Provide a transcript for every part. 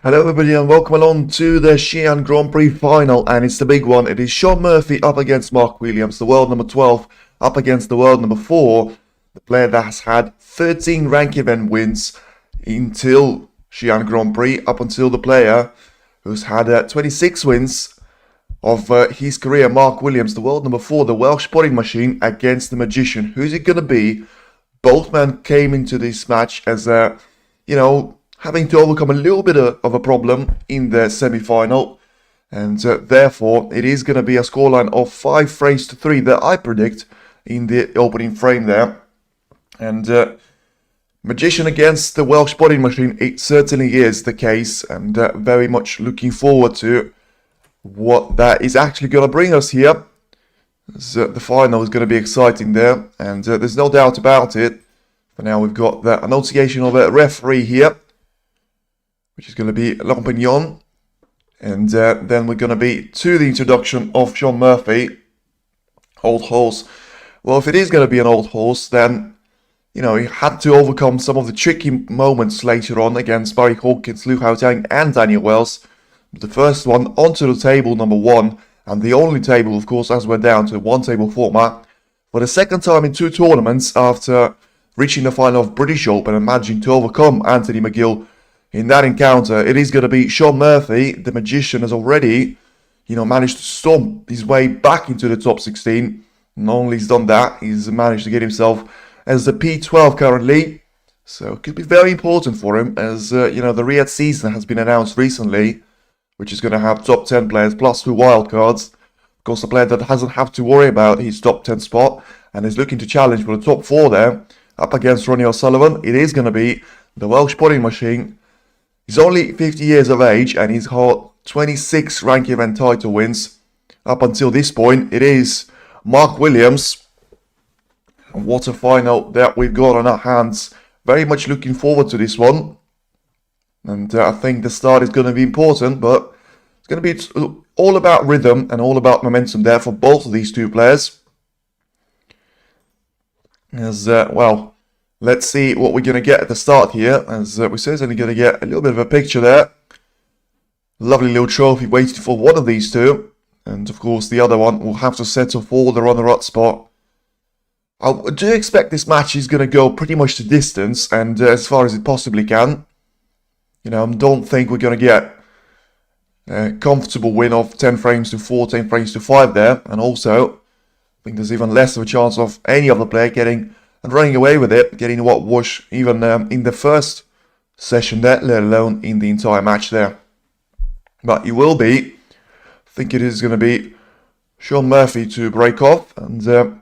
Hello everybody and welcome along to the Xi'An Grand Prix final, and it's the big one. It is Shaun Murphy up against Mark Williams, the world number 12 up against the world number 4, the player that has had 13 rank event wins until Xi'An Grand Prix, up until the player who's had 26 wins of his career, Mark Williams, the world number 4, the Welsh potting machine, against the magician. Who's it going to be? Both men came into this match as, having to overcome a little bit of a problem in the semi-final, and therefore it is going to be a scoreline of 5 frames to 3 that I predict in the opening frame there. And magician against the Welsh potting machine, it certainly is the case, and very much looking forward to what that is actually going to bring us here. The final is going to be exciting there, and there's no doubt about it. For now, we've got the annunciation of a referee here, which is going to be Lampignon. And then we're going to be to the introduction of Shaun Murphy. Old horse. Well, if it is going to be an old horse, then, he had to overcome some of the tricky moments later on against Barry Hawkins, Liu Haotang and Daniel Wells. The first one onto the table, number 1, and the only table, of course, as we're down to one table format. For the second time in 2 tournaments, after reaching the final of British Open and managing to overcome Anthony McGill in that encounter, it is going to be Shaun Murphy. The magician has already, managed to stomp his way back into the top 16. Not only he's done that, he's managed to get himself as the P12 currently. So it could be very important for him, as, the Riyadh season has been announced recently, which is going to have top 10 players plus 2 wildcards. Of course, a player that doesn't have to worry about his top 10 spot and is looking to challenge for the top 4 there, up against Ronnie O'Sullivan. It is going to be the Welsh potting machine. He's only 50 years of age and he's got 26 rank event title wins. Up until this point, it is Mark Williams. And what a final that we've got on our hands. Very much looking forward to this one. And I think the start is going to be important, but it's going to be all about rhythm and all about momentum there for both of these 2 players. As let's see what we're going to get at the start here, as we're certainly going to get a little bit of a picture there. Lovely little trophy waiting for one of these 2, and of course the other one will have to settle for the runner-up spot. I do expect this match is going to go pretty much to distance, and as far as it possibly can. I don't think we're going to get a comfortable win of 10 frames to 4, 10 frames to 5 there, and also I think there's even less of a chance of any other player getting and running away with it, getting what was even in the first session there, let alone in the entire match there. But it will be, I think it is going to be Shaun Murphy to break off, and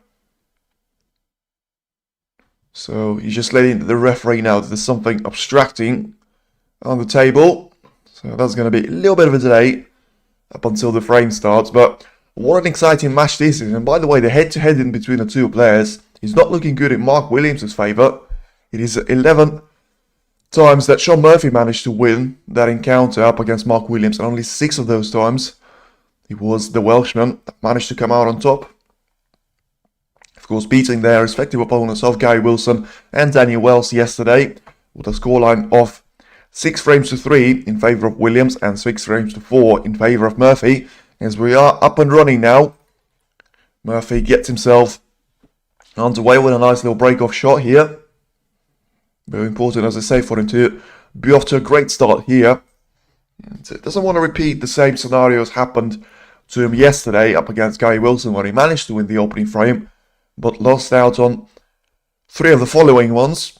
so he's just letting the referee know that there's something obstructing on the table. So that's going to be a little bit of a delay up until the frame starts, but what an exciting match this is. And by the way, the head-to-head in between the 2 players is not looking good in Mark Williams' favour. It is 11 times that Shaun Murphy managed to win that encounter up against Mark Williams, and only 6 of those times it was the Welshman that managed to come out on top. Of course, beating their respective opponents of Gary Wilson and Daniel Wells yesterday with a scoreline of 6 frames to 3 in favour of Williams and 6 frames to 4 in favour of Murphy. As we are up and running now, Murphy gets himself underway with a nice little break-off shot here. Very important, as I say, for him to be off to a great start here. And doesn't want to repeat the same scenarios happened to him yesterday up against Gary Wilson, where he managed to win the opening frame, but lost out on 3 of the following ones.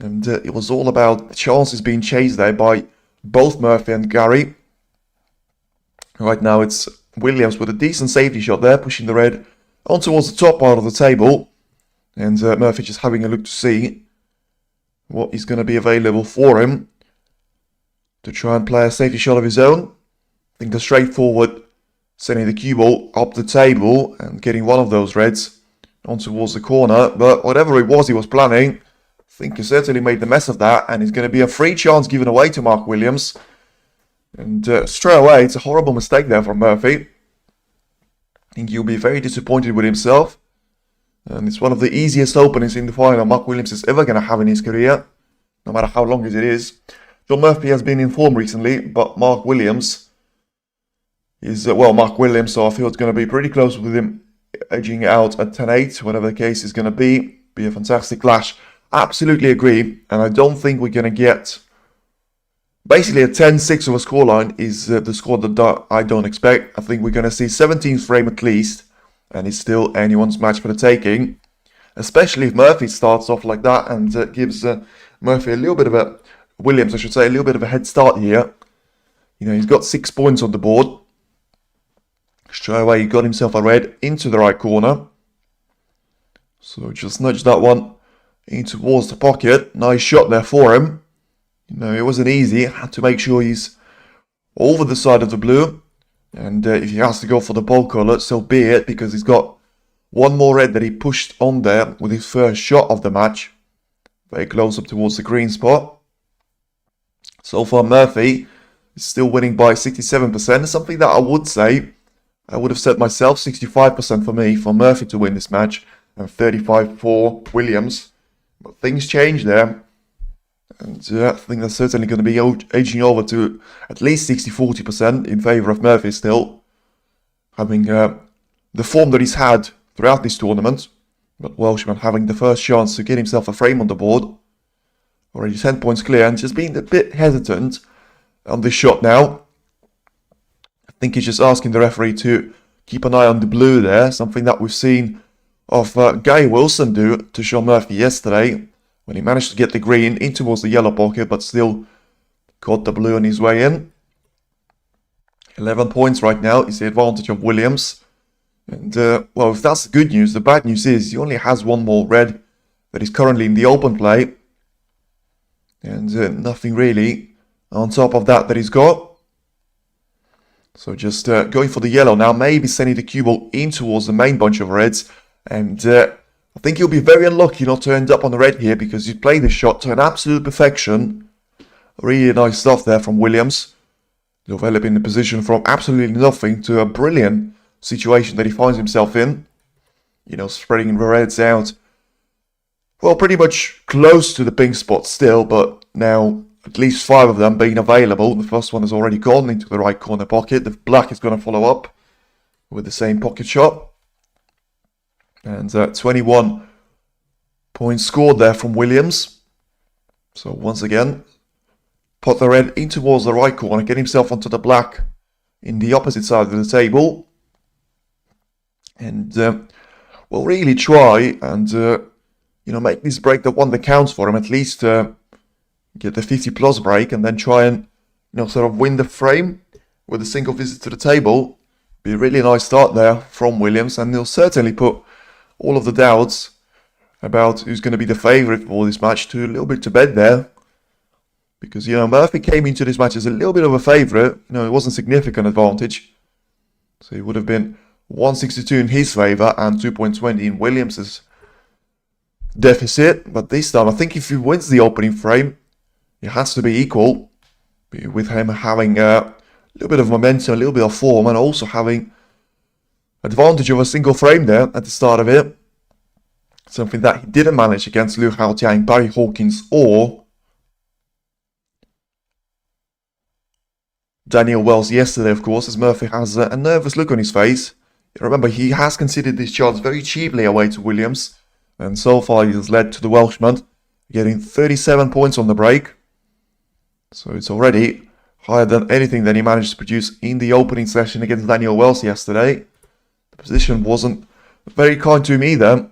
And it was all about the chances being chased there by both Murphy and Gary. Right now it's Williams with a decent safety shot there, pushing the red on towards the top part of the table. And Murphy just having a look to see what is going to be available for him to try and play a safety shot of his own. I think the straightforward sending the cue ball up the table and getting one of those reds on towards the corner. But whatever it was he was planning, I think he certainly made the mess of that, and it's going to be a free chance given away to Mark Williams. And straight away, it's a horrible mistake there from Murphy. I think he'll be very disappointed with himself. And it's one of the easiest openings in the final Mark Williams is ever going to have in his career, no matter how long it is. Shaun Murphy has been in form recently, but Mark Williams is, Mark Williams, so I feel it's going to be pretty close with him edging out at 10-8, whatever the case is going to be. Be a fantastic clash. Absolutely agree, and I don't think we're going to get... Basically, a 10-6 of a scoreline is the score that I don't expect. I think we're going to see 17th frame at least, and it's still anyone's match for the taking. Especially if Murphy starts off like that and gives Murphy a little bit of a... Williams, I should say, a little bit of a head start here. You know, he's got 6 points on the board. Straight away, he got himself a red into the right corner. So just nudge that one in towards the pocket. Nice shot there for him. You know, it wasn't easy. Had to make sure he's over the side of the blue. And if he has to go for the ball colour, so be it, because he's got one more red that he pushed on there with his first shot of the match. Very close up towards the green spot. So far, Murphy is still winning by 67%. Something that I would say, I would have said myself, 65% for me, for Murphy to win this match, and 35% for Williams. But things change there. And I think that's certainly going to be edging over to at least 60-40% in favour of Murphy still. Having the form that he's had throughout this tournament. But Welshman having the first chance to get himself a frame on the board. Already 10 points clear and just being a bit hesitant on this shot now. I think he's just asking the referee to keep an eye on the blue there. Something that we've seen of Guy Wilson do to Shaun Murphy yesterday, when he managed to get the green in towards the yellow pocket, but still caught the blue on his way in. 11 points right now is the advantage of Williams. And, well, if that's the good news, the bad news is he only has one more red that is currently in the open play. And nothing really on top of that he's got. So just going for the yellow now, maybe sending the cue ball in towards the main bunch of reds. And I think he'll be very unlucky not to end up on the red here, because he played the shot to an absolute perfection. Really nice stuff there from Williams. Developing the position from absolutely nothing to a brilliant situation that he finds himself in. You know, spreading the reds out. Well, pretty much close to the pink spot still, but now at least 5 of them being available. The first one has already gone into the right corner pocket. The black is going to follow up with the same pocket shot. And 21 points scored there from Williams. So once again, put the red in towards the right corner, get himself onto the black in the opposite side of the table. And we'll really try and, you know, make this break the one that counts for him. At least get the 50 plus break and then try and, you know, sort of win the frame with a single visit to the table. Be a really nice start there from Williams, and he'll certainly put all of the doubts about who's going to be the favourite for this match to a little bit to bed there. Because, you know, Murphy came into this match as a little bit of a favourite. You know, it wasn't significant advantage. So it would have been 162 in his favour and 2.20 in Williams's deficit. But this time, I think if he wins the opening frame, it has to be equal. With him having a little bit of momentum, a little bit of form, and also having advantage of a single frame there at the start of it. Something that he didn't manage against Liu Haotiang, Barry Hawkins, or Daniel Wells yesterday, of course, as Murphy has a nervous look on his face. Remember, he has conceded this chance very cheaply away to Williams, and so far he has led to the Welshman getting 37 points on the break. So it's already higher than anything that he managed to produce in the opening session against Daniel Wells yesterday. The position wasn't very kind to him either,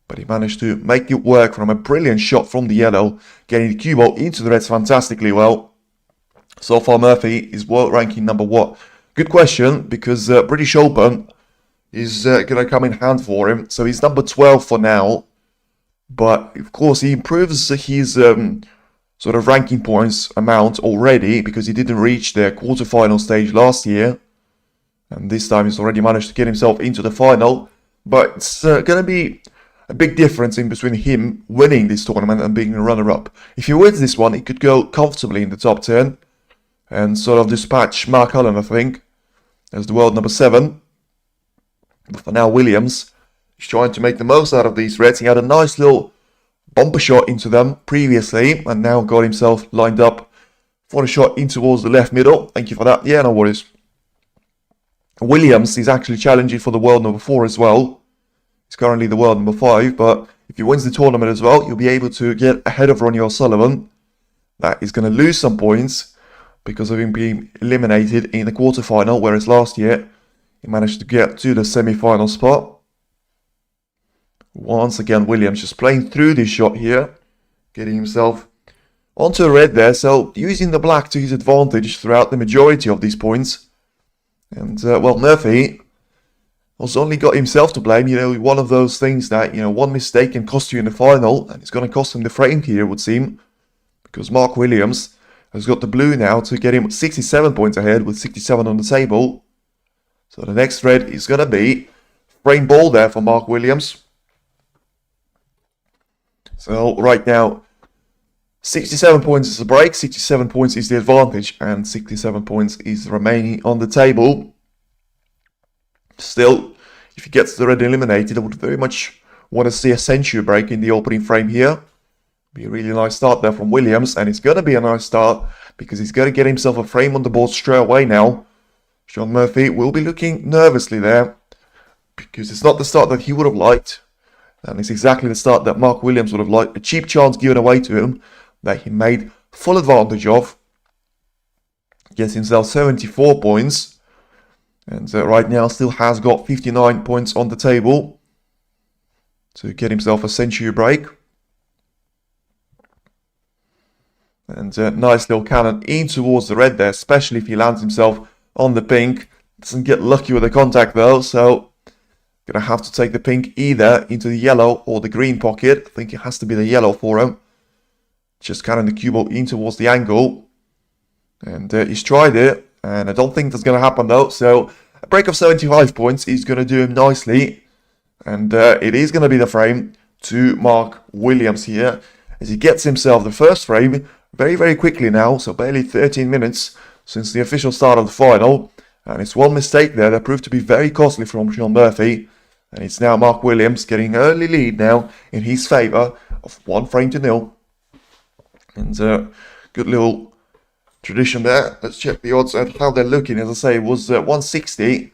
but he managed to make it work from a brilliant shot from the yellow, getting the cue ball into the reds fantastically well. So far, Murphy is world ranking number what? Good question, because British Open is going to come in hand for him. So he's number 12 for now. But, of course, he improves his sort of ranking points amount already, because he didn't reach the quarterfinal stage last year. And this time he's already managed to get himself into the final. But it's going to be a big difference in between him winning this tournament and being a runner-up. If he wins this one, he could go comfortably in the top 10. And sort of dispatch Mark Allen, I think, as the world number 7. But for now, Williams is trying to make the most out of these reds. He had a nice little bumper shot into them previously, and now got himself lined up for a shot in towards the left middle. Thank you for that. Yeah, no worries. Williams is actually challenging for the world number 4 as well. He's currently the world number 5, but if he wins the tournament as well, you'll be able to get ahead of Ronnie O'Sullivan. That is going to lose some points because of him being eliminated in the quarterfinal, whereas last year he managed to get to the semi-final spot. Once again, Williams just playing through this shot here, getting himself onto a red there, so using the black to his advantage throughout the majority of these points. And, well, Murphy has only got himself to blame. You know, one of those things that, you know, one mistake can cost you in the final, and it's going to cost him the frame here, it would seem, because Mark Williams has got the blue now to get him 67 points ahead with 67 on the table. So the next red is going to be frame ball there for Mark Williams. So right now, 67 points is the break, 67 points is the advantage, and 67 points is remaining on the table. Still, if he gets the red eliminated, I would very much want to see a century break in the opening frame here. Be a really nice start there from Williams, and it's going to be a nice start because he's going to get himself a frame on the board straight away now. Shaun Murphy will be looking nervously there because it's not the start that he would have liked, and it's exactly the start that Mark Williams would have liked. A cheap chance given away to him that he made full advantage of. Gets himself 74 points, and right now still has got 59 points on the table to get himself a century break. And nice little cannon in towards the red there, especially if he lands himself on the pink. Doesn't get lucky with the contact though, so gonna have to take the pink either into the yellow or the green pocket. I think it has to be the yellow for him. Just cannon the cue ball in towards the angle. And he's tried it, and I don't think that's gonna happen though. So a break of 75 points is gonna do him nicely. And it is gonna be the frame to Mark Williams here, as he gets himself the first frame very, very quickly now, so barely 13 minutes since the official start of the final. And it's one mistake there that proved to be very costly from Shaun Murphy. And it's now Mark Williams getting an early lead now in his favour of 1-0. And good little tradition there. Let's check the odds and how they're looking. As I say, it was 160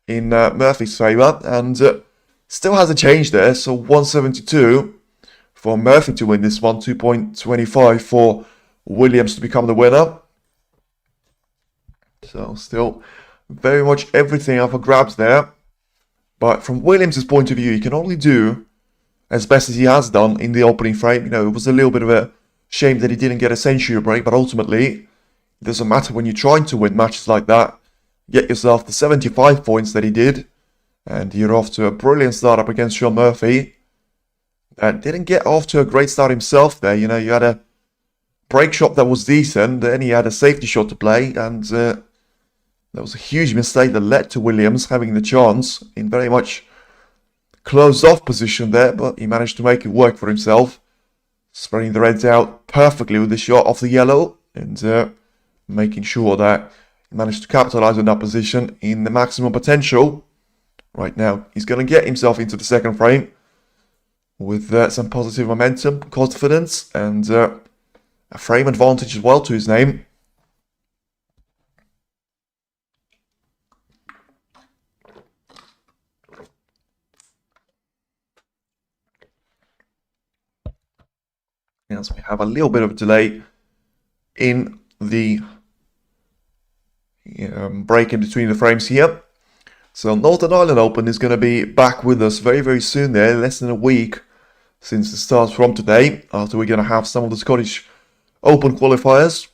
in Murphy's favour, and still hasn't changed there, so 172 for Murphy to win this one, 2.25 for Williams to become the winner. So still very much everything up for grabs there. But from Williams' point of view, he can only do as best as he has done in the opening frame. You know, it was a little bit of a shame that he didn't get a century break, but ultimately, it doesn't matter when you're trying to win matches like that. Get yourself the 75 points that he did, and you're off to a brilliant start up against Shaun Murphy. Didn't get off to a great start himself there. You know, you had a break shot that was decent, then he had a safety shot to play, and that was a huge mistake that led to Williams having the chance in very much closed off position there, but he managed to make it work for himself, spreading the reds out perfectly with the shot off the yellow, and making sure that he managed to capitalize on that position in the maximum potential. Right now, he's going to get himself into the second frame with some positive momentum, confidence, and a frame advantage as well to his name. Yes, we have a little bit of a delay in the break in between the frames here. So Northern Ireland Open is going to be back with us very, very soon there, less than a week since it starts from today, after we're going to have some of the Scottish Open qualifiers.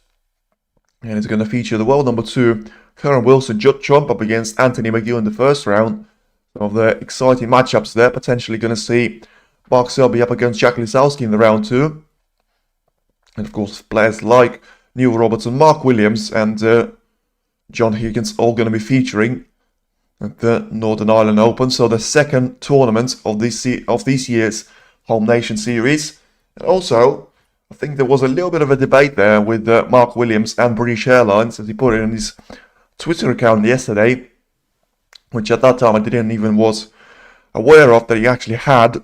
And it's going to feature the world number 2, Karen Wilson Judd Trump up against Anthony McGill in the first round. Some of the exciting matchups there, potentially going to see Mark Selby up against Jack Lisowski in the round 2. And of course, players like Neil Robertson, Mark Williams, and John Higgins all going to be featuring at the Northern Ireland Open. So the second tournament of this year's Home Nation Series. And also, I think there was a little bit of a debate there with Mark Williams and British Airlines, as he put it on his Twitter account yesterday, which at that time I didn't even was aware of that he actually had,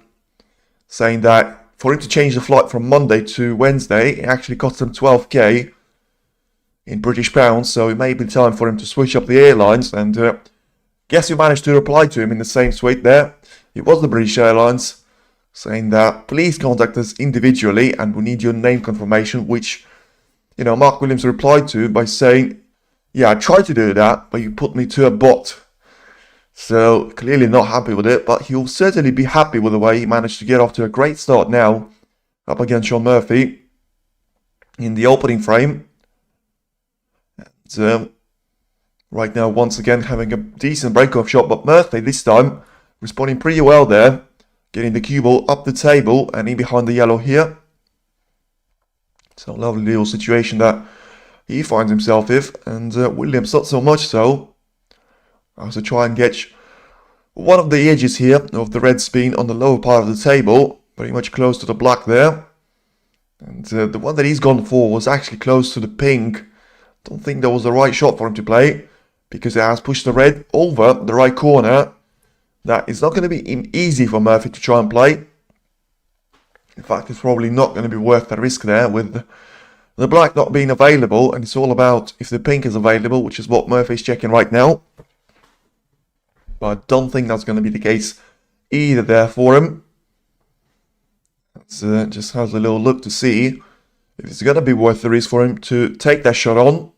saying that for him to change the flight from Monday to Wednesday, it actually cost him 12k. in British pounds, so it may be time for him to switch up the airlines. And guess who managed to reply to him in the same tweet there? It was the British Airlines, saying that please contact us individually and we need your name confirmation, which, you know, Mark Williams replied to by saying, yeah, I tried to do that, but you put me to a bot. So clearly not happy with it, but he'll certainly be happy with the way he managed to get off to a great start now, up against Shaun Murphy in the opening frame. And right now, once again, having a decent break-off shot, but Murphy this time responding pretty well there, getting the cue ball up the table and in behind the yellow here. So lovely little situation that he finds himself with, and Williams not so much so. As to try and get one of the edges here of the red spin on the lower part of the table, very much close to the black there. And the one that he's gone for was actually close to the pink. Don't think that was the right shot for him to play, because it has pushed the red over the right corner. That is not going to be easy for Murphy to try and play. In fact, it's probably not going to be worth the risk there with the black not being available, and it's all about if the pink is available, which is what Murphy's checking right now. But I don't think that's going to be the case either there for him. Just has a little look to see if it's going to be worth the risk for him to take that shot on.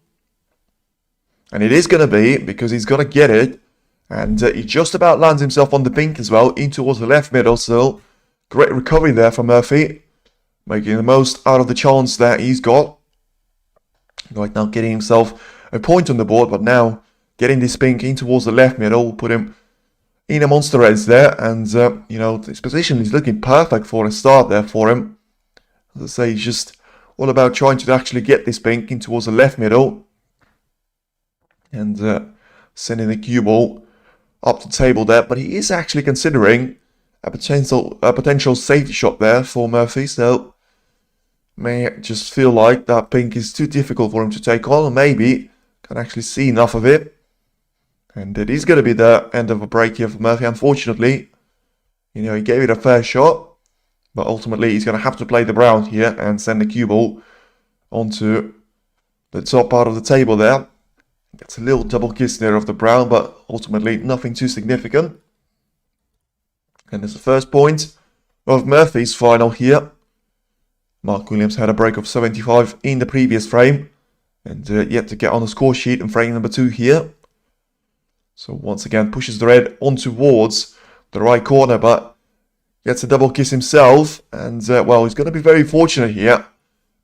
And it is going to be, because he's going to get it. And he just about lands himself on the pink as well, in towards the left middle. So great recovery there for Murphy, making the most out of the chance that he's got. Right now getting himself a point on the board, but now getting this pink in towards the left middle will put him in a monster edge there. And, you know, his position is looking perfect for a start there for him. As I say, he's just all about trying to actually get this pink in towards the left middle. And sending the cue ball up the table there. But he is actually considering a potential safety shot there for Murphy. So may just feel like that pink is too difficult for him to take on. Or maybe can actually see enough of it. And it is going to be the end of a break here for Murphy, unfortunately. You know, he gave it a fair shot, but ultimately he's going to have to play the brown here and send the cue ball onto the top part of the table there. Gets a little double kiss there of the brown, but ultimately nothing too significant. And there's the first point of Murphy's final here. Mark Williams had a break of 75 in the previous frame, and yet to get on the score sheet in frame number 2 here. So once again pushes the red on towards the right corner, but gets a double kiss himself. And well, he's going to be very fortunate here,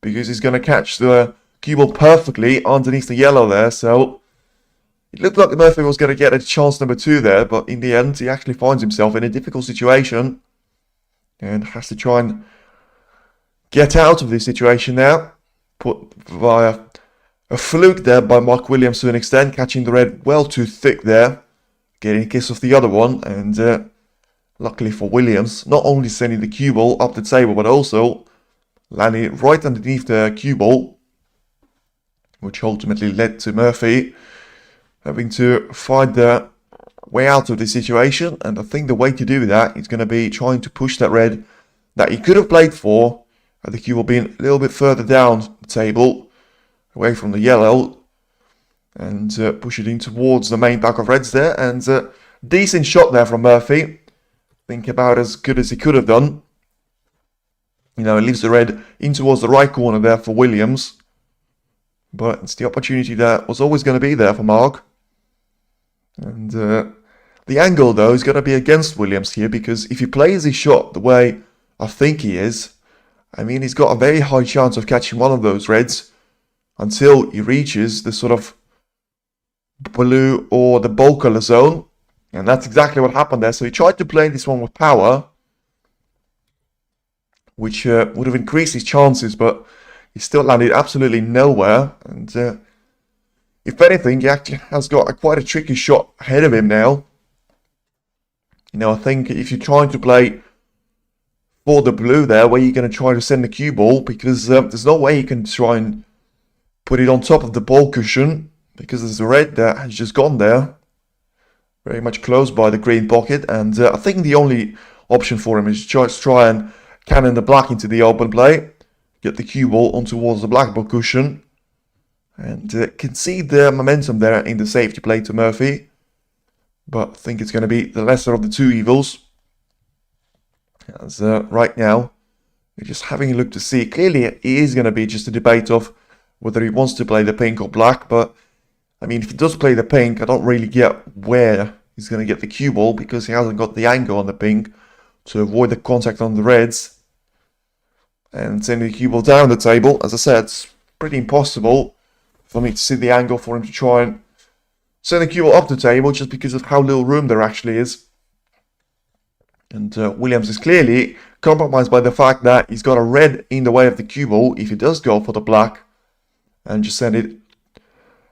because he's going to catch the cue ball perfectly underneath the yellow there. So it looked like Murphy was going to get a chance number 2 there, but in the end he actually finds himself in a difficult situation and has to try and get out of this situation now. Put via a fluke there by Mark Williams to an extent, catching the red well too thick there, getting a kiss off the other one. And luckily for Williams, not only sending the cue ball up the table, but also landing right underneath the cue ball, which ultimately led to Murphy having to find the way out of this situation. And I think the way to do that is going to be trying to push that red that he could have played for, the cue ball being a little bit further down the table, away from the yellow, and push it in towards the main pack of reds there. And decent shot there from Murphy. I think about as good as he could have done. You know, it leaves the red in towards the right corner there for Williams. But it's the opportunity that was always going to be there for Mark. And the angle, though, is going to be against Williams here, because if he plays his shot the way I think he is, I mean, he's got a very high chance of catching one of those reds until he reaches the sort of blue or the bold color zone. And that's exactly what happened there. So he tried to play this one with power, which would have increased his chances, but he still landed absolutely nowhere. And if anything, he actually has got quite a tricky shot ahead of him now. You know, I think if you're trying to play for the blue there, where you're going to try to send the cue ball, because there's no way you can try and put it on top of the ball cushion, because there's a red that has just gone there, very much close by the green pocket. And I think the only option for him is just try and cannon the black into the open play, get the cue ball on towards the black ball cushion, And can see the momentum there in the safety play to Murphy. But I think it's going to be the lesser of the two evils. As right now, we're just having a look to see. Clearly, it is going to be just a debate of whether he wants to play the pink or black. But, I mean, if he does play the pink, I don't really get where he's going to get the cue ball, because he hasn't got the angle on the pink to avoid the contact on the reds. And sending the cue ball down the table, as I said, it's pretty impossible for me to see the angle for him to try and send the cue ball up the table, just because of how little room there actually is. And Williams is clearly compromised by the fact that he's got a red in the way of the cue ball if he does go for the black, and just send it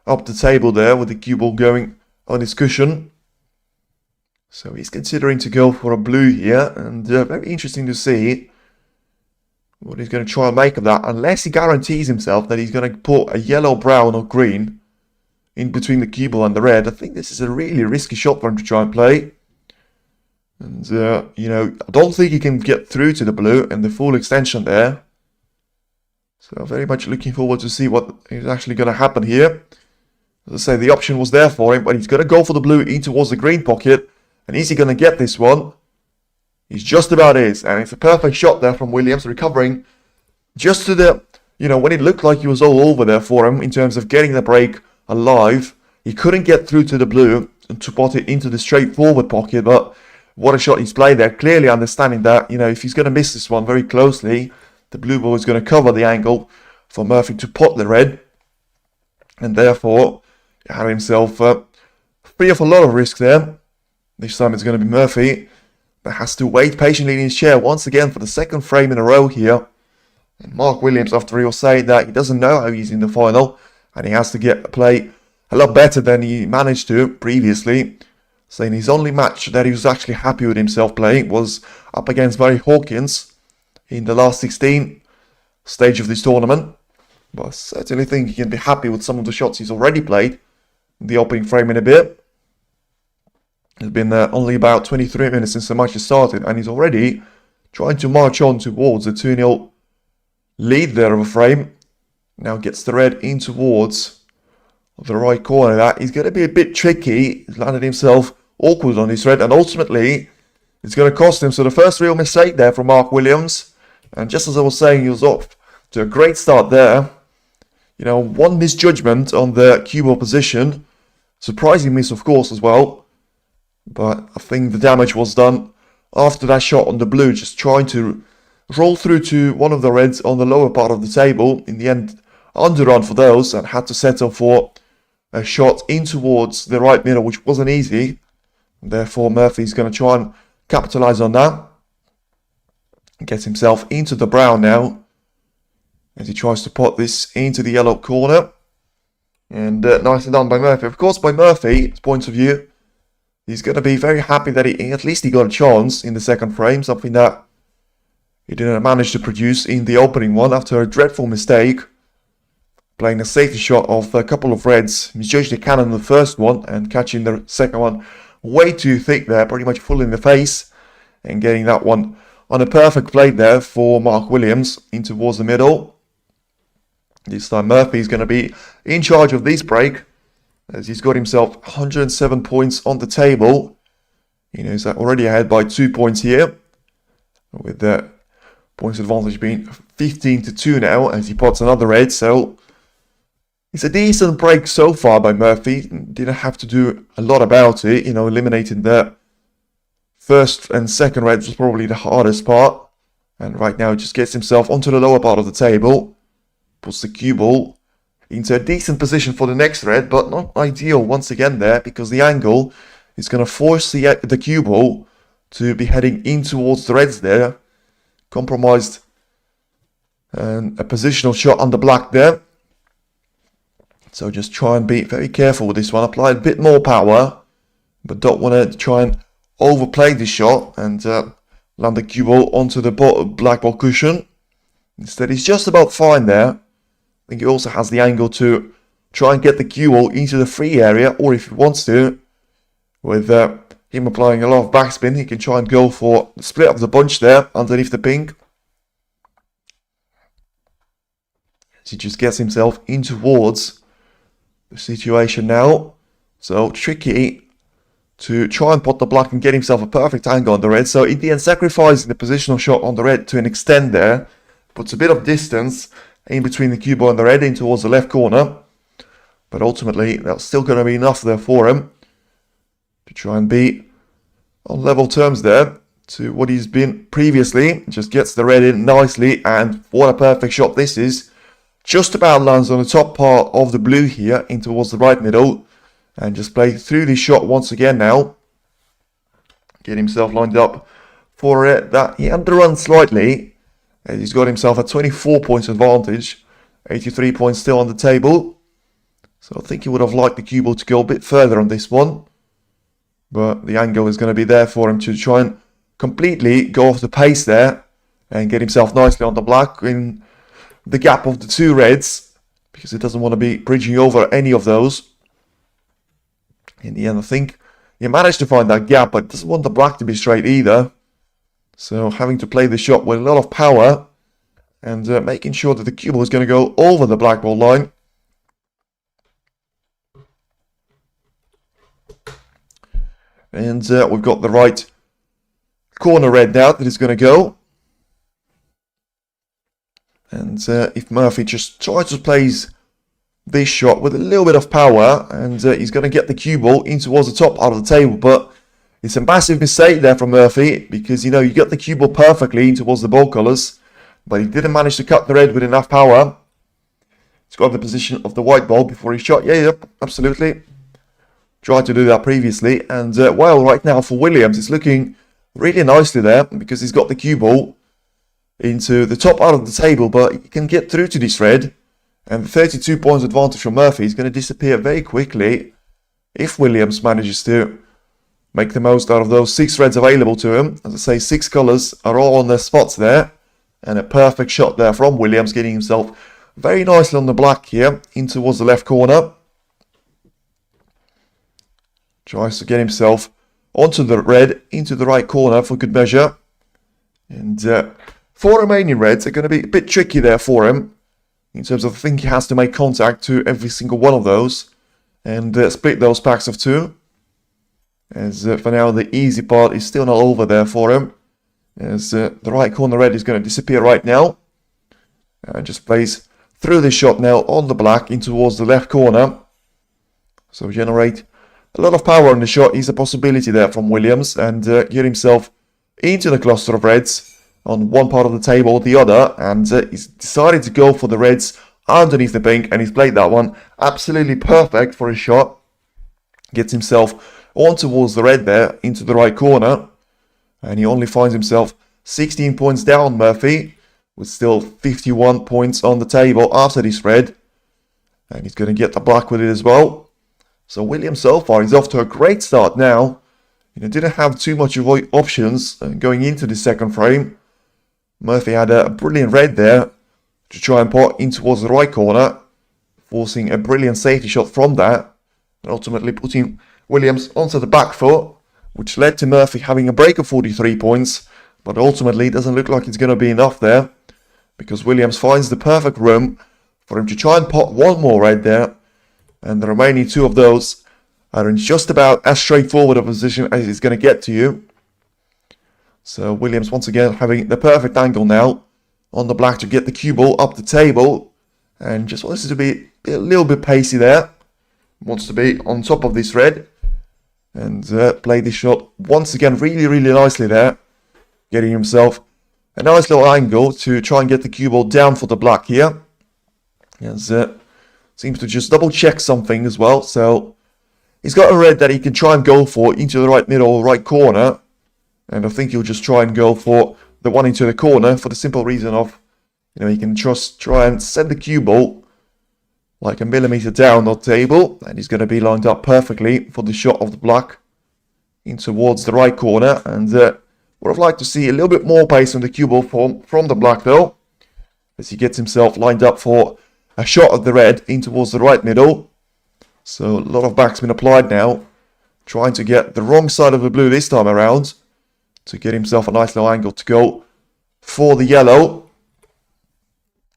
up the table there with the cue ball going on his cushion. So he's considering to go for a blue here, and very interesting to see what he's going to try and make of that, unless he guarantees himself that he's going to put a yellow, brown or green in between the cue ball and the red. I think this is a really risky shot for him to try and play. And, you know, I don't think he can get through to the blue and the full extension there. So very much looking forward to see what is actually going to happen here. As I say, the option was there for him, but he's going to go for the blue in towards the green pocket. And is he going to get this one? He's just about is. And it's a perfect shot there from Williams, recovering just to the, you know, when it looked like he was all over there for him in terms of getting the break alive. He couldn't get through to the blue and to put it into the straightforward pocket, but what a shot he's played there, clearly understanding that, you know, if he's going to miss this one very closely, the blue ball is going to cover the angle for Murphy to pot the red. And therefore, he had himself free of a lot of risk there. This time it's going to be Murphy that has to wait patiently in his chair once again for the second frame in a row here. And Mark Williams, after he was saying that he doesn't know how he's in the final, and he has to play a lot better than he managed to previously, saying his only match that he was actually happy with himself playing was up against Barry Hawkins in the last 16 stage of this tournament. But I certainly think he can be happy with some of the shots he's already played in the opening frame in a bit. It's been only about 23 minutes since the match has started, and he's already trying to march on towards a 2-0 lead there of a frame. Now gets the red in towards the right corner. That is going to be a bit tricky. He's landed himself awkward on his red, and ultimately it's going to cost him. So the first real mistake there from Mark Williams, and just as I was saying, he was off to a great start there. You know, one misjudgment on the cue ball position, surprising miss of course as well, but I think the damage was done after that shot on the blue, just trying to roll through to one of the reds on the lower part of the table. In the end, underrun for those, and had to settle for a shot in towards the right middle, which wasn't easy. Therefore, Murphy's going to try and capitalize on that. Gets himself into the brown now, as he tries to put this into the yellow corner. And nicely done by Murphy. Of course, by Murphy's point of view, he's going to be very happy that at least he got a chance in the second frame, something that he didn't manage to produce in the opening one after a dreadful mistake. Playing a safety shot of a couple of reds, misjudged the cannon in the first one and catching the second one way too thick there, pretty much full in the face, and getting that one on a perfect play there for Mark Williams in towards the middle. This time Murphy's going to be in charge of this break, as he's got himself 107 points on the table. You know, he's already ahead by 2 points here, with the points advantage being 15-2 now, as he pots another red. So it's a decent break so far by Murphy. Didn't have to do a lot about it. You know, eliminating the first and second reds was probably the hardest part. And right now just gets himself onto the lower part of the table. Puts the cue ball into a decent position for the next red, but not ideal once again there, because the angle is going to force the cue ball to be heading in towards the reds there. Compromised, and a positional shot on the black there. So just try and be very careful with this one. Apply a bit more power, but don't want to try and overplay this shot and land the cue ball onto the black ball cushion. Instead, he's just about fine there. I think he also has the angle to try and get the cue ball into the free area, or if he wants to, with him applying a lot of backspin, he can try and go for the split of the bunch there underneath the pink. As he just gets himself in towards the situation now. So tricky to try and pot the black and get himself a perfect angle on the red. So in the end, sacrificing the positional shot on the red to an extent there. Puts a bit of distance in between the cue ball and the red in towards the left corner. But ultimately, that's still going to be enough there for him to try and be on level terms there to what he's been previously. Just gets the red in nicely, and what a perfect shot this is. Just about lands on the top part of the blue here in towards the right middle, and just play through this shot once again now. Get himself lined up for it. That he underrun slightly, and he's got himself a 24 points advantage. 83 points still on the table. So I think he would have liked the cue ball to go a bit further on this one. But the angle is going to be there for him to try and completely go off the pace there and get himself nicely on the black in the gap of the two reds, because he doesn't want to be bridging over any of those. In the end, I think he managed to find that gap, but doesn't want the black to be straight either. So having to play the shot with a lot of power and making sure that the cue ball is going to go over the black ball line. And we've got the right corner red now that is going to go. And if Murphy just tries to play this shot with a little bit of power, and he's going to get the cue ball in towards the top part of the table. But it's a massive mistake there from Murphy, because, you know, you got the cue ball perfectly in towards the ball colours, but he didn't manage to cut the red with enough power. He's got the position of the white ball before he shot. Yep, absolutely. Tried to do that previously, and well, right now for Williams, it's looking really nicely there, because he's got the cue ball into the top part of the table, but he can get through to this red, and the 32 points advantage from Murphy is going to disappear very quickly if Williams manages to make the most out of those 6 reds available to him. As I say, 6 colours are all on their spots there, and a perfect shot there from Williams, getting himself very nicely on the black here in towards the left corner. Tries to get himself onto the red, into the right corner for good measure. And 4 remaining reds are going to be a bit tricky there for him, in terms of I think he has to make contact to every single one of those and split those packs of 2. As for now, the easy part is still not over there for him, as the right corner red is going to disappear right now. And just plays through this shot now on the black in towards the left corner. So generate a lot of power on the shot is a possibility there from Williams, and get himself into the cluster of reds on one part of the table or the other, and he's decided to go for the reds underneath the pink, and he's played that one absolutely perfect for his shot. Gets himself on towards the red there into the right corner, and he only finds himself 16 points down, Murphy, with still 51 points on the table after this red, and he's going to get the black with it as well. So Williams so far is off to a great start now. You know, didn't have too much options going into the second frame. Murphy had a brilliant red there to try and pot in towards the right corner, forcing a brilliant safety shot from that, and ultimately putting Williams onto the back foot, which led to Murphy having a break of 43 points, but ultimately it doesn't look like it's going to be enough there, because Williams finds the perfect room for him to try and pot one more red there, and the remaining 2 of those are in just about as straightforward a position as it's going to get to you. So Williams once again having the perfect angle now on the black to get the cue ball up the table, and just wants to be a little bit pacey there. Wants to be on top of this red and play this shot once again really nicely there, getting himself a nice little angle to try and get the cue ball down for the black here. As seems to just double check something as well. So he's got a red that he can try and go for into the right middle, right corner. And I think he'll just try and go for the one into the corner for the simple reason of, you know, he can just try and send the cue ball like a millimeter down the table. And he's going to be lined up perfectly for the shot of the black in towards the right corner. And would have liked to see a little bit more pace on the cue ball from the black though, as he gets himself lined up for a shot of the red in towards the right middle. So a lot of backspin applied now, trying to get the wrong side of the blue this time around to get himself a nice little angle to go for the yellow.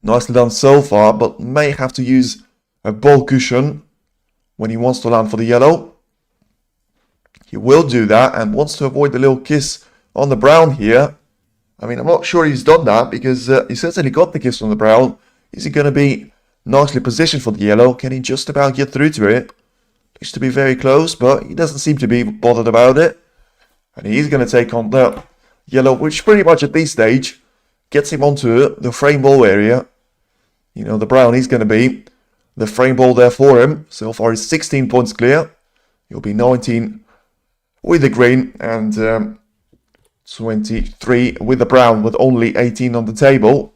Nicely done so far, but may have to use a ball cushion when he wants to land for the yellow. He will do that and wants to avoid the little kiss on the brown here. I mean, I'm not sure he's done that because he certainly got the kiss on the brown. Is he going to be nicely positioned for the yellow? Can he just about get through to it? Looks to be very close, but he doesn't seem to be bothered about it. And he's going to take on the yellow, which pretty much at this stage gets him onto the frame ball area. You know, the brown is going to be the frame ball there for him. So far he's 16 points clear. He'll be 19 with the green and 23 with the brown, with only 18 on the table.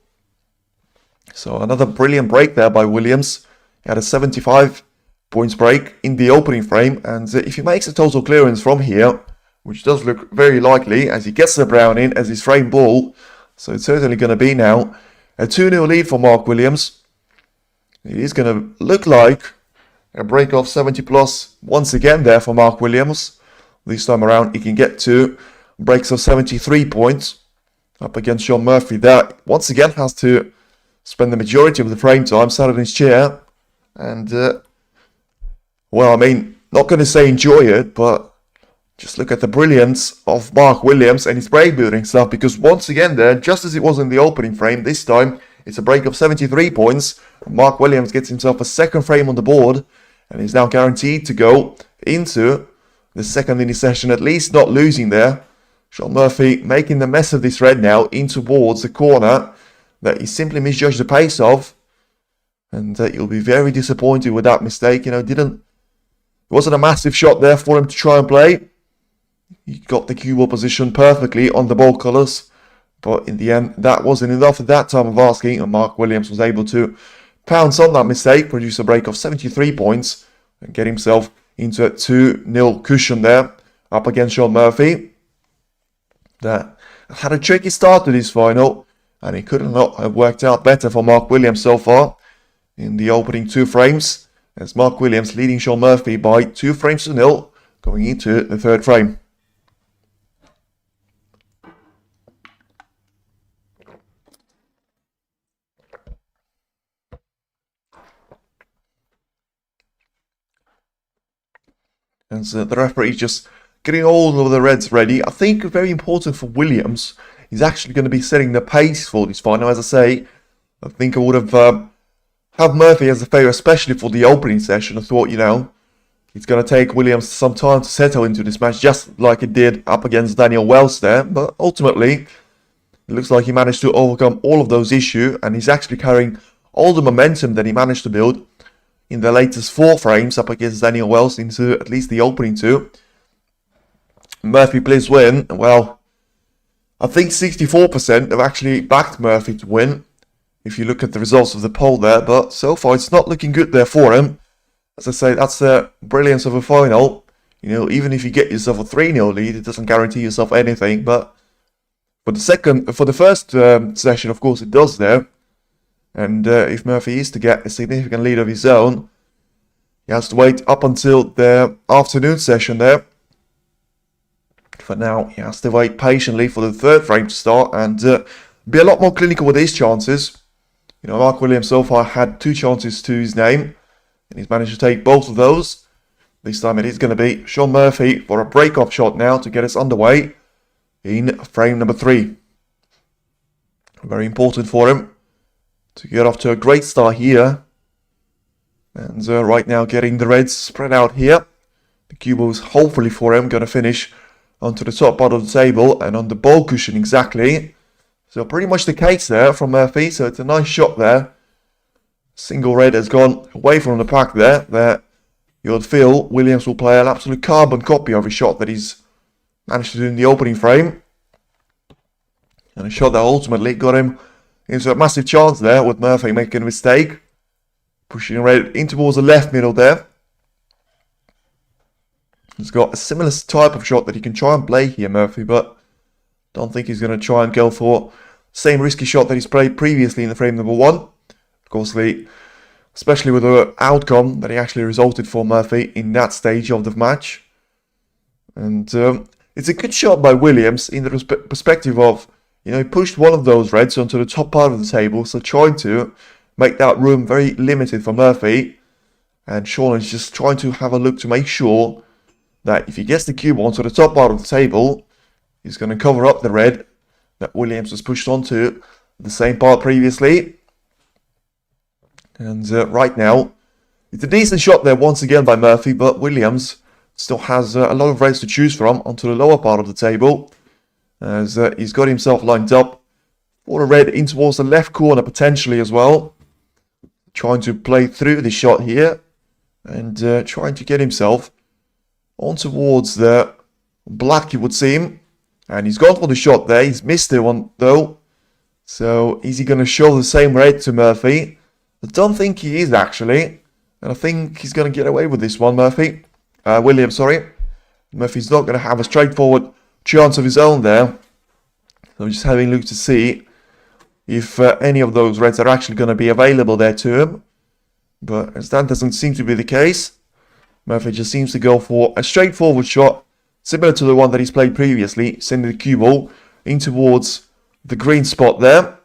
So another brilliant break there by Williams. He had a 75 points break in the opening frame, and if he makes a total clearance from here, which does look very likely as he gets the brown in as his frame ball, so it's certainly going to be now a 2-0 lead for Mark Williams. It is going to look like a break of 70 plus once again there for Mark Williams. This time around he can get to breaks of 73 points up against Shaun Murphy there. Once again has to spend the majority of the frame time sat in his chair and well, I mean, not going to say enjoy it, but just look at the brilliance of Mark Williams and his break building stuff, because once again there, just as it was in the opening frame, this time it's a break of 73 points. Mark Williams gets himself a second frame on the board and is now guaranteed to go into the second inning session, at least not losing there. Shaun Murphy making the mess of this red now in towards the corner that he simply misjudged the pace of, and you'll be very disappointed with that mistake. You know, it wasn't a massive shot there for him to try and play. He got the cue ball position perfectly on the ball colours, but in the end that wasn't enough at that time of asking, and Mark Williams was able to pounce on that mistake, produce a break of 73 points and get himself into a 2-0 cushion there up against Shaun Murphy. That had a tricky start to this final, and it could not have worked out better for Mark Williams so far in the opening 2 frames, as Mark Williams leading Shaun Murphy by 2 frames to 0 going into the 3rd frame. And so the referee is just getting all of the reds ready. I think very important for Williams, he's actually going to be setting the pace for this final. As I say, I think I would have Murphy as a favourite, especially for the opening session. I thought, you know, it's going to take Williams some time to settle into this match, just like it did up against Daniel Wells there. But ultimately, it looks like he managed to overcome all of those issues, and he's actually carrying all the momentum that he managed to build in the latest 4 frames up against Daniel Wells into at least the opening 2. Murphy please win. Well, I think 64% have actually backed Murphy to win, if you look at the results of the poll there, but so far it's not looking good there for him. As I say, that's the brilliance of a final. You know, even if you get yourself a 3-0 lead, it doesn't guarantee yourself anything, but for the first session, of course, it does there. And if Murphy is to get a significant lead of his own, he has to wait up until the afternoon session there. For now, he has to wait patiently for the 3rd frame to start and be a lot more clinical with his chances. You know, Mark Williams so far had 2 chances to his name, and he's managed to take both of those. This time it is going to be Shaun Murphy for a break-off shot now to get us underway in frame number 3. Very important for him to get off to a great start here. And right now getting the reds spread out here. The cue ball is hopefully for him going to finish onto the top part of the table and on the ball cushion exactly. So pretty much the case there from Murphy. So it's a nice shot there. Single red has gone away from the pack there. You'll feel Williams will play an absolute carbon copy of his shot that he's managed to do in the opening frame. And a shot that ultimately got him into a massive chance there, with Murphy making a mistake. Pushing red in towards the left middle there. He's got a similar type of shot that he can try and play here, Murphy, but don't think he's going to try and go for the same risky shot that he's played previously in the frame number 1. Of course, especially with the outcome that he actually resulted for Murphy in that stage of the match. And it's a good shot by Williams in the perspective of, you know, he pushed one of those reds onto the top part of the table, so trying to make that room very limited for Murphy. And Shaun is just trying to have a look to make sure that if he gets the cue ball onto the top part of the table, he's going to cover up the red that Williams was pushed onto the same part previously. And right now, it's a decent shot there once again by Murphy, but Williams still has a lot of reds to choose from onto the lower part of the table, as he's got himself lined up for a red in towards the left corner potentially as well. Trying to play through the shot here and trying to get himself on towards the black, it would seem. And he's gone for the shot there. He's missed it one though. So is he going to show the same red to Murphy? I don't think he is actually. And I think he's going to get away with this one, Williams, sorry. Murphy's not going to have a straightforward chance of his own there. So I'm just having a look to see if any of those reds are actually going to be available there to him. But as that doesn't seem to be the case, Murphy just seems to go for a straightforward shot, similar to the one that he's played previously, sending the cue ball in towards the green spot there,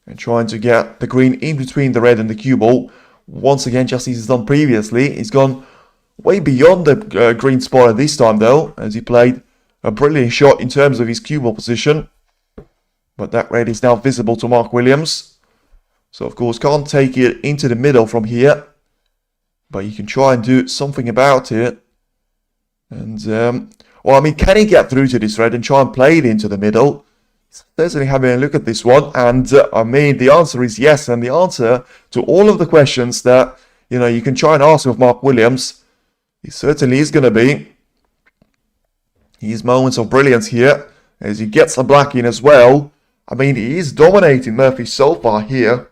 and trying to get the green in between the red and the cue ball. Once again, just as he's done previously, he's gone way beyond the green spot at this time though, as he played a brilliant shot in terms of his cue ball position. But that red is now visible to Mark Williams. So of course can't take it into the middle from here, but you can try and do something about it. And well, I mean, can he get through to this red and try and play it into the middle? Certainly having a look at this one, and I mean the answer is yes. And the answer to all of the questions that you can try and ask of Mark Williams, he certainly is going to be his moments of brilliance here, as he gets the black in as well. I mean, he is dominating Murphy so far here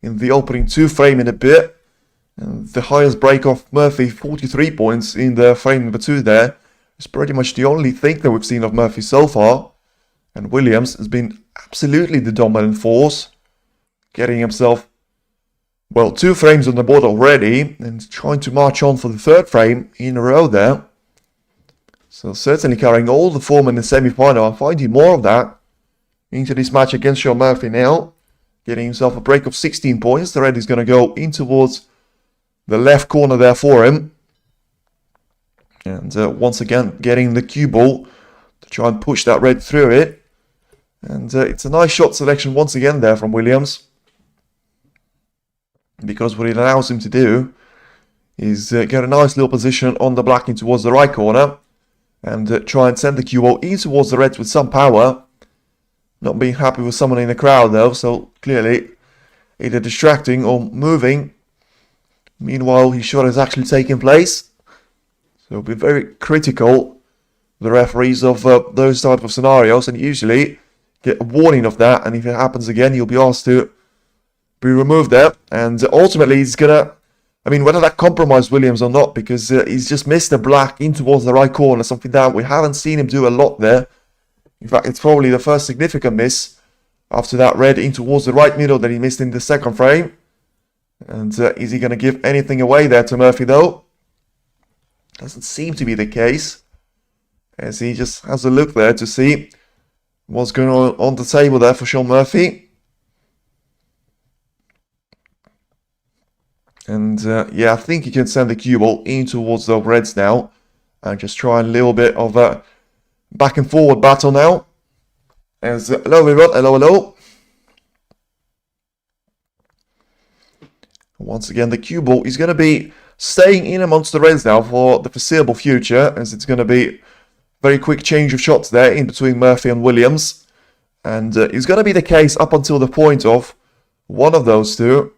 in the opening two frame in a bit. And the highest break of Murphy, 43 points in the frame number 2 there, is pretty much the only thing that we've seen of Murphy so far. And Williams has been absolutely the dominant force, getting himself, well, 2 frames on the board already, and trying to march on for the 3rd frame in a row there. So certainly carrying all the form in the semi-final. I'm finding more of that into this match against Shaun Murphy now. Getting himself a break of 16 points. The red is going to go in towards the left corner there for him. And once again, getting the cue ball to try and push that red through it. And it's a nice shot selection once again there from Williams. Because what it allows him to do is get a nice little position on the black in towards the right corner. And try and send the cue ball in towards the reds with some power. Not being happy with someone in the crowd though, so clearly either distracting or moving. Meanwhile, his shot is actually taking place. So be very critical, the referees, of those type of scenarios, and usually get a warning of that, and if it happens again, you'll be asked to be removed there. And ultimately, he's gonna, I mean, whether that compromised Williams or not, because he's just missed the black in towards the right corner, something that we haven't seen him do a lot there. In fact, it's probably the first significant miss after that red in towards the right middle that he missed in the 2nd frame. And is he going to give anything away there to Murphy though? Doesn't seem to be the case, as he just has a look there to see what's going on the table there for Shaun Murphy. And yeah, I think he can send the cue ball in towards the reds now and just try a little bit of a back and forward battle now. As hello everyone, hello. Once again, the cue ball is going to be staying in amongst the reds now for the foreseeable future, as it's going to be very quick change of shots there in between Murphy and Williams. And it's going to be the case up until the point of one of those two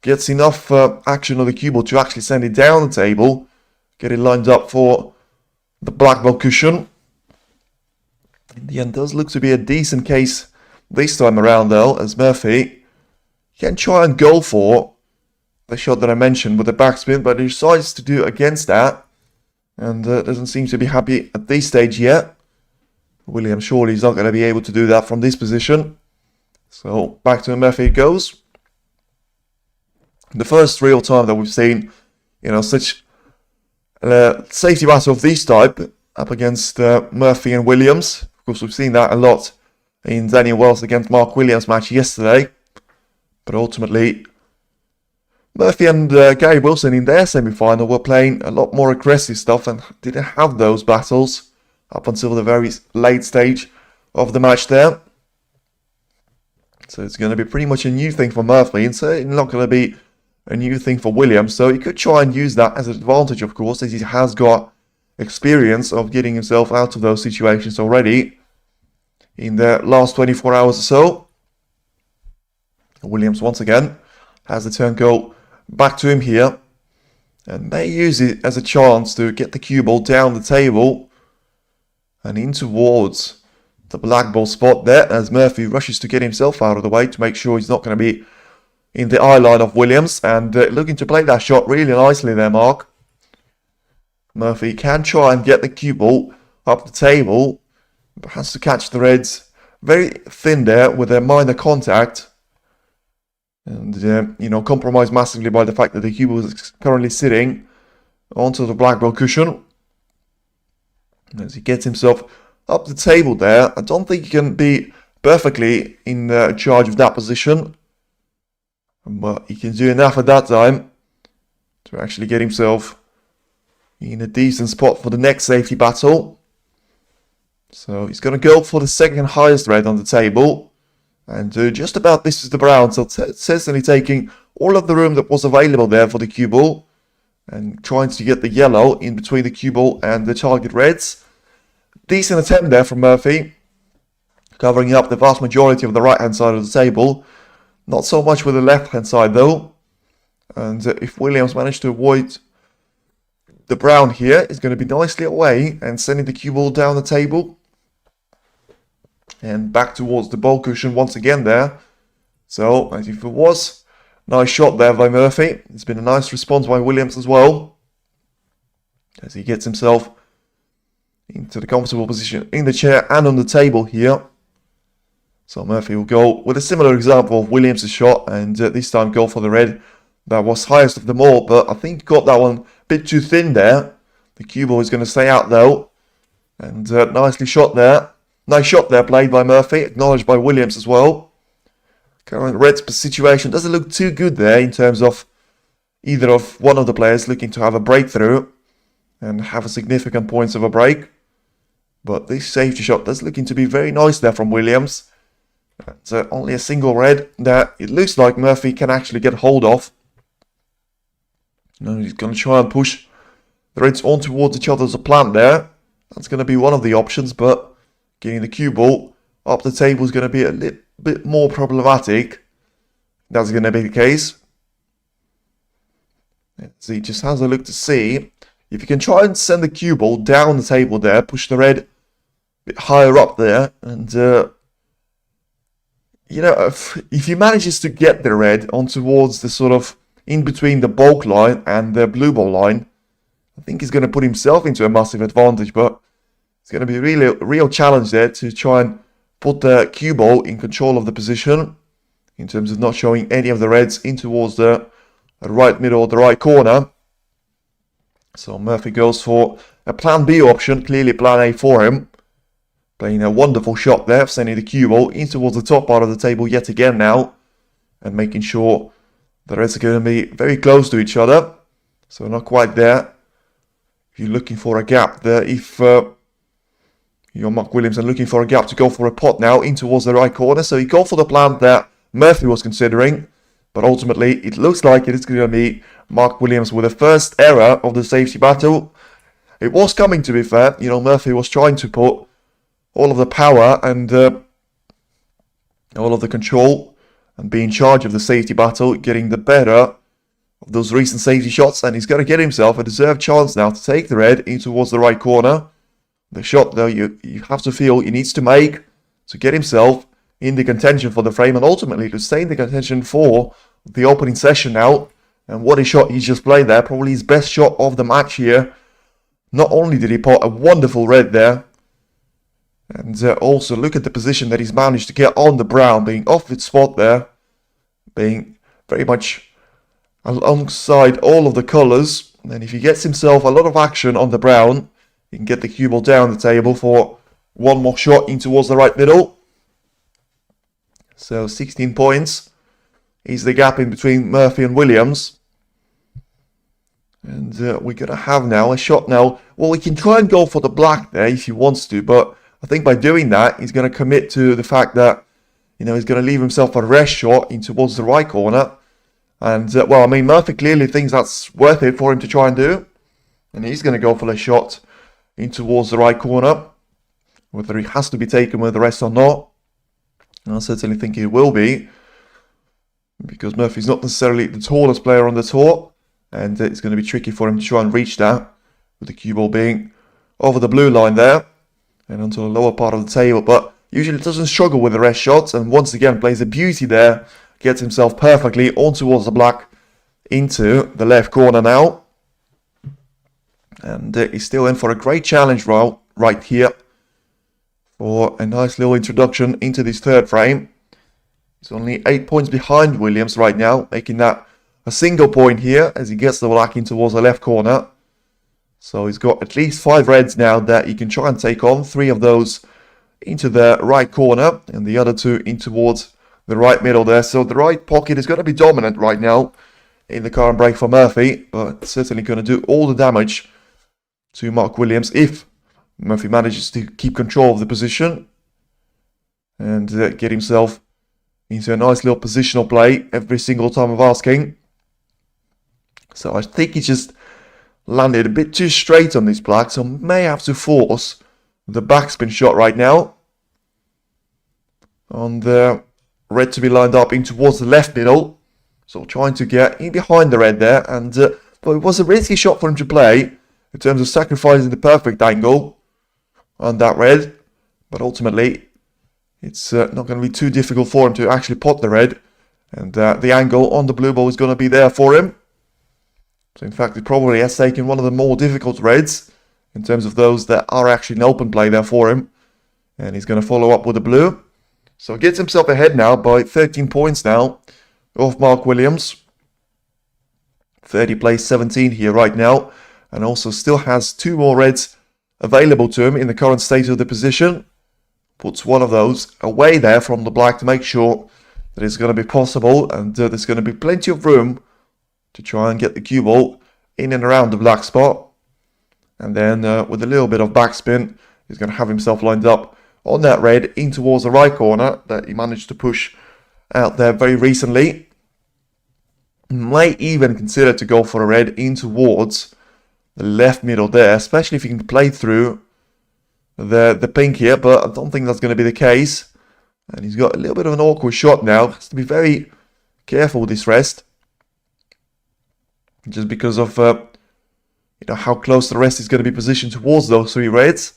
gets enough action on the cue ball to actually send it down the table, get it lined up for the black ball cushion. In the end, does look to be a decent case this time around though, as Murphy can try and go for the shot that I mentioned with the backspin, but he decides to do against that, and doesn't seem to be happy at this stage yet. William surely is not going to be able to do that from this position. So back to Murphy it goes. The first real time that we've seen, such safety battle of this type up against Murphy and Williams. Of course, we've seen that a lot in Daniel Wells against Mark Williams match yesterday. But ultimately, Murphy and Gary Wilson in their semi-final were playing a lot more aggressive stuff and didn't have those battles up until the very late stage of the match there. So it's going to be pretty much a new thing for Murphy, and certainly not going to be a new thing for Williams. So he could try and use that as an advantage, of course, as he has got experience of getting himself out of those situations already in the last 24 hours or so. Williams once again has the turn go back to him here, and may use it as a chance to get the cue ball down the table and in towards the black ball spot there, as Murphy rushes to get himself out of the way to make sure he's not going to be in the eye line of Williams, and looking to play that shot really nicely there, Mark. Murphy can try and get the cue ball up the table, but has to catch the Reds very thin there with a minor contact, and compromised massively by the fact that the cue ball is currently sitting onto the black ball cushion. As he gets himself up the table there, I don't think he can be perfectly in charge of that position, but he can do enough at that time to actually get himself in a decent spot for the next safety battle. So he's going to go for the second highest red on the table, and just about this is the brown, so certainly taking all of the room that was available there for the cue ball and trying to get the yellow in between the cue ball and the target reds. Decent attempt there from Murphy, covering up the vast majority of the right hand side of the table. Not so much with the left hand side though, and if Williams managed to avoid the brown here, is going to be nicely away and sending the cue ball down the table and back towards the ball cushion once again there. So as if it was, nice shot there by Murphy. It's been a nice response by Williams as well, as he gets himself into the comfortable position in the chair and on the table here. So Murphy will go with a similar example of Williams' shot, and this time go for the red that was highest of them all, but I think he got that one a bit too thin there. The cue ball is going to stay out though, and nicely shot there. Nice shot there played by Murphy, acknowledged by Williams as well. Current Reds situation doesn't look too good there in terms of either of one of the players looking to have a breakthrough and have a significant points of a break. But this safety shot does looking to be very nice there from Williams. It's only a single red that it looks like Murphy can actually get hold of. He's going to try and push the Reds on towards each other as a plan there. That's going to be one of the options, but getting the cue ball up the table is going to be a little bit more problematic. That's going to be the case. So he just has a look to see if you can try and send the cue ball down the table there, push the red a bit higher up there, and if he manages to get the red on towards the sort of in between the bulk line and the blue ball line, I think he's going to put himself into a massive advantage, but it's going to be really a real challenge there to try and put the cue ball in control of the position in terms of not showing any of the reds in towards the right middle or the right corner. So Murphy goes for a plan B option, clearly plan A for him. Playing a wonderful shot there, sending the cue ball in towards the top part of the table yet again now, and making sure the reds are going to be very close to each other. So not quite there. If you're looking for a gap there, if you're Mark Williams and looking for a gap to go for a pot now in towards the right corner. So he go for the plan that Murphy was considering, but ultimately it looks like it is going to be Mark Williams with the first error of the safety battle. It was coming, to be fair. Murphy was trying to put all of the power and all of the control and be in charge of the safety battle, getting the better of those recent safety shots, and he's got to get himself a deserved chance now to take the red in towards the right corner. The shot, though, you have to feel he needs to make to get himself in the contention for the frame and ultimately to stay in the contention for the opening session now. And what a shot he just played there, probably his best shot of the match here. Not only did he put a wonderful red there, and also look at the position that he's managed to get on the brown, being off its spot there, being very much alongside all of the colours. And if he gets himself a lot of action on the brown, he can get the cue ball down the table for one more shot in towards the right middle. So 16 points is the gap in between Murphy and Williams. And we're going to have now a shot now. Well, he can try and go for the black there if he wants to, but I think by doing that, he's going to commit to the fact that, you know, he's going to leave himself a rest shot in towards the right corner. And, well, I mean, Murphy clearly thinks that's worth it for him to try and do. And he's going to go for the shot in towards the right corner. Whether he has to be taken with the rest or not, I certainly think he will be. Because Murphy's not necessarily the tallest player on the tour. And it's going to be tricky for him to try and reach that, with the cue ball being over the blue line there and onto the lower part of the table. But usually doesn't struggle with the rest shots, and once again plays a beauty there, gets himself perfectly on towards the black into the left corner now. And he's still in for a great challenge right here for a nice little introduction into this third frame. He's only 8 points behind Williams right now, making that a single point here as he gets the black in towards the left corner. So he's got at least 5 reds now that he can try and take on. 3 of those into the right corner and the other 2 in towards the right middle there. So the right pocket is going to be dominant right now in the current break for Murphy. But certainly going to do all the damage to Mark Williams if Murphy manages to keep control of the position. And get himself into a nice little positional play every single time of asking. So I think he just landed a bit too straight on this black, so may have to force the backspin shot right now. On the red to be lined up in towards the left middle. So trying to get in behind the red there. And but it was a risky shot for him to play in terms of sacrificing the perfect angle on that red. But ultimately, it's not going to be too difficult for him to actually pot the red. And the angle on the blue ball is going to be there for him. So in fact, he probably has taken one of the more difficult reds in terms of those that are actually in open play there for him. And he's going to follow up with the blue. So he gets himself ahead now by 13 points now of Mark Williams. 30 plays 17 here right now. And also still has 2 more reds available to him in the current state of the position. Puts one of those away there from the black to make sure that it's going to be possible. And there's going to be plenty of room to try and get the cue ball in and around the black spot. And then with a little bit of backspin, he's going to have himself lined up on that red in towards the right corner that he managed to push out there very recently. Might even consider to go for a red in towards the left middle there, especially if he can play through the pink here, but I don't think that's going to be the case. And he's got a little bit of an awkward shot now. Has to be very careful with this rest. Just because of how close the rest is going to be positioned towards those 3 reds.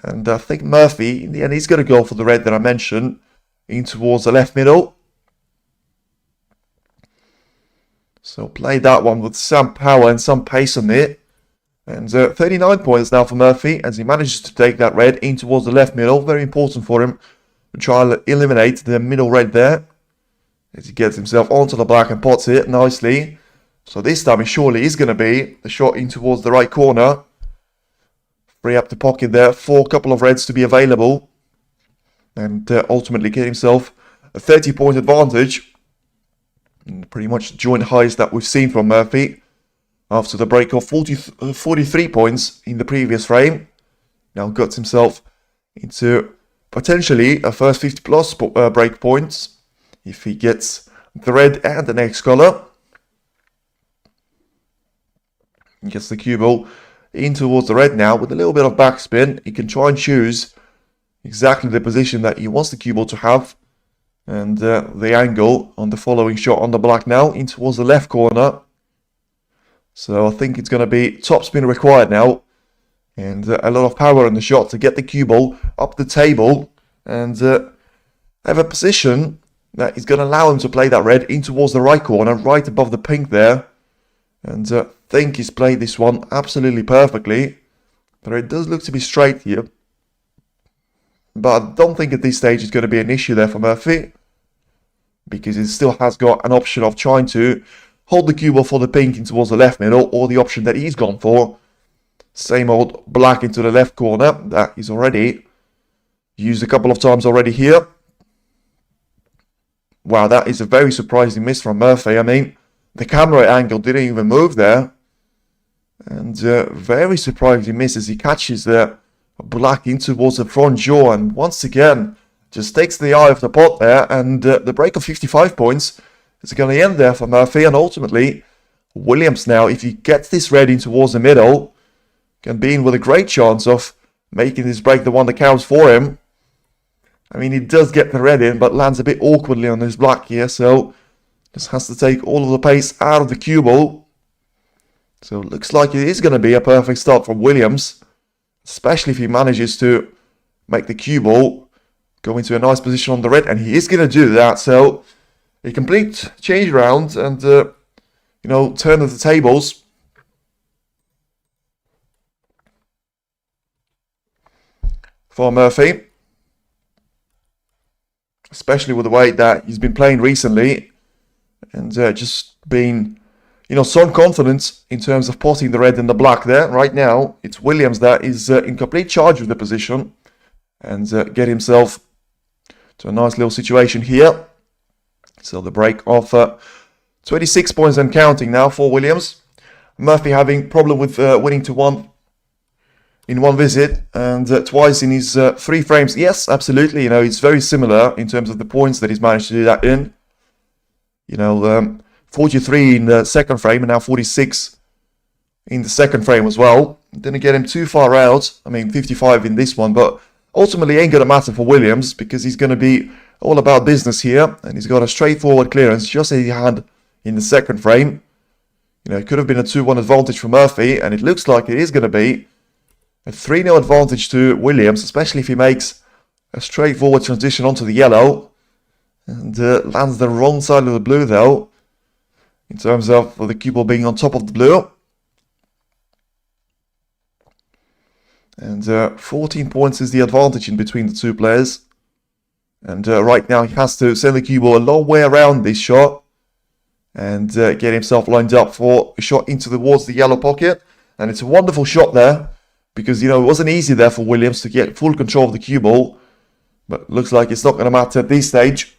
And I think Murphy, in the end, he's going to go for the red that I mentioned in towards the left middle. So play that one with some power and some pace on it. And 39 points now for Murphy as he manages to take that red in towards the left middle. Very important for him to try and eliminate the middle red there. As he gets himself onto the black and pots it nicely. So this time it surely is going to be the shot in towards the right corner. Free up the pocket there for a couple of reds to be available. And ultimately get himself a 30-point advantage. And pretty much the joint highest that we've seen from Murphy. After the break of 43 points in the previous frame. Now got himself into potentially a first 50 plus break points. If he gets the red and the next colour. He gets the cue ball in towards the red now with a little bit of backspin. He can try and choose exactly the position that he wants the cue ball to have. And the angle on the following shot on the black now in towards the left corner. So I think it's going to be top spin required now. And a lot of power in the shot to get the cue ball up the table. And have a position that is going to allow him to play that red in towards the right corner, right above the pink there. And I think he's played this one absolutely perfectly. But it does look to be straight here. But I don't think at this stage it's going to be an issue there for Murphy. Because he still has got an option of trying to hold the cue ball for the pink in towards the left middle. Or the option that he's gone for. Same old black into the left corner that he's already used a couple of times already here. Wow, that is a very surprising miss from Murphy. I mean, the camera angle didn't even move there. And very surprised he misses. He catches black in towards the front jaw, and once again just takes the eye of the pot there, and the break of 55 points is going to end there for Murphy. And ultimately Williams now, if he gets this red in towards the middle, can be in with a great chance of making this break the one that counts for him. I mean, he does get the red in, but lands a bit awkwardly on his black here, so just has to take all of the pace out of the cue ball. So it looks like it is going to be a perfect start from Williams, especially if he manages to make the cue ball go into a nice position on the red, and he is going to do that. So a complete change around and, turn of the tables. For Murphy, especially with the way that he's been playing recently, and just being, some confidence in terms of potting the red and the black there. Right now, it's Williams that is in complete charge of the position, and get himself to a nice little situation here. So the break of 26 points and counting now for Williams. Murphy having problem with winning to one in one visit, and twice in his 3 frames. Yes, absolutely. It's very similar in terms of the points that he's managed to do that in. 43 in the second frame, and now 46 in the second frame as well. Didn't get him too far out. 55 in this one, but ultimately ain't going to matter for Williams, because he's going to be all about business here, and he's got a straightforward clearance, just as he had in the second frame. It could have been a 2-1 advantage for Murphy, and it looks like it is going to be a 3-0 advantage to Williams, especially if he makes a straightforward transition onto the yellow, and lands the wrong side of the blue though, in terms of the cue ball being on top of the blue. And 14 points is the advantage in between the two players. And right now he has to send the cue ball a long way around this shot, and get himself lined up for a shot into towards the yellow pocket. And it's a wonderful shot there, because, it wasn't easy there for Williams to get full control of the cue ball. But looks like it's not going to matter at this stage,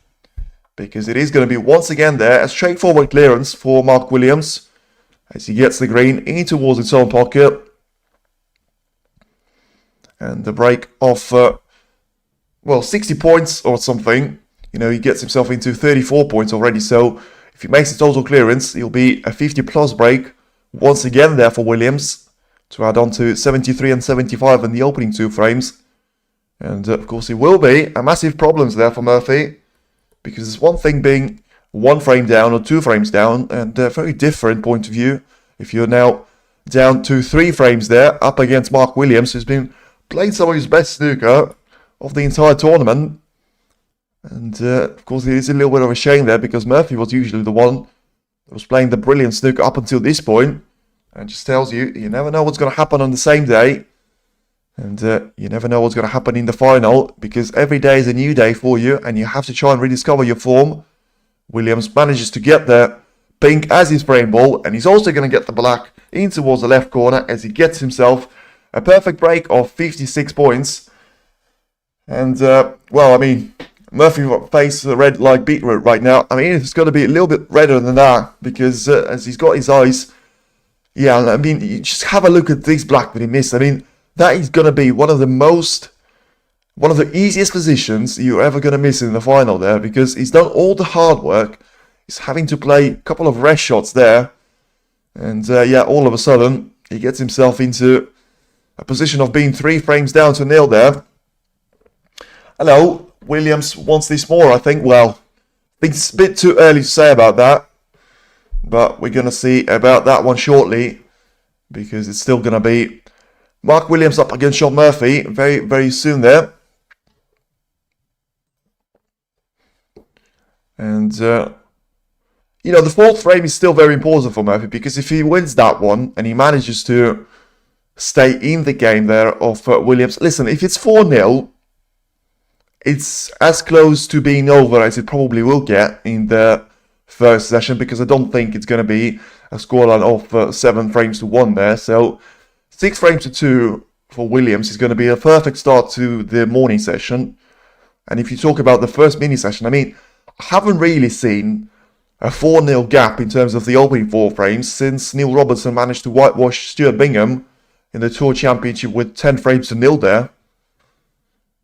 because it is going to be once again there a straightforward clearance for Mark Williams as he gets the green in towards its own pocket. And the break of, 60 points or something. He gets himself into 34 points already. So if he makes a total clearance, it'll be a 50-plus break once again there for Williams, to add on to 73 and 75 in the opening 2 frames. And of course it will be a massive problems there for Murphy, because it's one thing being 1 frame down or 2 frames down, and a very different point of view if you're now down to 3 frames there, up against Mark Williams, who's been playing some of his best snooker of the entire tournament. And of course it is a little bit of a shame there, because Murphy was usually the one that was playing the brilliant snooker up until this point. And just tells you, you never know what's going to happen on the same day. And you never know what's going to happen in the final, because every day is a new day for you, and you have to try and rediscover your form. Williams manages to get the pink as his frame ball, and he's also going to get the black in towards the left corner as he gets himself a perfect break of 56 points. And, Murphy faces the red like beetroot right now. It's going to be a little bit redder than that, because as he's got his eyes... Yeah, you just have a look at this black that he missed. That is going to be one of the easiest positions you're ever going to miss in the final there, because he's done all the hard work. He's having to play a couple of rest shots there. And all of a sudden, he gets himself into a position of being 3 frames down to nil there. Hello, Williams wants this more, I think. Well, I think it's a bit too early to say about that. But we're going to see about that one shortly, because it's still going to be Mark Williams up against Shaun Murphy very, very soon there. And, the 4th frame is still very important for Murphy, because if he wins that one and he manages to stay in the game there of Williams, listen, if it's 4-0, it's as close to being over as it probably will get in the first session, because I don't think it's going to be a scoreline of 7 frames to 1 there. So 6 frames to 2 for Williams is going to be a perfect start to the morning session. And if you talk about the first mini session, I haven't really seen a 4-0 gap in terms of the opening 4 frames, since Neil Robertson managed to whitewash Stuart Bingham in the Tour Championship with 10 frames to nil there.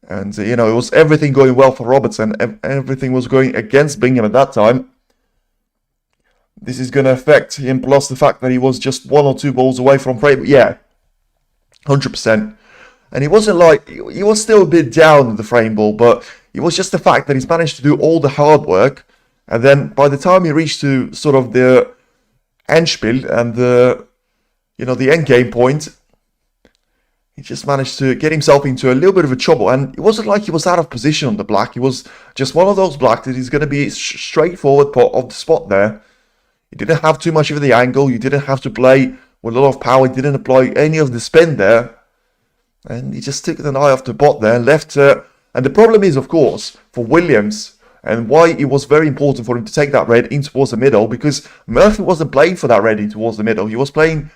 And, it was everything going well for Robertson. Everything was going against Bingham at that time. This is going to affect him, plus the fact that he was just 1 or 2 balls away from frame. Yeah, 100%. And it wasn't like, he was still a bit down with the frame ball, but it was just the fact that he's managed to do all the hard work. And then by the time he reached to sort of the Endspiel and the end game point, he just managed to get himself into a little bit of a trouble. And it wasn't like he was out of position on the black. He was just one of those blacks that is going to be straightforward pot of the spot there. He didn't have too much of the angle. You didn't have to play with a lot of power. He didn't apply any of the spin there. And he just took an eye off the pot there, left. And the problem is, of course, for Williams, and why it was very important for him to take that red in towards the middle, because Murphy wasn't playing for that red in towards the middle. He was playing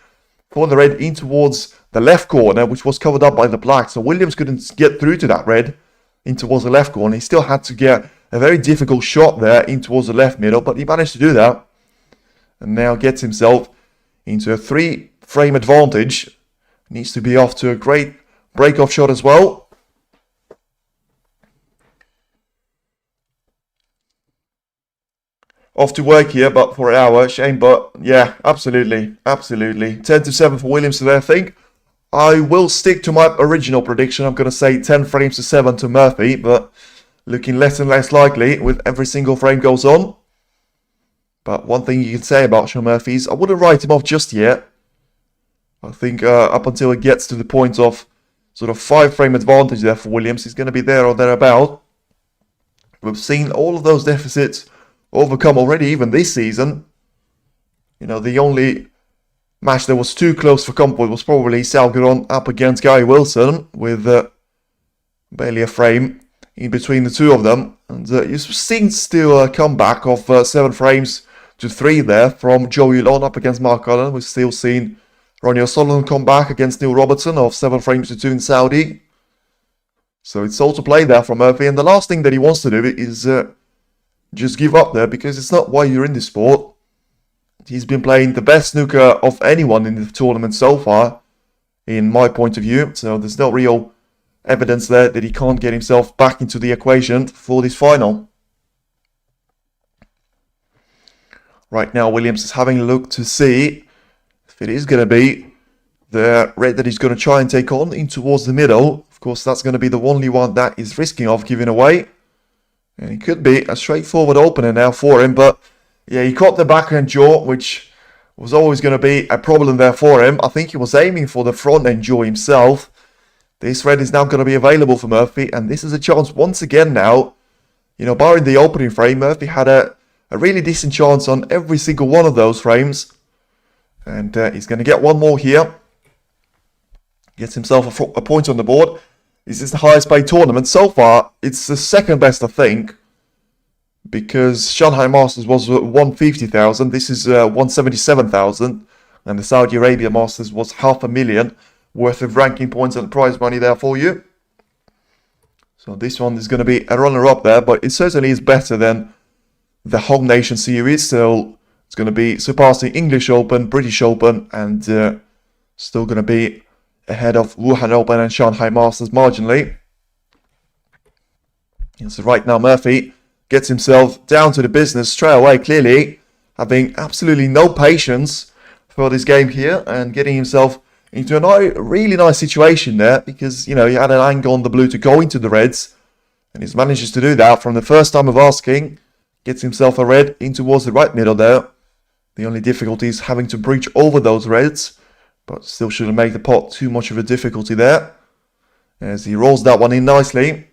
for the red in towards the left corner, which was covered up by the black. So Williams couldn't get through to that red in towards the left corner. He still had to get a very difficult shot there in towards the left middle, but he managed to do that. And now gets himself into a 3-frame advantage. Needs to be off to a great break-off shot as well. Off to work here, but for an hour, shame, but yeah, absolutely. 10-7 for Williams today, I think. I will stick to my original prediction. I'm going to say 10 frames to 7 to Murphy, but looking less and less likely with every single frame goes on. But one thing you can say about Shaun Murphy is I wouldn't write him off just yet. I think up until it gets to the point of sort of 5-frame advantage there for Williams, he's going to be there or thereabout. We've seen all of those deficits overcome already, even this season. The only match that was too close for comfort was probably Salgueron up against Guy Wilson, with barely a frame in between the two of them. And you've seen still a comeback of 7 frames to 3 there from Joey Long up against Mark Allen. We've still seen Ronnie O'Sullivan come back against Neil Robertson of 7 frames to 2 in Saudi. So it's all to play there from Murphy. And the last thing that he wants to do is just give up there, because it's not why you're in this sport. He's been playing the best snooker of anyone in the tournament so far, in my point of view. So there's no real evidence there that he can't get himself back into the equation for this final. Right now, Williams is having a look to see if it is going to be the red that he's going to try and take on in towards the middle. Of course, that's going to be the only one that is risking of giving away. And it could be a straightforward opener now for him. But yeah, he caught the backhand jaw, which was always going to be a problem there for him. I think he was aiming for the front end jaw himself. This red is now going to be available for Murphy. And this is a chance once again now. Barring the opening frame, Murphy had a really decent chance on every single one of those frames. And he's going to get one more here. Gets himself a point on the board. This is the highest paid tournament. So far, it's the second best, I think. Because Shanghai Masters was 150,000. This is 177,000. And the Saudi Arabia Masters was 500,000 worth of ranking points and prize money there for you. So this one is going to be a runner-up there. But it certainly is better than the Home Nation Series. So it's going to be surpassing English Open, British Open, and still going to be ahead of Wuhan Open and Shanghai Masters marginally. And so right now Murphy gets himself down to the business straight away, clearly having absolutely no patience for this game here, and getting himself into a really nice situation there, because, he had an angle on the blue to go into the reds, and he's managed to do that from the first time of asking. Gets himself a red in towards the right middle there. The only difficulty is having to breach over those reds, but still shouldn't make the pot too much of a difficulty there, as he rolls that one in nicely.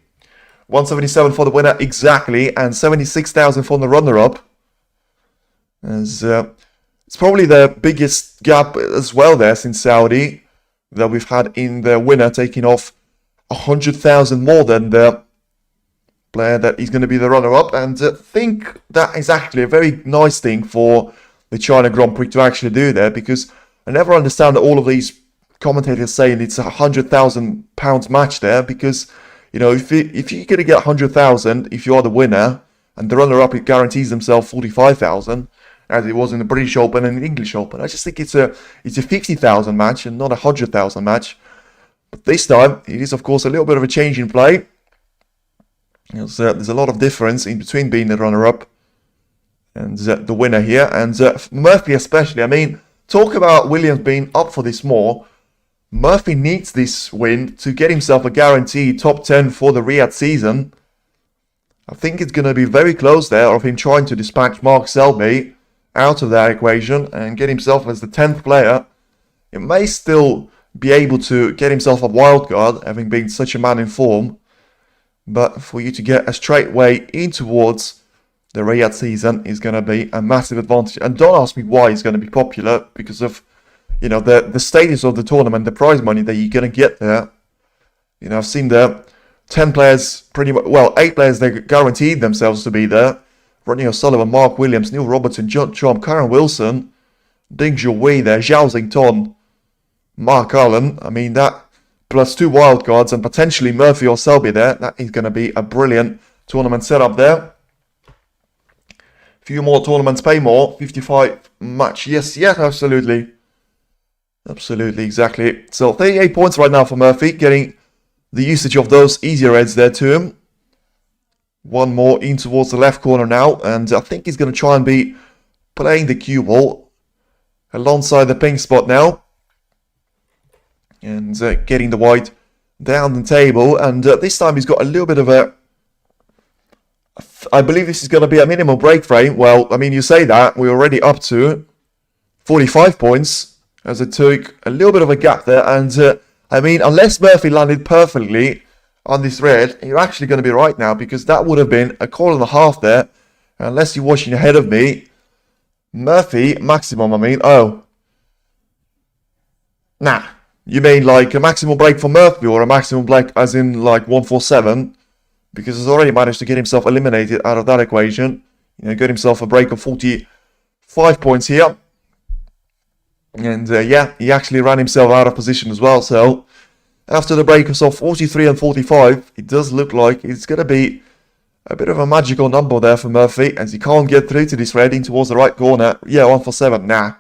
177 for the winner exactly, and 76,000 for the runner-up. As it's probably the biggest gap as well there since Saudi that we've had in the winner, taking off 100,000 more than the player that is going to be the runner-up. And I think that is actually a very nice thing for the China Grand Prix to actually do there, because I never understand all of these commentators saying it's £100,000 match there, because if you're going to get 100,000 if you are the winner, and the runner-up, it guarantees themselves 45,000, as it was in the British Open and the English Open. I just think it's a 50,000 match and not a 100,000 match. But this time, it is of course a little bit of a change in play. There's a lot of difference in between being the runner-up and the winner here. And Murphy especially, I mean, talk about Williams being up for this more. Murphy needs this win to get himself a guaranteed top 10 for the Riyadh season. I think it's going to be very close there of him trying to dispatch Mark Selby out of that equation and get himself as the 10th player. He may still be able to get himself a wild card, having been such a man in form. But for you to get a straight way in towards the Riyadh season is going to be a massive advantage. And don't ask me why it's going to be popular, because of, you know, the status of the tournament, the prize money that you're going to get there. You know, I've seen the 10 players, pretty much, well, 8 players, they guaranteed themselves to be there. Rodney O'Sullivan, Mark Williams, Neil Robertson, John Trump, Karen Wilson, Ding Zhuwei there, Zhao Xington, Mark Allen. I mean, that plus 2 wildcards and potentially Murphy or Selby there, that is going to be a brilliant tournament setup there. Few more tournaments pay more. 55 match. Yes, absolutely. Absolutely, exactly. So 38 points right now for Murphy, getting the usage of those easier heads there to him. One more in towards the left corner now, and I think he's going to try and be playing the cue ball alongside the pink spot now. And getting the white down the table, and this time he's got a little bit of a... I believe this is going to be a minimal break frame. Well, I mean, you say that, we're already up to 45 points, as it took a little bit of a gap there, and I mean, unless Murphy landed perfectly on this red, you're actually going to be right now, because that would have been a call and a half there, unless you're watching ahead of me. Murphy, maximum, I mean, oh. Nah, you mean like a maximum break for Murphy, or a maximum break as in like 147, because he's already managed to get himself eliminated out of that equation. You know, got himself a break of 45 points here. And yeah, he actually ran himself out of position as well. So after the break of 43 and 45, it does look like it's going to be a bit of a magical number there for Murphy, as he can't get through to this red in towards the right corner. Yeah, 147. Nah.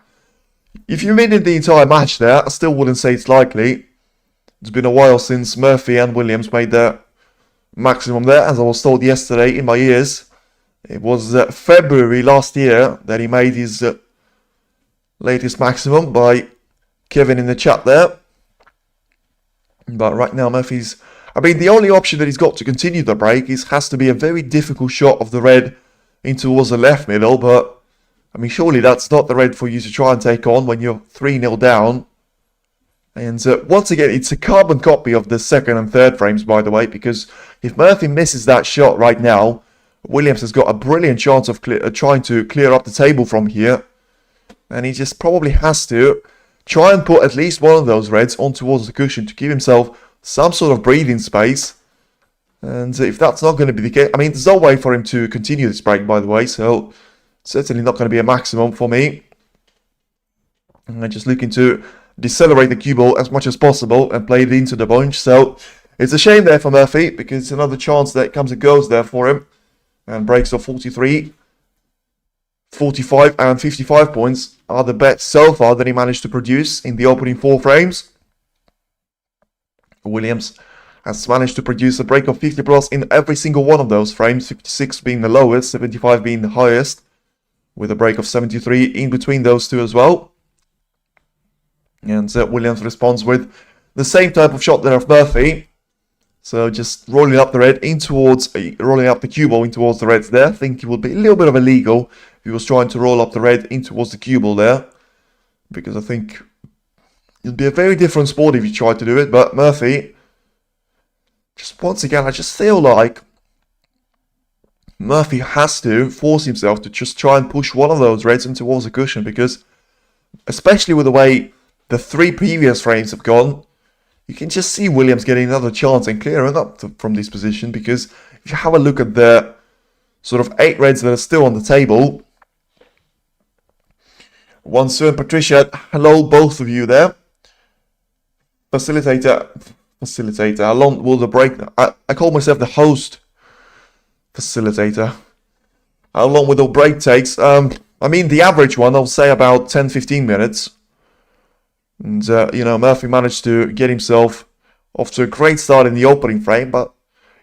If you mean in the entire match there, I still wouldn't say it's likely. It's been a while since Murphy and Williams made their maximum there, as I was told yesterday in my ears. It was February last year that he made his latest maximum by Kevin in the chat there. But right now Murphy's... I mean, the only option that he's got to continue the break has to be a very difficult shot of the red in towards the left middle. But, I mean, surely that's not the red for you to try and take on when you're 3-0 down. And once again, it's a carbon copy of the second and third frames, by the way, because if Murphy misses that shot right now, Williams has got a brilliant chance of trying to clear up the table from here. And he just probably has to try and put at least one of those reds on towards the cushion to give himself some sort of breathing space. And if that's not going to be the case, I mean, there's no way for him to continue this break, by the way, so certainly not going to be a maximum for me. And I'm just looking to decelerate the cue ball as much as possible and play it into the bunch. So it's a shame there for Murphy, because it's another chance that comes and goes there for him. And breaks of 43, 45 and 55 points are the bets so far that he managed to produce in the opening 4 frames. Williams has managed to produce a break of 50 plus in every single one of those frames, 56 being the lowest, 75 being the highest, with a break of 73 in between those two as well. And Williams responds with the same type of shot there of Murphy. So just rolling up the red in towards, rolling up the cue ball in towards the reds there. I think it would be a little bit of illegal if he was trying to roll up the red in towards the cue ball there, because I think it'd be a very different sport if you tried to do it. But Murphy, just once again, I just feel like Murphy has to force himself to just try and push one of those reds in towards the cushion, because especially with the way the 3 previous frames have gone, you can just see Williams getting another chance and clearing up from this position. Because if you have a look at the sort of 8 reds that are still on the table, Wansu and Patricia, hello both of you there. Facilitator, how long will the break? I call myself the host facilitator. how long will the break takes? I mean, the average one, I'll say about 10-15 minutes. And, you know, Murphy managed to get himself off to a great start in the opening frame, but,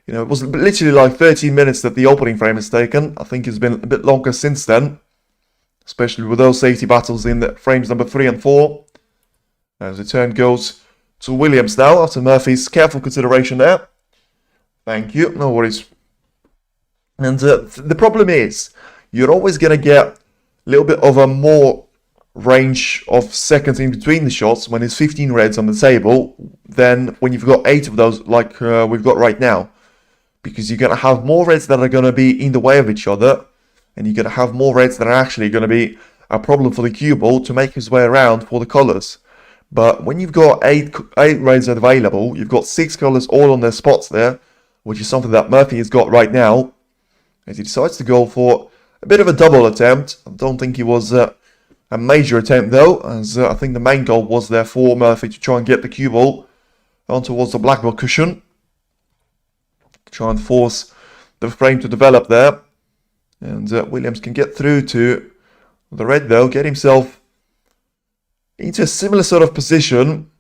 you know, it was literally like 13 minutes that the opening frame has taken. I think it's been a bit longer since then, especially with those safety battles in the frames number 3 and 4. As the turn goes to Williams now, after Murphy's careful consideration there. Thank you, no worries. And the problem is, you're always going to get a little bit of a more range of seconds in between the shots when there's 15 reds on the table than when you've got 8 of those like we've got right now. Because you're going to have more reds that are going to be in the way of each other, and you're going to have more reds that are actually going to be a problem for the cue ball to make his way around for the colours. But when you've got 8 reds available, you've got 6 colours all on their spots there, which is something that Murphy has got right now, as he decides to go for a bit of a double attempt. I don't think it was a major attempt though, as I think the main goal was there for Murphy to try and get the cue ball on towards the black ball cushion. Try and force the frame to develop there. And Williams can get through to the red though, get himself into a similar sort of position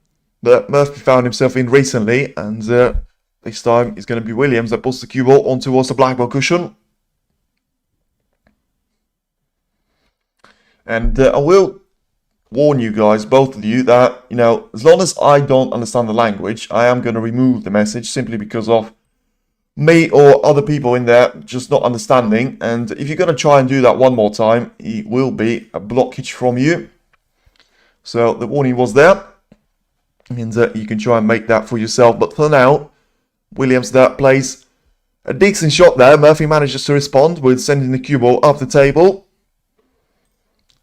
that Murphy found himself in recently. And this time it's going to be Williams that puts the cue ball on towards the black ball cushion. And I will warn you guys, both of you, that, you know, as long as I don't understand the language, I am going to remove the message simply because of me or other people in there just not understanding. And if you're going to try and do that one more time, it will be a blockage from you. So the warning was there, and you can try and make that for yourself. But for now, Williams that plays a decent shot there. Murphy manages to respond with sending the cue ball up the table.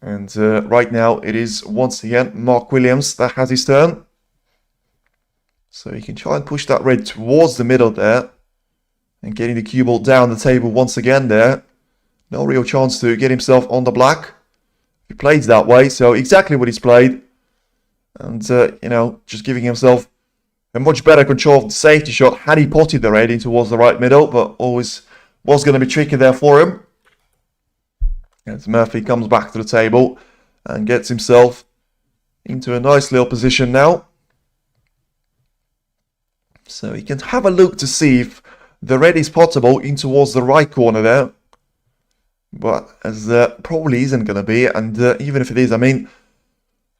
And right now it is once again Mark Williams that has his turn. So he can try and push that red towards the middle there. And getting the cue ball down the table once again there. No real chance to get himself on the black. He plays that way, so exactly what he's played. And, you know, just giving himself a much better control of the safety shot had he potted the red in towards the right middle. But always was going to be tricky there for him. As Murphy comes back to the table and gets himself into a nice little position now. So he can have a look to see if the red is potable in towards the right corner there. But as probably isn't going to be. And even if it is, I mean,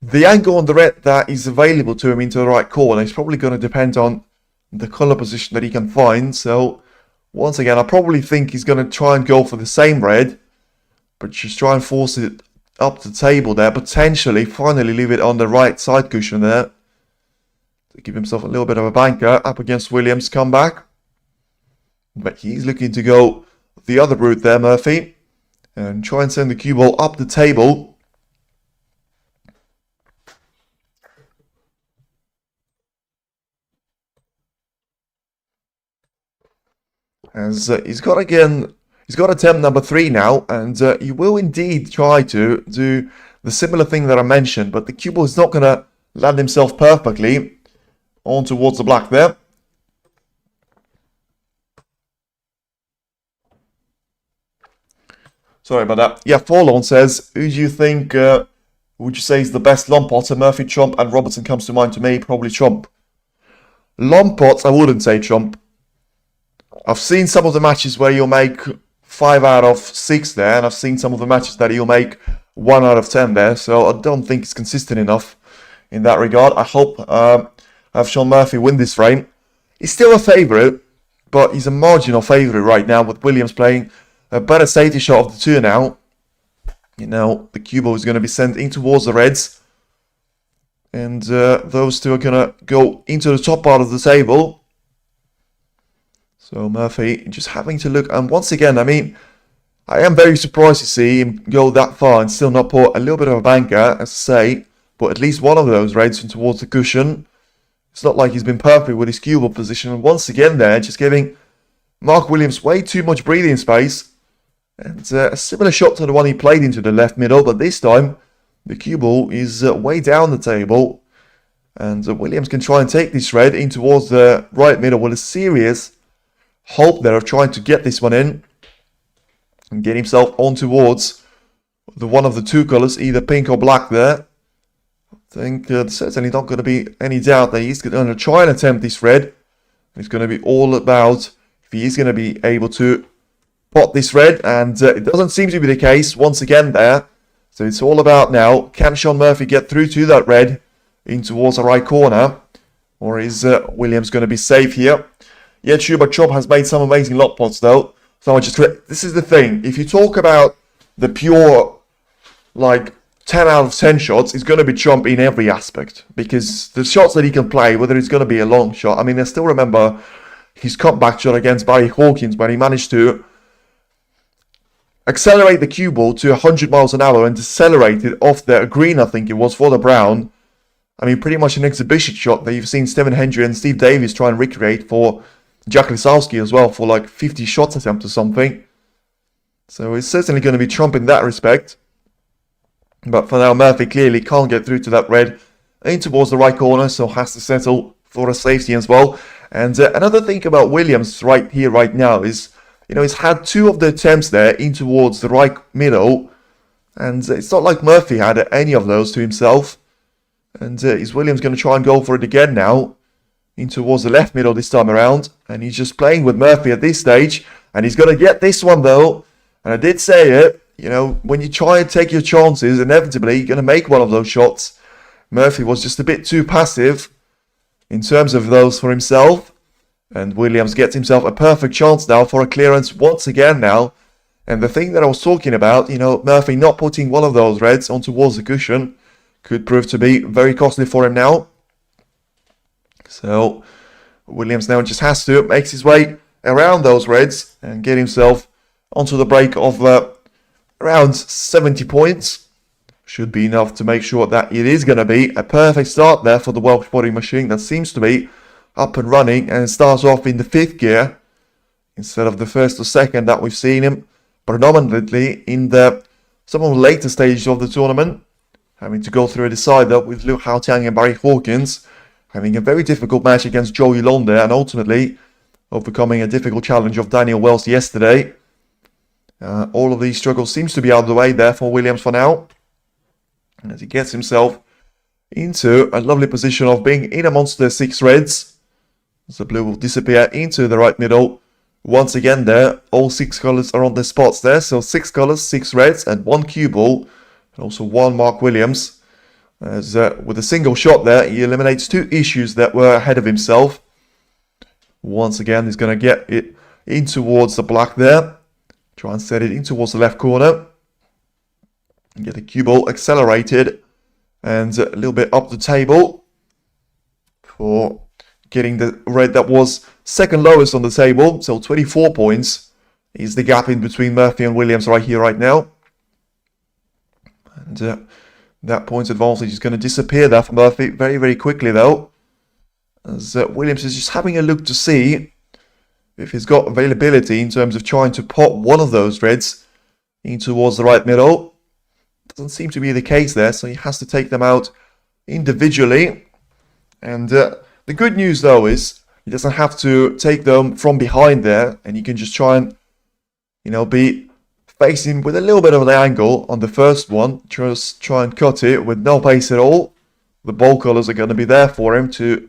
the angle on the red that is available to him into the right corner is probably going to depend on the colour position that he can find. So once again, I probably think he's going to try and go for the same red, but just try and force it up the table there. Potentially, finally leave it on the right side cushion there. To give himself a little bit of a banker up against Williams' comeback. But he's looking to go the other route there, Murphy. And try and send the cue ball up the table. As he's got attempt number 3 now, and he will indeed try to do the similar thing that I mentioned, but the cue ball is not going to land himself perfectly on towards the black there. Sorry about that. Yeah, Forlorn says, who do you think would you say is the best long potter? Murphy, Trump, and Robertson comes to mind to me. Probably Trump. Long pots, I wouldn't say Trump. I've seen some of the matches where you'll make 5 out of 6 there, and I've seen some of the matches that he'll make 1 out of 10 there, so I don't think it's consistent enough in that regard. I hope I have Shaun Murphy win this frame. He's still a favourite, but he's a marginal favourite right now with Williams playing a better safety shot of the two now. You know, the cue ball is going to be sent in towards the reds. And those two are going to go into the top part of the table. So Murphy just having to look. And once again, I mean, I am very surprised to see him go that far and still not put a little bit of a banker, as I say. But at least one of those reds in towards the cushion. It's not like he's been perfect with his cue ball position. And once again there, just giving Mark Williams way too much breathing space. And a similar shot to the one he played into the left middle, but this time the cue ball is way down the table. And Williams can try and take this red in towards the right middle with a serious hope there of trying to get this one in. and get himself on towards the one of the two colors, either pink or black there. I think there's certainly not going to be any doubt that he's going to try and attempt this red. It's going to be all about if he is going to be able to pot this red, and it doesn't seem to be the case once again there. So it's all about now, can Shaun Murphy get through to that red in towards the right corner, or is Williams going to be safe here? Yeah, Schubert Chop has made some amazing lot pots though. So this is the thing, if you talk about the pure, like, 10 out of 10 shots, he's going to be Chump in every aspect. Because the shots that he can play, whether it's going to be a long shot, I mean, I still remember his comeback shot against Barry Hawkins when he managed to accelerate the cue ball to 100 miles an hour and decelerate it off the green, I think it was, for the brown. I mean, pretty much an exhibition shot that you've seen Stephen Hendry and Steve Davis try and recreate for Jack Lisowski as well, for like 50 shots attempt or something. So it's certainly going to be Trump in that respect. But for now, Murphy clearly can't get through to that red in towards the right corner, so has to settle for a safety as well. And another thing about Williams right here, right now, is, you know, he's had two of the attempts there in towards the right middle, and it's not like Murphy had any of those to himself. And is Williams going to try and go for it again now in towards the left middle this time around? And he's just playing with Murphy at this stage, and he's going to get this one though. And I did say it, you know, when you try and take your chances, inevitably you're going to make one of those shots. Murphy was just a bit too passive in terms of those for himself. And Williams gets himself a perfect chance now for a clearance once again now. And the thing that I was talking about, you know, Murphy not putting one of those reds on towards the cushion could prove to be very costly for him now. So Williams now just has to make his way around those reds and get himself onto the break of around 70 points. Should be enough to make sure that it is going to be a perfect start there for the Welsh potting machine that seems to be up and running, and it starts off in the 5th gear instead of the 1st or 2nd that we've seen him predominantly in some of the later stages of the tournament, having to go through a decider with Luke Haotang and Barry Hawkins, having a very difficult match against Joey Londe, and ultimately overcoming a difficult challenge of Daniel Wells yesterday. All of these struggles seems to be out of the way there for Williams for now, as he gets himself into a lovely position of being in amongst the 6 reds. As the blue will disappear into the right middle. Once again there, all 6 colours are on their spots there. So 6 colours, 6 reds and 1 cue ball. And also 1 Mark Williams. As with a single shot there, he eliminates 2 issues that were ahead of himself. Once again, he's going to get it in towards the black there. Try and set it in towards the left corner. And get the cue ball accelerated. And a little bit up the table. For getting the red that was second lowest on the table. So 24 points is the gap in between Murphy and Williams right here, right now. And that points advantage is going to disappear there for Murphy very, very quickly though. As Williams is just having a look to see if he's got availability in terms of trying to pot one of those reds in towards the right middle. Doesn't seem to be the case there, so he has to take them out individually. And the good news though is he doesn't have to take them from behind there, and he can just try and, you know, be facing with a little bit of an angle on the first one. Just try and cut it with no pace at all. The ball colours are going to be there for him to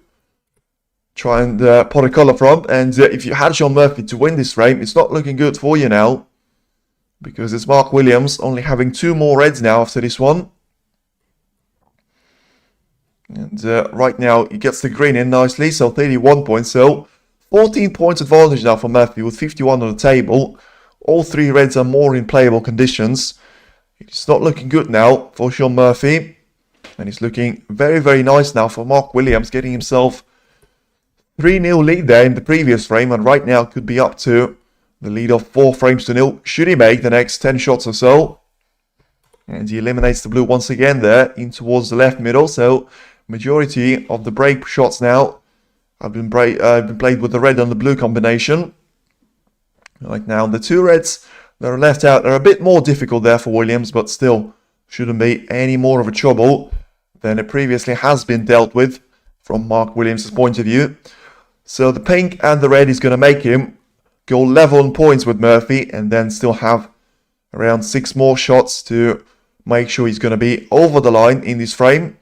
try and pot a colour from. And if you had Shaun Murphy to win this frame, it's not looking good for you now, because it's Mark Williams only having 2 more reds now after this one. And right now he gets the green in nicely, so 31 points. So 14 points advantage now for Murphy with 51 on the table. All 3 reds are more in playable conditions. It's not looking good now for Shaun Murphy. And it's looking very, very nice now for Mark Williams, getting himself 3-0 lead there in the previous frame. And right now could be up to the lead of 4 frames to 0. Should he make the next 10 shots or so. And he eliminates the blue once again there in towards the left middle. So majority of the break shots now have been played with the red and the blue combination. Right now, the 2 reds that are left out are a bit more difficult there for Williams, but still shouldn't be any more of a trouble than it previously has been dealt with from Mark Williams' point of view. So the pink and the red is going to make him go level on points with Murphy, and then still have around 6 more shots to make sure he's going to be over the line in this frame.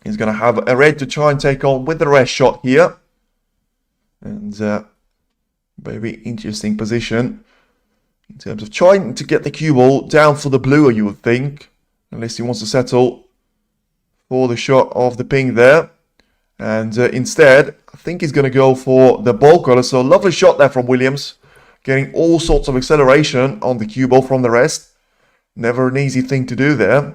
He's going to have a red to try and take on with the rest shot here. And very interesting position in terms of trying to get the cue ball down for the blue, you would think. Unless he wants to settle for the shot of the pink there. And instead, I think he's going to go for the ball color. So lovely shot there from Williams. Getting all sorts of acceleration on the cue ball from the rest. Never an easy thing to do there.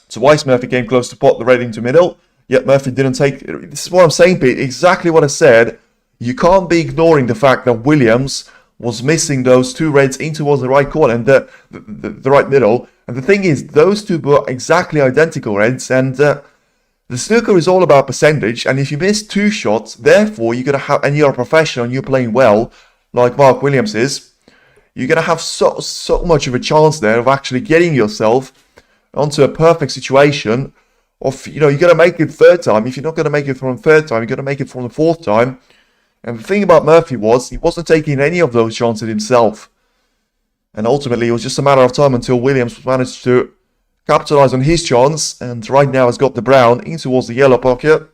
Twice Murphy came close to pot the red into middle. Yet Murphy didn't take... This is what I'm saying, Pete. Exactly what I said. You can't be ignoring the fact that Williams was missing those 2 reds in towards the right corner and the right middle. And the thing is, those 2 were exactly identical reds. And the snooker is all about percentage. And if you miss 2 shots, therefore you're going to have... And you're a professional and you're playing well, like Mark Williams is. You're going to have so much of a chance there of actually getting yourself onto a perfect situation of, you know, you're going to make it 3rd time. If you're not going to make it from the 3rd time, you're going to make it from the 4th time. And the thing about Murphy was, he wasn't taking any of those chances himself. And ultimately, it was just a matter of time until Williams managed to capitalize on his chance. And right now has got the brown in towards the yellow pocket.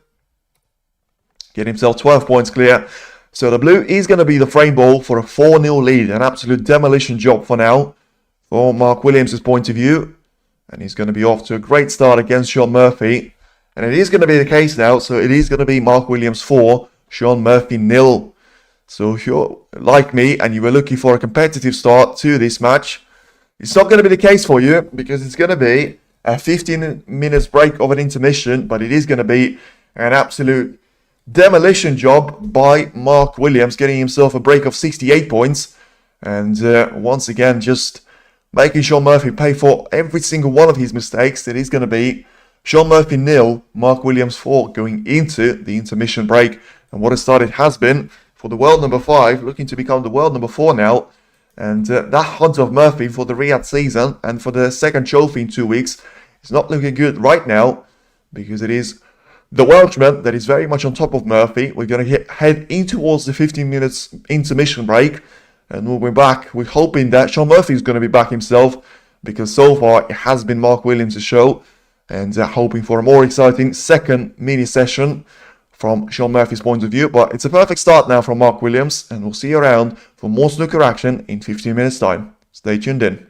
Get himself 12 points clear. So the blue is going to be the frame ball for a 4-0 lead. An absolute demolition job for now, from Mark Williams' point of view. And he's going to be off to a great start against Shaun Murphy. And it is going to be the case now. So it is going to be Mark Williams 4, Shaun Murphy 0. So if you're like me and you were looking for a competitive start to this match, it's not going to be the case for you, because it's going to be a 15 minutes break of an intermission. But it is going to be an absolute demolition job by Mark Williams, getting himself a break of 68 points. And once again, just making Shaun Murphy pay for every single one of his mistakes. It is going to be Shaun Murphy 0, Mark Williams 4 going into the intermission break. And what a start it has been for the world number 5, looking to become the world number 4 now. And that hunt of Murphy for the Riyadh season and for the 2nd trophy in 2 weeks is not looking good right now, because it is the Welshman that is very much on top of Murphy. We're going to head in towards the 15 minutes intermission break. And we'll be back. We're hoping that Shaun Murphy is going to be back himself, because so far it has been Mark Williams' show. And hoping for a more exciting 2nd mini session from Shaun Murphy's point of view. But it's a perfect start now from Mark Williams. And we'll see you around for more snooker action in 15 minutes time. Stay tuned in.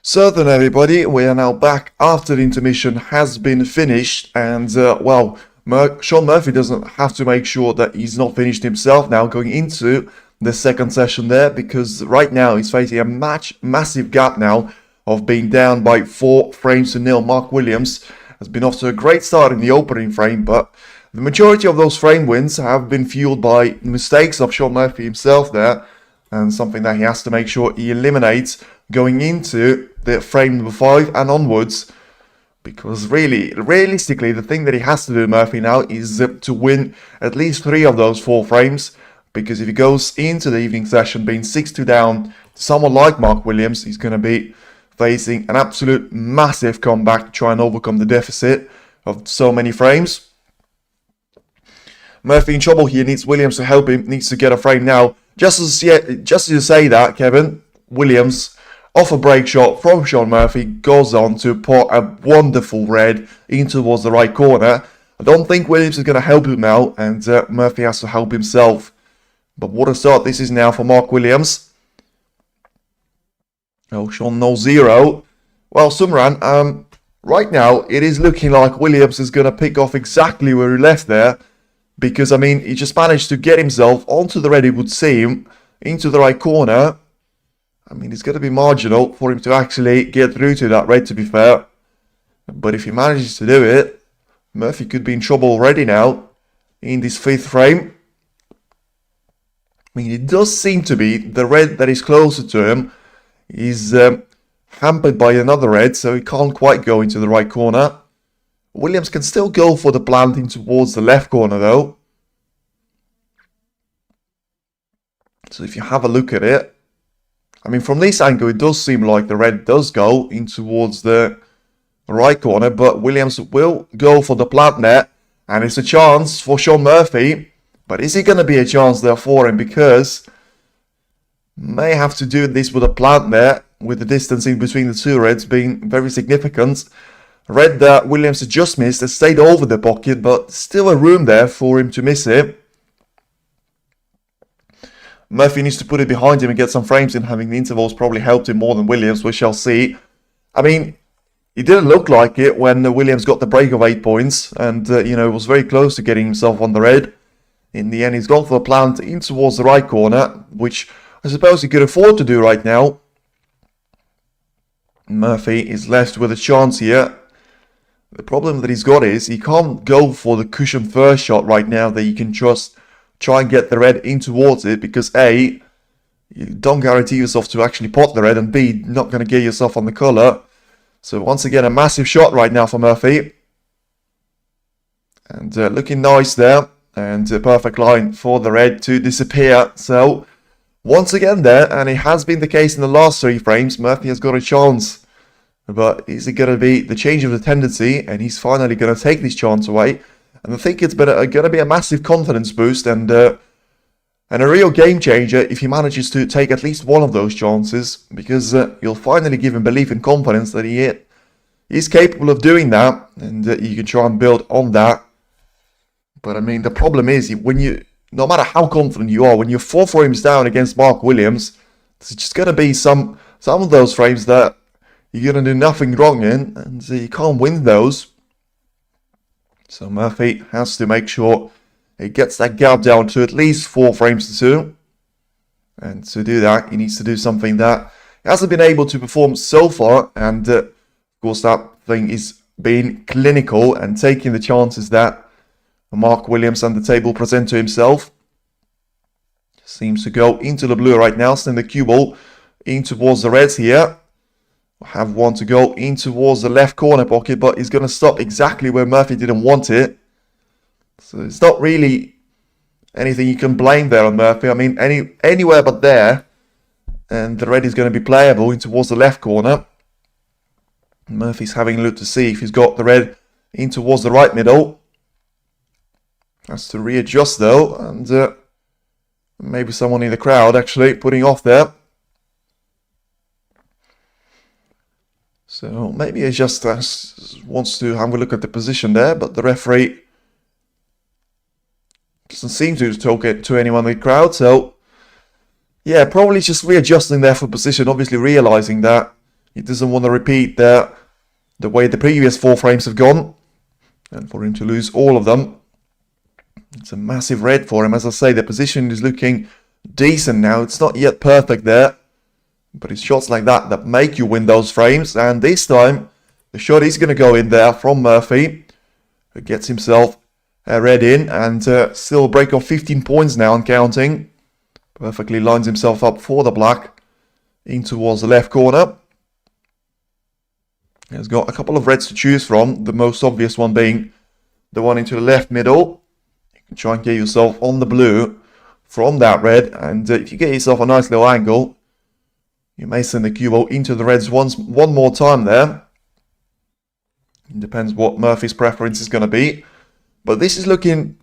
So then everybody, we are now back after the intermission has been finished, and well, Shaun Murphy doesn't have to make sure that he's not finished himself now going into the second session there, because right now he's facing a massive gap now of being down by 4 frames to nil. Mark Williams has been off to a great start in the opening frame, but the majority of those frame wins have been fueled by mistakes of Shaun Murphy himself there, and something that he has to make sure he eliminates going into the frame number 5 and onwards. Because really, realistically, the thing that he has to do, Murphy, now is to win at least 3 of those 4 frames. Because if he goes into the evening session being 6-2 down to someone like Mark Williams, he's going to be facing an absolute massive comeback to try and overcome the deficit of so many frames. Murphy in trouble here, needs Williams to help him, needs to get a frame now. Just as you say that, Kevin, Williams, off a break shot from Shaun Murphy, goes on to put a wonderful red in towards the right corner. I don't think Williams is going to help him now, and Murphy has to help himself. But what a start this is now for Mark Williams. Oh, Shaun no 0. Well, Sumran, right now it is looking like Williams is going to pick off exactly where he left there. Because, I mean, he just managed to get himself onto the red, it would seem, into the right corner. I mean, it's going to be marginal for him to actually get through to that red, to be fair. But if he manages to do it, Murphy could be in trouble already now in this 5th frame. I mean, it does seem to be the red that is closer to him is hampered by another red, so he can't quite go into the right corner. Williams can still go for the planting towards the left corner though. So if you have a look at it, I mean, from this angle it does seem like the red does go in towards the right corner, but Williams will go for the plant net, and it's a chance for Shaun Murphy. But is it going to be a chance there for him? Because may have to do this with a plant there, with the distance in between the 2 reds being very significant. Red that Williams has just missed has stayed over the pocket, but still a room there for him to miss it. Murphy needs to put it behind him and get some frames in. Having the intervals probably helped him more than Williams, we shall see. I mean, it didn't look like it when Williams got the break of 8 points, and you know, was very close to getting himself on the red. In the end, he's gone for a plant in towards the right corner, which I suppose he could afford to do right now. Murphy is left with a chance here. The problem that he's got is he can't go for the cushion first shot right now that you can just try and get the red in towards it, because A, you don't guarantee yourself to actually pot the red, and B, not going to get yourself on the colour. So once again, a massive shot right now for Murphy. And looking nice there, and a perfect line for the red to disappear. So once again there, and it has been the case in the last 3 frames, Murphy has got a chance. But is it going to be the change of the tendency, and he's finally going to take this chance away? And I think it's going to be a massive confidence boost and a real game changer if he manages to take at least one of those chances, because you'll finally give him belief and confidence that he is capable of doing that, and you can try and build on that. But I mean, the problem is when no matter how confident you are, when you're 4 frames down against Mark Williams, there's just going to be some of those frames that you're going to do nothing wrong in, and you can't win those. So Murphy has to make sure he gets that gap down to at least 4 frames to 2. And to do that, he needs to do something that he hasn't been able to perform so far. And of course, that thing is being clinical and taking the chances that Mark Williams and the table present to himself. Seems to go into the blue right now, send the cue ball in towards the reds here. Have one to go in towards the left corner pocket, but he's going to stop exactly where Murphy didn't want it. So it's not really anything you can blame there on Murphy. I mean, anywhere but there, and the red is going to be playable in towards the left corner. Murphy's having a look to see if he's got the red in towards the right middle. Has to readjust though, and maybe someone in the crowd actually putting off there. So maybe he just wants to have a look at the position there, but the referee doesn't seem to talk it to anyone in the crowd. So yeah, probably just readjusting there for position, obviously realising that He doesn't want to repeat the way the previous 4 frames have gone. And for him to lose all of them, it's a massive red for him. As I say, the position is looking decent now. It's not yet perfect there, but it's shots like that that make you win those frames. And this time, the shot is going to go in there from Murphy, who gets himself a red in, and still a break of 15 points now and counting. Perfectly lines himself up for the black in towards the left corner. He's got a couple of reds to choose from, the most obvious one being the one into the left middle. You can try and get yourself on the blue from that red, and if you get yourself a nice little angle, you may send the cue ball into the reds one more time there. It depends what Murphy's preference is going to be. But this is looking,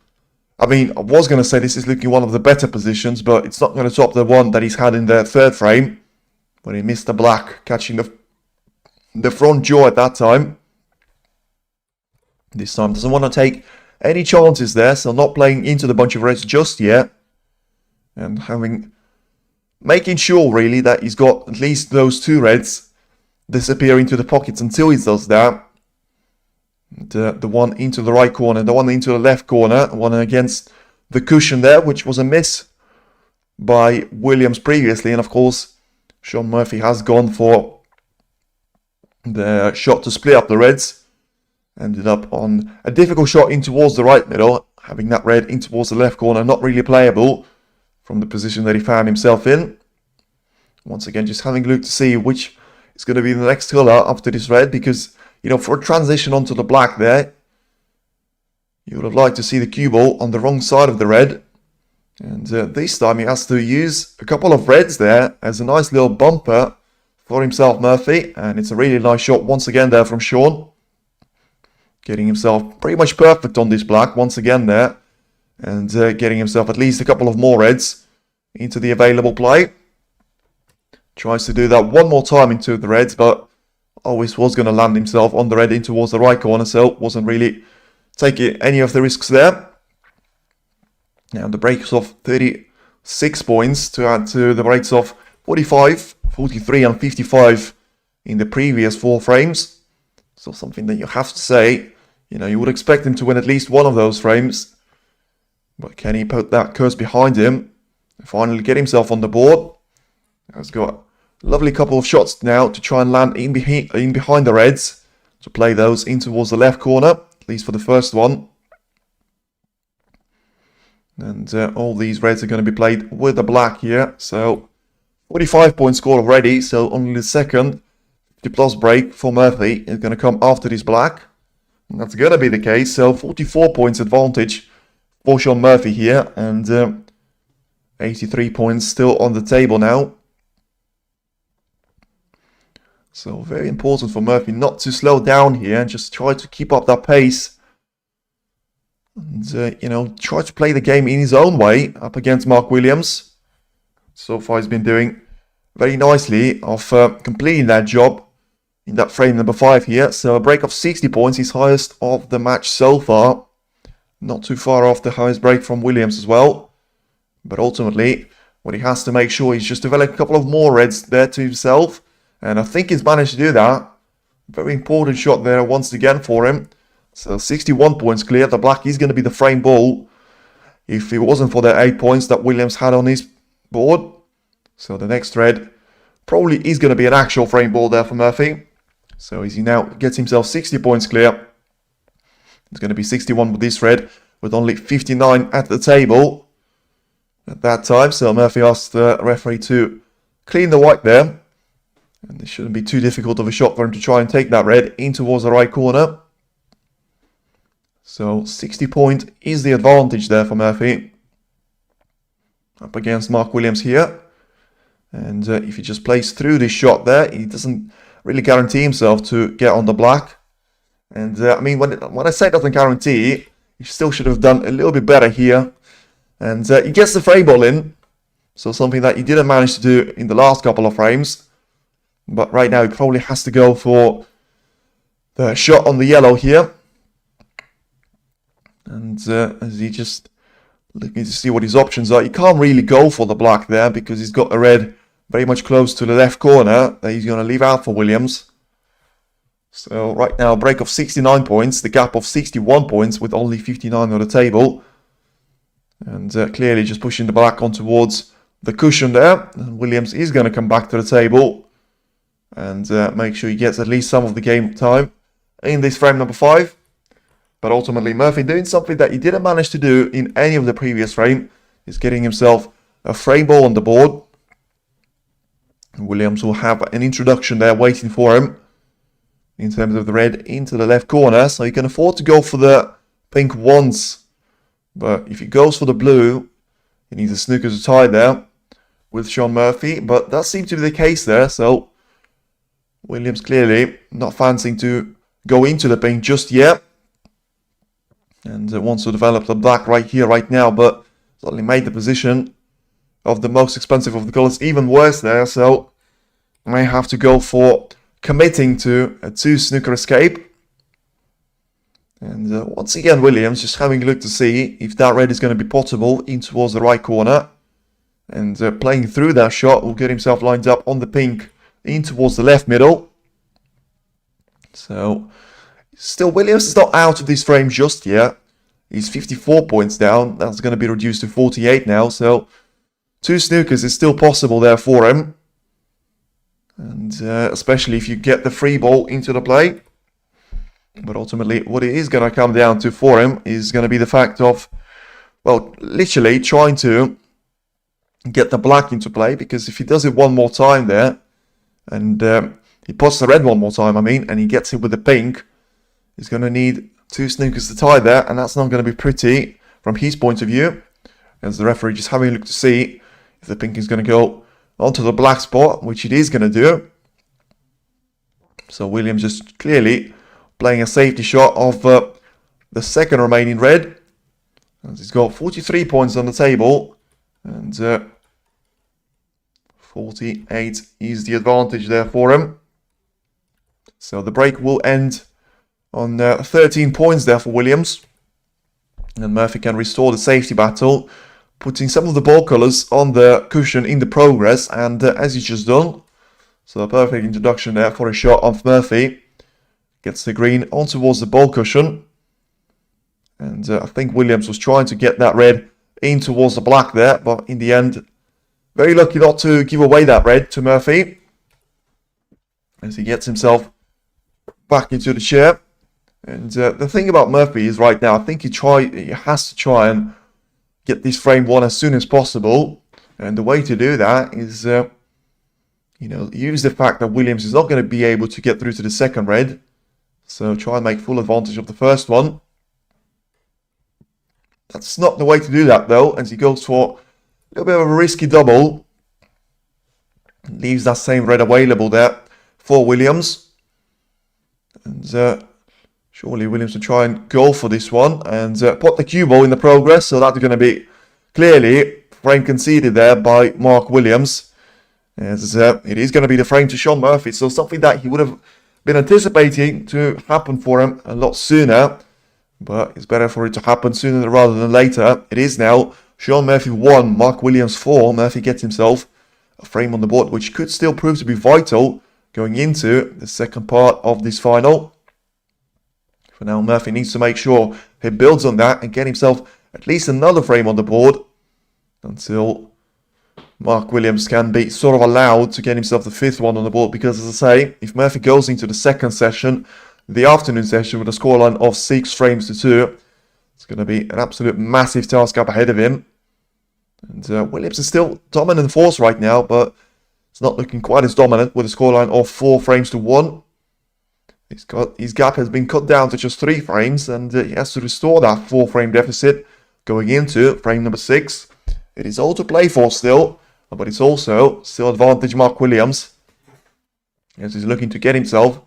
I was going to say this is looking one of the better positions, but it's not going to top the one that he's had in the 3rd frame, when he missed the black, catching the front jaw at that time. This time doesn't want to take any chances there, so not playing into the bunch of reds just yet. And making sure really that he's got at least those 2 reds disappear into the pockets until he does that. The one into the right corner, the one into the left corner, one against the cushion there, which was a miss by Williams previously. And of course, Shaun Murphy has gone for the shot to split up the reds. Ended up on a difficult shot in towards the right middle, having that red in towards the left corner, not really playable from the position that he found himself in. Once again, just having a look to see which is going to be the next colour after this red, because, you know, for a transition onto the black there, you would have liked to see the cue ball on the wrong side of the red. And this time he has to use a couple of reds there as a nice little bumper for himself, Murphy. And it's a really nice shot once again there from Shaun. Getting himself pretty much perfect on this black once again there. And getting himself at least a couple of more reds into the available play. Tries to do that one more time into the reds, but always was going to land himself on the red in towards the right corner, so wasn't really taking any of the risks there. Now the breaks of 36 points to add to the breaks of 45, 43 and 55 in the previous 4 frames. So something that you have to say, you know, you would expect him to win at least one of those frames. But can he put that curse behind him and finally get himself on the board? He's got a lovely couple of shots now to try and land in behind the reds, to play those in towards the left corner, at least for the first one. And all these reds are going to be played with the black here. So 45 point score already, so only the second 50+ break for Murphy is going to come after this black. And that's going to be the case, so 44 points advantage for Shaun Murphy here, and 83 points still on the table now. So very important for Murphy not to slow down here and just try to keep up that pace. And, you know, try to play the game in his own way up against Mark Williams. So far he's been doing very nicely of completing that job in that frame number 5 here. So a break of 60 points, his highest of the match so far. Not too far off the highest break from Williams as well. But ultimately, what he has to make sure is just develop a couple of more reds there to himself. And I think he's managed to do that. Very important shot there once again for him. So 61 points clear. The black is going to be the frame ball if it wasn't for the 8 points that Williams had on his board. So the next red probably is going to be an actual frame ball there for Murphy. So as he now gets himself 60 points clear. It's going to be 61 with this red, with only 59 at the table at that time. So Murphy asked the referee to clean the white there. And it shouldn't be too difficult of a shot for him to try and take that red in towards the right corner. So 60 point is the advantage there for Murphy. Up against Mark Williams here. And if he just plays through this shot there, he doesn't really guarantee himself to get on the black. And I mean, when I say doesn't guarantee, he still should have done a little bit better here. And he gets the frame ball in. So something that he didn't manage to do in the last couple of frames. But right now he probably has to go for the shot on the yellow here. And as he just looking to see what his options are, he can't really go for the black there because he's got a red very much close to the left corner that he's going to leave out for Williams. So right now, a break of 69 points, the gap of 61 points with only 59 on the table. And clearly just pushing the black on towards the cushion there. And Williams is going to come back to the table and make sure he gets at least some of the game time in this frame number 5. But ultimately, Murphy doing something that he didn't manage to do in any of the previous frame is getting himself a frame ball on the board. Williams will have an introduction there waiting for him in terms of the red into the left corner. So he can afford to go for the pink once. But if he goes for the blue, he needs a snooker to tie there with Shaun Murphy. But that seemed to be the case there. So Williams clearly not fancying to go into the pink just yet. And wants to develop the black right here, right now. But suddenly made the position of the most expensive of the colours even worse there. So may have to go for committing to a 2 snooker escape. And once again, Williams just having a look to see if that red is going to be potable in towards the right corner. And playing through that shot will get himself lined up on the pink in towards the left middle. So still, Williams is not out of this frame just yet. He's 54 points down. That's going to be reduced to 48 now. So 2 snookers is still possible there for him. And especially if you get the free ball into the play. But ultimately, what it is going to come down to for him is going to be the fact of, well, literally trying to get the black into play. Because if he does it one more time there, and he puts the red one more time, and he gets it with the pink, he's going to need 2 snookers to tie there. And that's not going to be pretty from his point of view. As the referee just having a look to see if the pink is going to go onto the black spot, which it is going to do. So Williams just clearly playing a safety shot of the second remaining red. As he's got 43 points on the table. And 48 is the advantage there for him. So the break will end on 13 points there for Williams. And Murphy can restore the safety battle, putting some of the ball colours on the cushion in the progress, and as he's just done. So a perfect introduction there for a shot of Murphy. Gets the green on towards the ball cushion. And I think Williams was trying to get that red in towards the black there, but in the end, very lucky not to give away that red to Murphy. As he gets himself back into the chair. And the thing about Murphy is right now, I think he has to try and get this frame won as soon as possible. And the way to do that is, use the fact that Williams is not going to be able to get through to the second red. So try and make full advantage of the first one. That's not the way to do that though, as he goes for a little bit of a risky double. Leaves that same red available there for Williams. And surely Williams will try and go for this one and put the cue ball in the progress. So that's going to be clearly frame conceded there by Mark Williams. As it is going to be the frame to Shaun Murphy. So something that he would have been anticipating to happen for him a lot sooner. But it's better for it to happen sooner rather than later. It is now Shaun Murphy 1, Mark Williams 4. Murphy gets himself a frame on the board, which could still prove to be vital going into the second part of this final. For now, Murphy needs to make sure he builds on that and get himself at least another frame on the board until Mark Williams can be sort of allowed to get himself the 5th one on the board. Because as I say, if Murphy goes into the second session, the afternoon session, with a scoreline of 6 frames to 2, it's going to be an absolute massive task up ahead of him. And Williams is still dominant force right now, but it's not looking quite as dominant with a scoreline of 4 frames to 1. His gap has been cut down to just 3 frames, and he has to restore that 4-frame deficit going into frame number 6. It is all to play for still, but it's also still advantage Mark Williams, as he's looking to get himself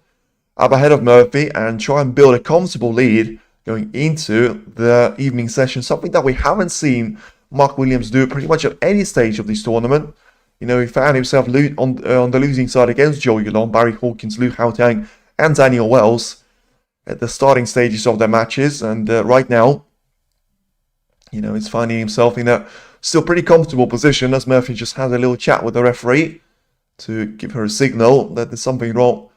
up ahead of Murphy and try and build a comfortable lead going into the evening session. Something that we haven't seen Mark Williams do pretty much at any stage of this tournament. He found himself on the losing side against Joey Yulon, Barry Hawkins, Liu Haotang, and Daniel Wells at the starting stages of their matches. And right now, he's finding himself in a still pretty comfortable position as Murphy just has a little chat with the referee. to give her a signal that there's something wrong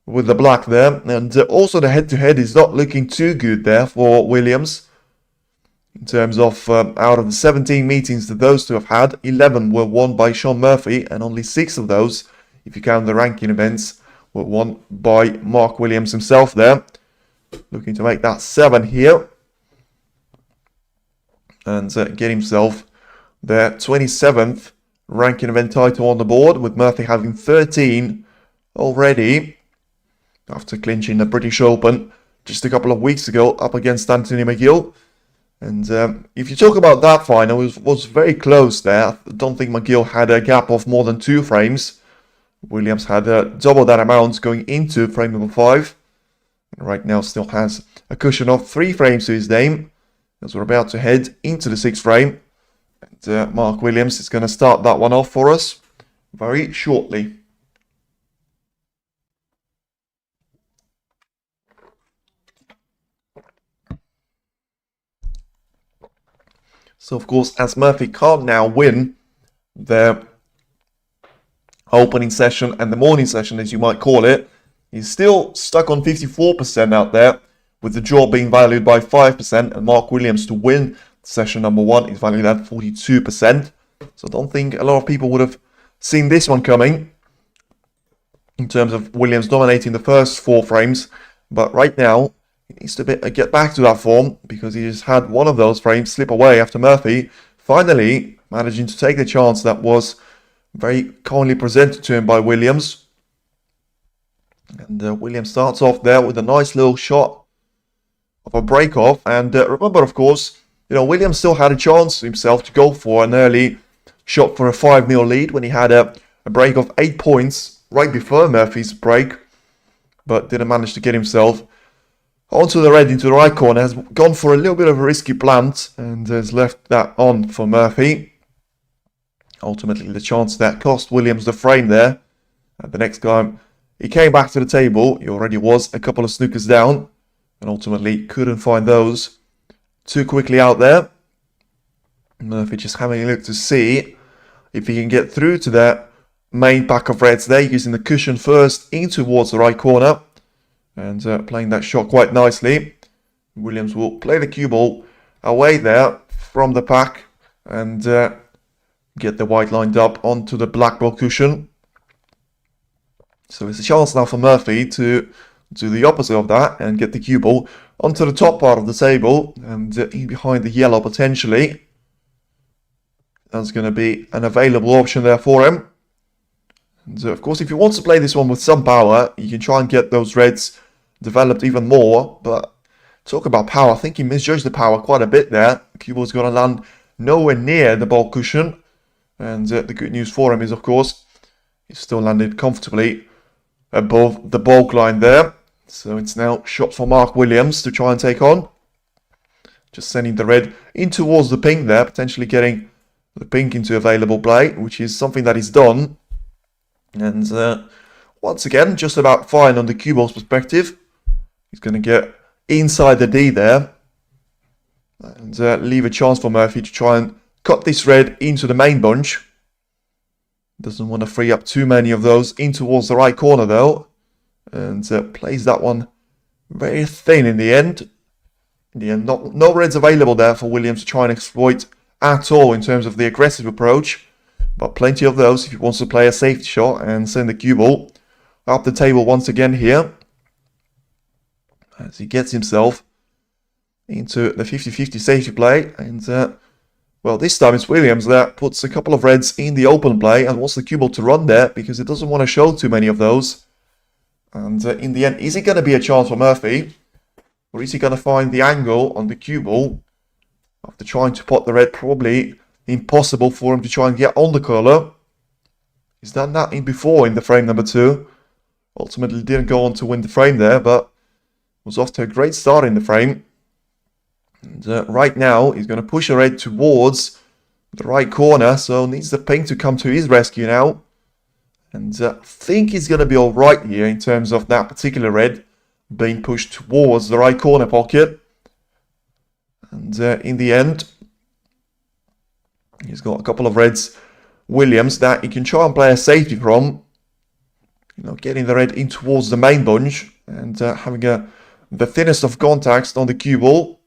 with the black there. And also the head-to-head is not looking too good there for Williams. In terms of out of the 17 meetings that those two have had, 11 were won by Shaun Murphy, and only 6 of those, if you count the ranking events, were won by Mark Williams himself there. Looking to make that 7 here. And get himself their 27th ranking event title on the board, with Murphy having 13 already after clinching the British Open just a couple of weeks ago up against Anthony McGill. And if you talk about that final, it was very close there. I don't think McGill had a gap of more than 2 frames. Williams had double that amount going into frame number 5. And right now still has a cushion of 3 frames to his name, as we're about to head into the 6th frame. And Mark Williams is going to start that one off for us very shortly. So, of course, as Murphy can't now win the opening session and the morning session, as you might call it, he's still stuck on 54% out there, with the draw being valued by 5%, and Mark Williams to win session number 1 is valued at 42%. So I don't think a lot of people would have seen this one coming in terms of Williams dominating the first 4 frames. But right now, he needs to get back to that form, because he just had one of those frames slip away after Murphy finally managing to take the chance that was very kindly presented to him by Williams. And Williams starts off there with a nice little shot of a break-off. And remember, of course, Williams still had a chance himself to go for an early shot for a 5-0 lead when he had a break of 8 points right before Murphy's break, but didn't manage to get himself onto the red into the right corner. Has gone for a little bit of a risky plant and has left that on for Murphy. Ultimately, the chance that cost Williams the frame there. And the next time he came back to the table, he already was a couple of snookers down, and ultimately couldn't find those too quickly out there. Murphy just having a look to see if he can get through to that main pack of reds there, using the cushion first in towards the right corner, and playing that shot quite nicely. Williams will play the cue ball away there from the pack and get the white lined up onto the black ball cushion. So it's a chance now for Murphy to do the opposite of that and get the cue ball onto the top part of the table and in behind the yellow potentially. That's going to be an available option there for him. And of course, if he wants to play this one with some power, you can try and get those reds developed even more. But talk about power, I think he misjudged the power quite a bit there. The cue ball is going to land nowhere near the ball cushion. And the good news for him is, of course, he's still landed comfortably above the bulk line there. So it's now shot for Mark Williams to try and take on. Just sending the red in towards the pink there, potentially getting the pink into available play, which is something that he's done. And once again, just about fine on the cue ball's perspective. He's going to get inside the D there and leave a chance for Murphy to try and cut this red into the main bunch. Doesn't want to free up too many of those in towards the right corner though. And plays that one very thin in the end. In the end, no reds available there for Williams to try and exploit at all in terms of the aggressive approach. But plenty of those if he wants to play a safety shot and send the cue ball up the table once again here. As he gets himself into the 50-50 safety play. And well, this time it's Williams that puts a couple of reds in the open play and wants the cue ball to run there because it doesn't want to show too many of those. And in the end, is it going to be a chance for Murphy? Or is he going to find the angle on the cue ball after trying to pot the red? Probably impossible for him to try and get on the colour. He's done that before in the frame number 2. Ultimately didn't go on to win the frame there, but was off to a great start in the frame. And right now, he's going to push a red towards the right corner, so needs the pink to come to his rescue now. And I think he's going to be alright here in terms of that particular red being pushed towards the right corner pocket. And in the end, he's got a couple of reds, Williams, that he can try and play a safety from. getting the red in towards the main bunch and having the thinnest of contacts on the cue ball.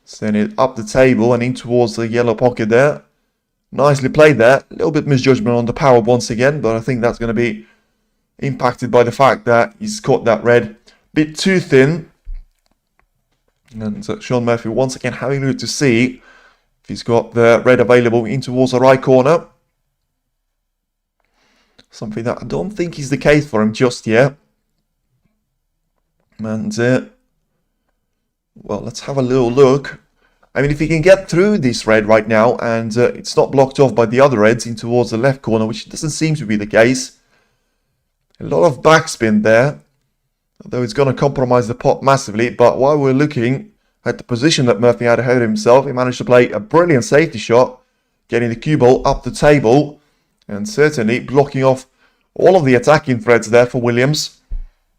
Send it up the table and in towards the yellow pocket there. Nicely played there. A little bit misjudgment on the power once again, but I think that's going to be impacted by the fact that he's caught that red a bit too thin. And Shaun Murphy once again having a look to see if he's got the red available in towards the right corner. Something that I don't think is the case for him just yet. And, well, let's have a little look. I mean, if he can get through this red right now and it's not blocked off by the other reds in towards the left corner, which doesn't seem to be the case. A lot of backspin there, although it's going to compromise the pot massively. But while we're looking at the position that Murphy had ahead of himself, he managed to play a brilliant safety shot, getting the cue ball up the table and certainly blocking off all of the attacking threats there for Williams.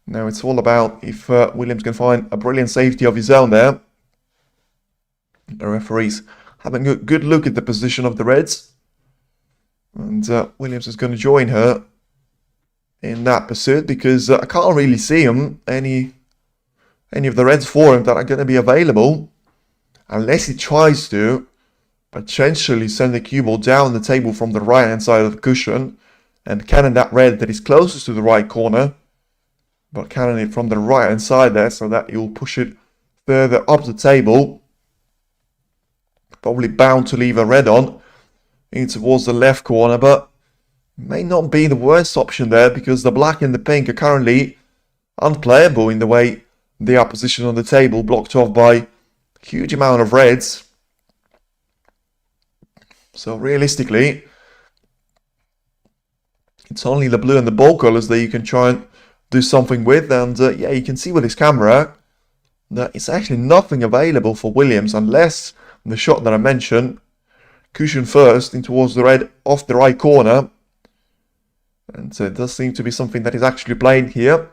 Now it's all about if Williams can find a brilliant safety of his own there. The referee's having a good look at the position of the reds. And Williams is going to join her in that pursuit because I can't really see him, any of the reds for him that are going to be available. Unless he tries to potentially send the cue ball down the table from the right hand side of the cushion and cannon that red that is closest to the right corner. But cannon it from the right hand side there so that he will push it further up the table. Probably bound to leave a red on in towards the left corner, but may not be the worst option there because the black and the pink are currently unplayable in the way they are positioned on the table, blocked off by a huge amount of reds. So realistically, it's only the blue and the ball colours that you can try and do something with. And yeah, you can see with this camera that it's actually nothing available for Williams unless the shot that I mentioned, cushion first in towards the red off the right corner. And so it does seem to be something that is actually playing here.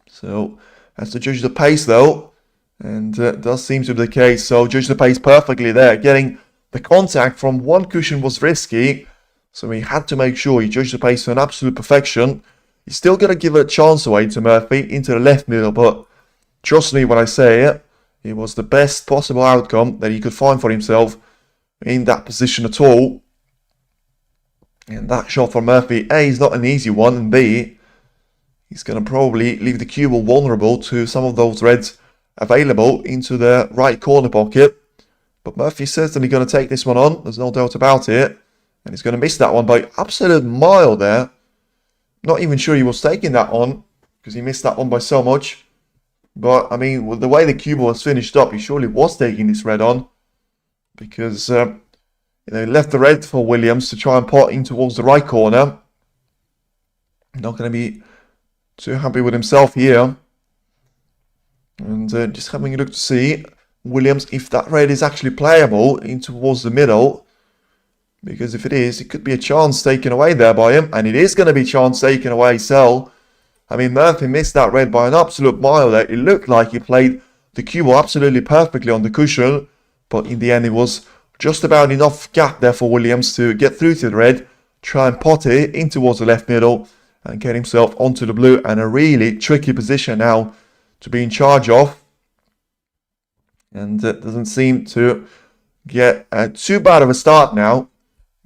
So has to judge the pace though, and does seem to be the case. So judge the pace perfectly there. Getting the contact from one cushion was risky, so he had to make sure he judged the pace to an absolute perfection. He's still going to give a chance away to Murphy into the left middle, but trust me when I say it, it was the best possible outcome that he could find for himself in that position at all. And that shot from Murphy, A, is not an easy one, and B, he's going to probably leave the cue ball vulnerable to some of those reds available into the right corner pocket. But Murphy's certainly going to take this one on, there's no doubt about it. And he's going to miss that one by absolute mile there. Not even sure he was taking that on, because he missed that one by so much. But, I mean, with the way the cue ball was finished up, he surely was taking this red on. Because, he left the red for Williams to try and pot in towards the right corner. Not going to be too happy with himself here. And just having a look to see Williams, if that red is actually playable in towards the middle. Because if it is, it could be a chance taken away there by him. And it is going to be a chance taken away, so I mean, Murphy missed that red by an absolute mile there. It looked like he played the cue ball absolutely perfectly on the cushion. But in the end, it was just about enough gap there for Williams to get through to the red, try and pot it in towards the left middle, and get himself onto the blue. And a really tricky position now to be in charge of. And it doesn't seem to get too bad of a start now.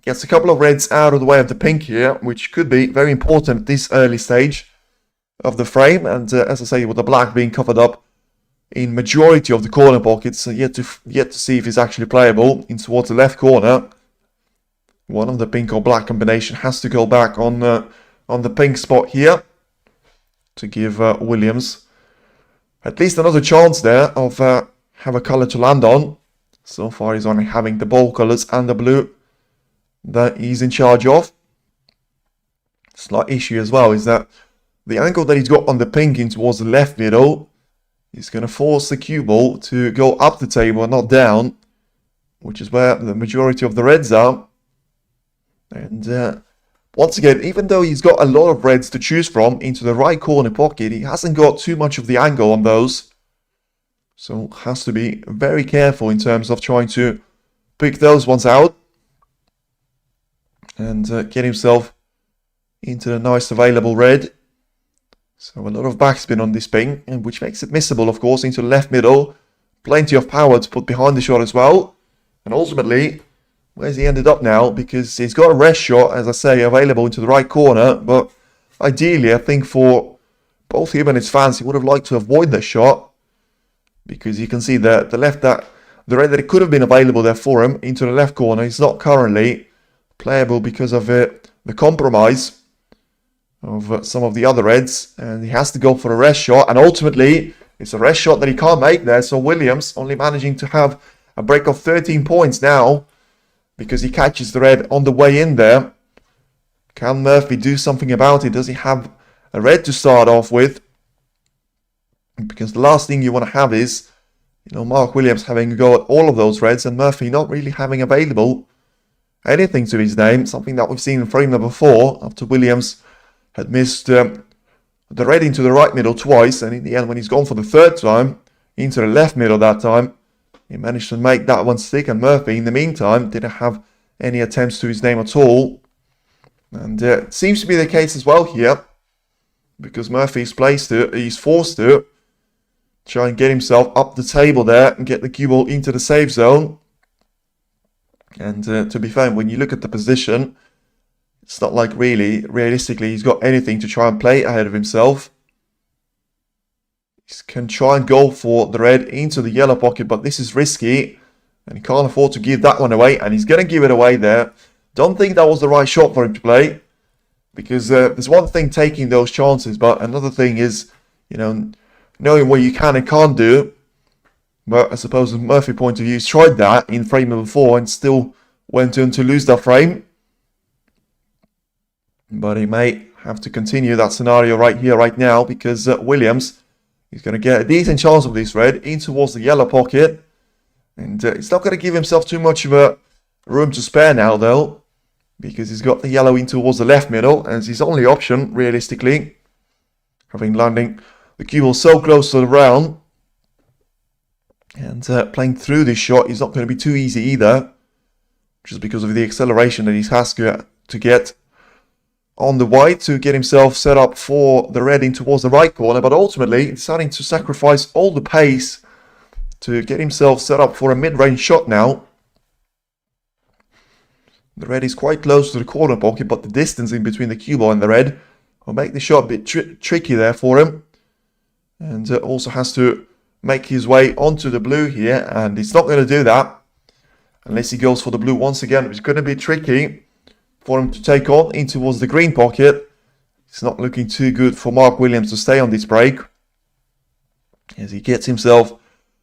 Gets a couple of reds out of the way of the pink here, which could be very important at this early stage of the frame. And as I say, with the black being covered up in majority of the corner pockets, yet to see if it's actually playable in towards the left corner. One of the pink or black combination has to go back on the pink spot here to give Williams at least another chance there of have a colour to land on. So far he's only having the ball colours and the blue that he's in charge of. Slight issue as well is that the angle that he's got on the pink in towards the left middle is going to force the cue ball to go up the table and not down, which is where the majority of the reds are. And once again, even though he's got a lot of reds to choose from into the right corner pocket, he hasn't got too much of the angle on those. So has to be very careful in terms of trying to pick those ones out and get himself into the nice available red. So a lot of backspin on this ping, and which makes it missable, of course, into the left middle. Plenty of power to put behind the shot as well. And ultimately, where's he ended up now? Because he's got a rest shot, as I say, available into the right corner. But ideally, I think for both him and his fans, he would have liked to avoid that shot. Because you can see that the red that it could have been available there for him into the left corner is not currently playable because of the compromise of some of the other reds, and he has to go for a rest shot, and ultimately it's a rest shot that he can't make there. So Williams only managing to have a break of 13 points now because he catches the red on the way in there. Can Murphy do something about it? Does he have a red to start off with? Because the last thing you want to have is, Mark Williams having a go at all of those reds and Murphy not really having available anything to his name. Something that we've seen in frame number 4 after Williams had missed the red into the right middle twice, and in the end when he's gone for the third time into the left middle that time, he managed to make that one stick, and Murphy in the meantime didn't have any attempts to his name at all. And it seems to be the case as well here, because Murphy he's forced to try and get himself up the table there and get the cue ball into the safe zone. And to be fair, when you look at the position, it's not like realistically, he's got anything to try and play ahead of himself. He can try and go for the red into the yellow pocket, but this is risky, and he can't afford to give that one away, and he's going to give it away there. Don't think that was the right shot for him to play, because there's one thing taking those chances, but another thing is, knowing what you can and can't do. But I suppose from Murphy's point of view, he's tried that in frame number 4 and still went on to lose that frame. But he may have to continue that scenario right here, right now, because Williams is going to get a decent chance of this red in towards the yellow pocket. And he's not going to give himself too much of a room to spare now, though, because he's got the yellow in towards the left middle, and it's his only option, realistically. Having landing the cue ball so close to the round. And playing through this shot is not going to be too easy either, just because of the acceleration that he has to get on the white to get himself set up for the red in towards the right corner, but ultimately deciding to sacrifice all the pace to get himself set up for a mid-range shot now. The red is quite close to the corner pocket, but the distance in between the cue ball and the red will make the shot a bit tricky there for him. And also has to make his way onto the blue here, and he's not going to do that unless he goes for the blue once again. It's going to be tricky for him to take on in towards the green pocket. It's not looking too good for Mark Williams to stay on this break, as he gets himself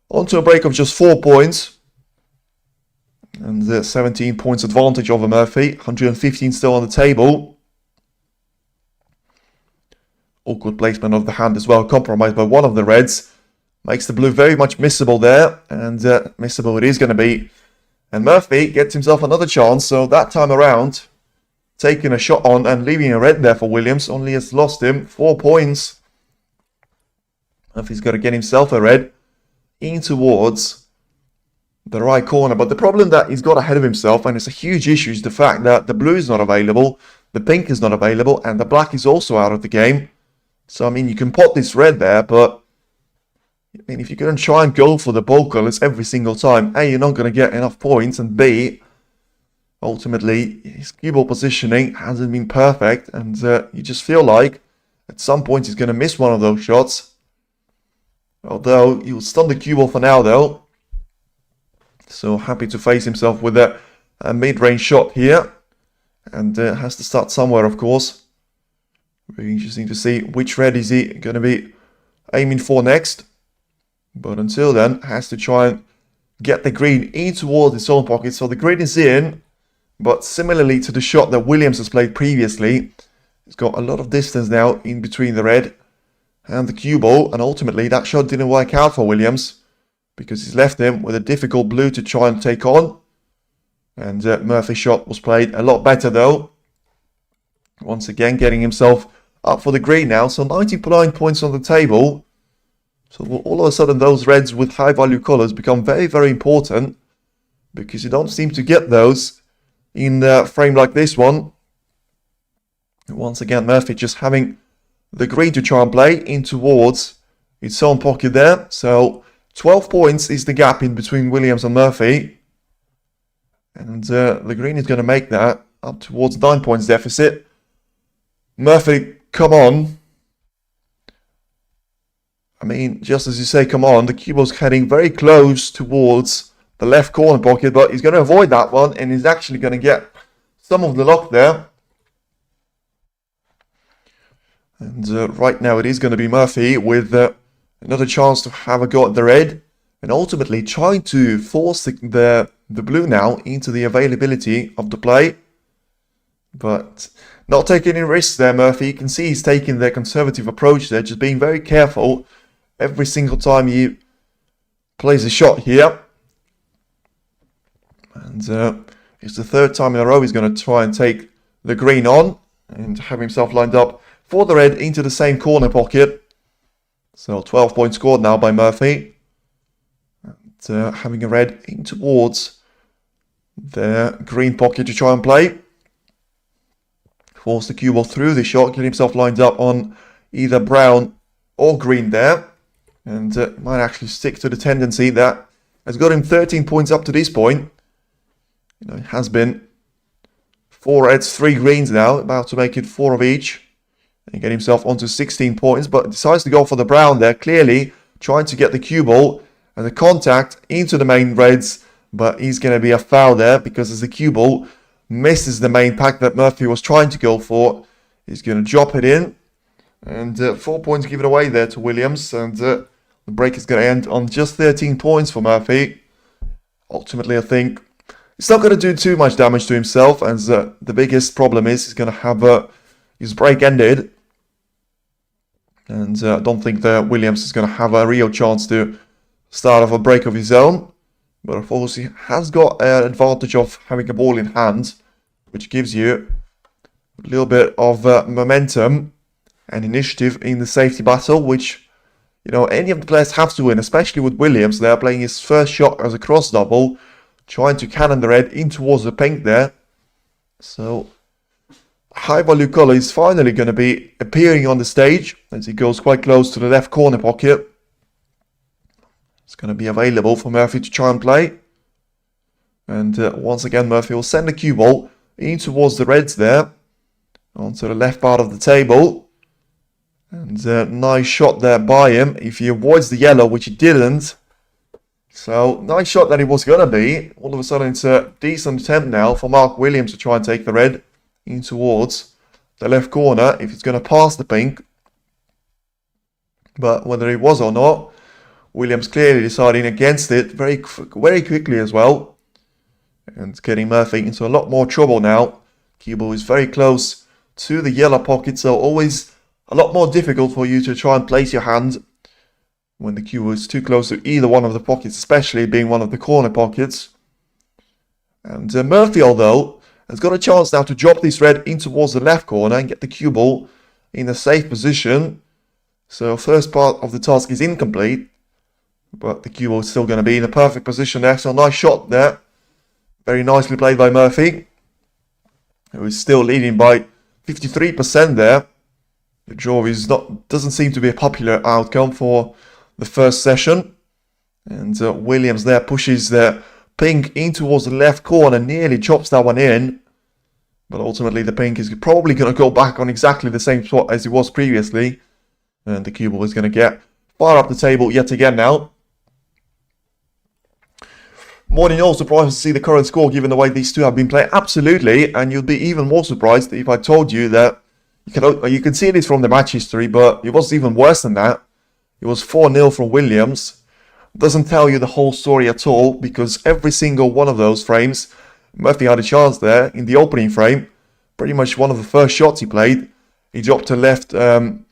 onto a break of just 4 points, and 17 points advantage over Murphy, 115 still on the table. Awkward placement of the hand as well, compromised by one of the reds. Makes the blue very much missable there, and missable it is going to be. And Murphy gets himself another chance, so that time around, taking a shot on and leaving a red there for Williams, only has lost him 4 points. Murphy's got to get himself a red in towards the right corner, but the problem that he's got ahead of himself, and it's a huge issue, is the fact that the blue is not available, the pink is not available, and the black is also out of the game. So, I mean, you can pot this red there, but if you're going to try and go for the ball colours every single time, A, you're not going to get enough points, and B, ultimately, his cue ball positioning hasn't been perfect, and you just feel like at some point he's going to miss one of those shots. Although, he'll stun the cue ball for now, though. So, happy to face himself with a mid-range shot here, and has to start somewhere, of course. Very interesting to see which red is he going to be aiming for next. But until then, has to try and get the green in towards his own pocket. So the green is in, but similarly to the shot that Williams has played previously, he's got a lot of distance now in between the red and the cue ball. And ultimately, that shot didn't work out for Williams, because he's left him with a difficult blue to try and take on. And Murphy's shot was played a lot better though. Once again, getting himself up for the green now. So 99 points on the table. So all of a sudden, those reds with high value colours become very, very important, because you don't seem to get those in a frame like this one. Once again, Murphy just having the green to try and play in towards its own pocket there. So 12 points is the gap in between Williams and Murphy. And the green is going to make that up towards 9 points deficit. Murphy, come on. I mean, just as you say, come on, the cue ball's heading very close towards the left corner pocket, but he's going to avoid that one, and he's actually going to get some of the luck there. And right now it is going to be Murphy with another chance to have a go at the red, and ultimately trying to force the blue now into the availability of the play. But not taking any risks there, Murphy. You can see he's taking the conservative approach there, just being very careful every single time he plays a shot here. And it's the third time in a row he's going to try and take the green on and have himself lined up for the red into the same corner pocket. So 12 points scored now by Murphy. And having a red in towards the green pocket to try and play. Force the cue ball through the shot, get himself lined up on either brown or green there. And might actually stick to the tendency that has got him 13 points up to this point. You know, it has been 4 reds, 3 greens now, about to make it 4 of each. And get himself onto 16 points, but decides to go for the brown there, clearly trying to get the cue ball and the contact into the main reds, but he's going to be a foul there because as the cue ball misses the main pack that Murphy was trying to go for, he's going to drop it in. And 4 points given away there to Williams, and the break is going to end on just 13 points for Murphy. Ultimately, I think it's not going to do too much damage to himself, as the biggest problem is he's going to have his break ended. And I don't think that Williams is going to have a real chance to start off a break of his own. But of course, he has got an advantage of having a ball in hand, which gives you a little bit of momentum and initiative in the safety battle, which, you know, any of the players have to win, especially with Williams. They're playing his first shot as a cross double, trying to cannon the red in towards the pink there. So high value colour is finally going to be appearing on the stage as he goes quite close to the left corner pocket. It's going to be available for Murphy to try and play. And once again, Murphy will send the cue ball in towards the reds there, onto the left part of the table. And nice shot there by him. If he avoids the yellow, which he didn't. So, nice shot that it was going to be. All of a sudden, it's a decent attempt now for Mark Williams to try and take the red in towards the left corner if it's going to pass the pink. But whether it was or not, Williams clearly deciding against it very quickly as well. And getting Murphy into a lot more trouble now. Cue ball is very close to the yellow pocket, so always a lot more difficult for you to try and place your hand when the cue ball is too close to either one of the pockets, especially being one of the corner pockets. And Murphy, although, has got a chance now to drop this red in towards the left corner and get the cue ball in a safe position. So first part of the task is incomplete, but the cue ball is still going to be in a perfect position there. So nice shot there. Very nicely played by Murphy, who is still leading by 53% there. The draw doesn't seem to be a popular outcome for the first session. And Williams there pushes the pink in towards the left corner, nearly chops that one in. But ultimately the pink is probably going to go back on exactly the same spot as it was previously. And the cue ball is going to get far up the table yet again now. More than you're surprised to see the current score given the way these two have been playing. Absolutely, and you'll be even more surprised if I told you that you can see this from the match history, but it was even worse than that. It was 4-0 from Williams. Doesn't tell you the whole story at all, because every single one of those frames, Murphy had a chance there in the opening frame. Pretty much one of the first shots he played. He dropped to left, and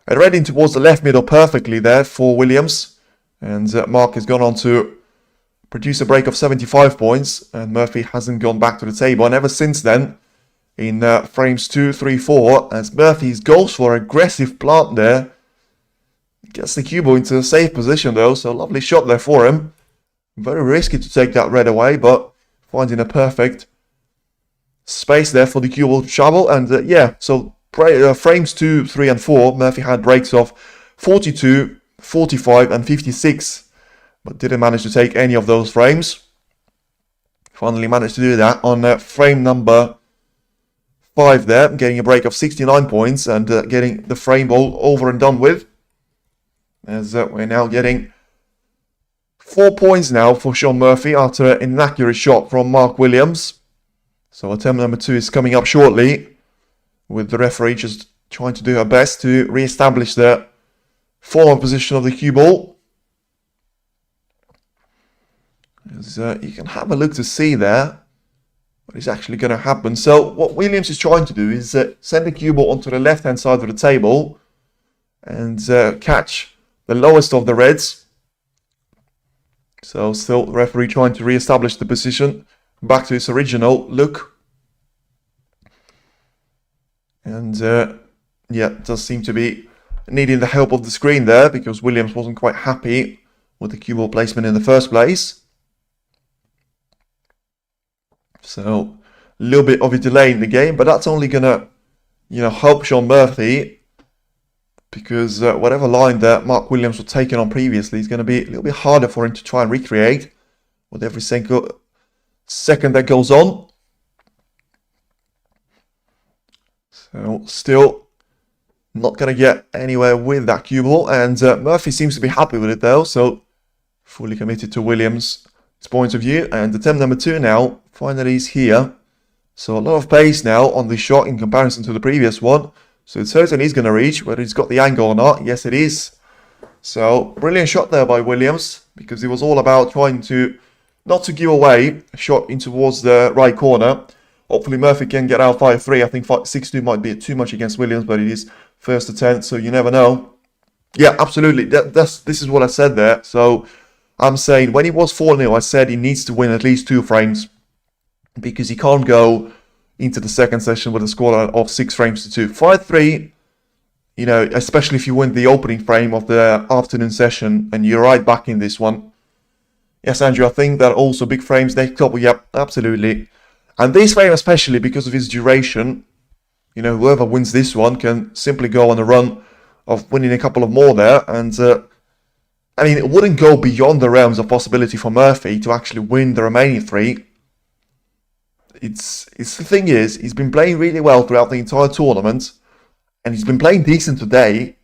read in towards the left middle perfectly there for Williams. And Mark has gone on to produce a break of 75 points, and Murphy hasn't gone back to the table. And ever since then, in frames 2, 3, 4, as Murphy goes for aggressive plant there, gets the cue ball into a safe position though, so lovely shot there for him. Very risky to take that red away, but finding a perfect space there for the cue ball to travel. And yeah, so frames 2, 3, and 4, Murphy had breaks of 42, 45, and 56, but didn't manage to take any of those frames. Finally managed to do that on frame number 5 there, getting a break of 69 points and getting the frame ball over and done with. As we're now getting 4 points now for Shaun Murphy after an inaccurate shot from Mark Williams. So attempt number 2 is coming up shortly, with the referee just trying to do her best to re-establish the former position of the cue ball. As you can have a look to see there what is actually going to happen. So what Williams is trying to do is send the cue ball onto the left-hand side of the table and catch the lowest of the reds. So still the referee trying to re-establish the position back to its original look. And yeah, it does seem to be needing the help of the screen there, because Williams wasn't quite happy with the cue ball placement in the first place. So a little bit of a delay in the game, but that's only gonna, help Shaun Murphy, because whatever line that Mark Williams was taking on previously is going to be a little bit harder for him to try and recreate with every single second that goes on. So still not going to get anywhere with that cue ball, and Murphy seems to be happy with it though, so fully committed to Williams' point of view. And attempt number 2 now finally is here. So a lot of pace now on the shot in comparison to the previous one. So it certainly is going to reach, whether he's got the angle or not. Yes, it is. So brilliant shot there by Williams, because it was all about trying to not to give away a shot in towards the right corner. Hopefully Murphy can get out 5-3. I think 6-2 might be too much against Williams, but it is first attempt, so you never know. Yeah, absolutely. This is what I said there. So I'm saying when he was 4-0, I said he needs to win at least 2 frames, because he can't go into the second session with a scoreline of 6 frames to 2. 5-3, especially if you win the opening frame of the afternoon session and you're right back in this one. Yes, Andrew, I think that also big frames next couple. Yep, absolutely. And this frame especially, because of its duration, whoever wins this one can simply go on a run of winning a couple of more there. And it wouldn't go beyond the realms of possibility for Murphy to actually win the remaining 3. It's the thing is, he's been playing really well throughout the entire tournament, and he's been playing decent today,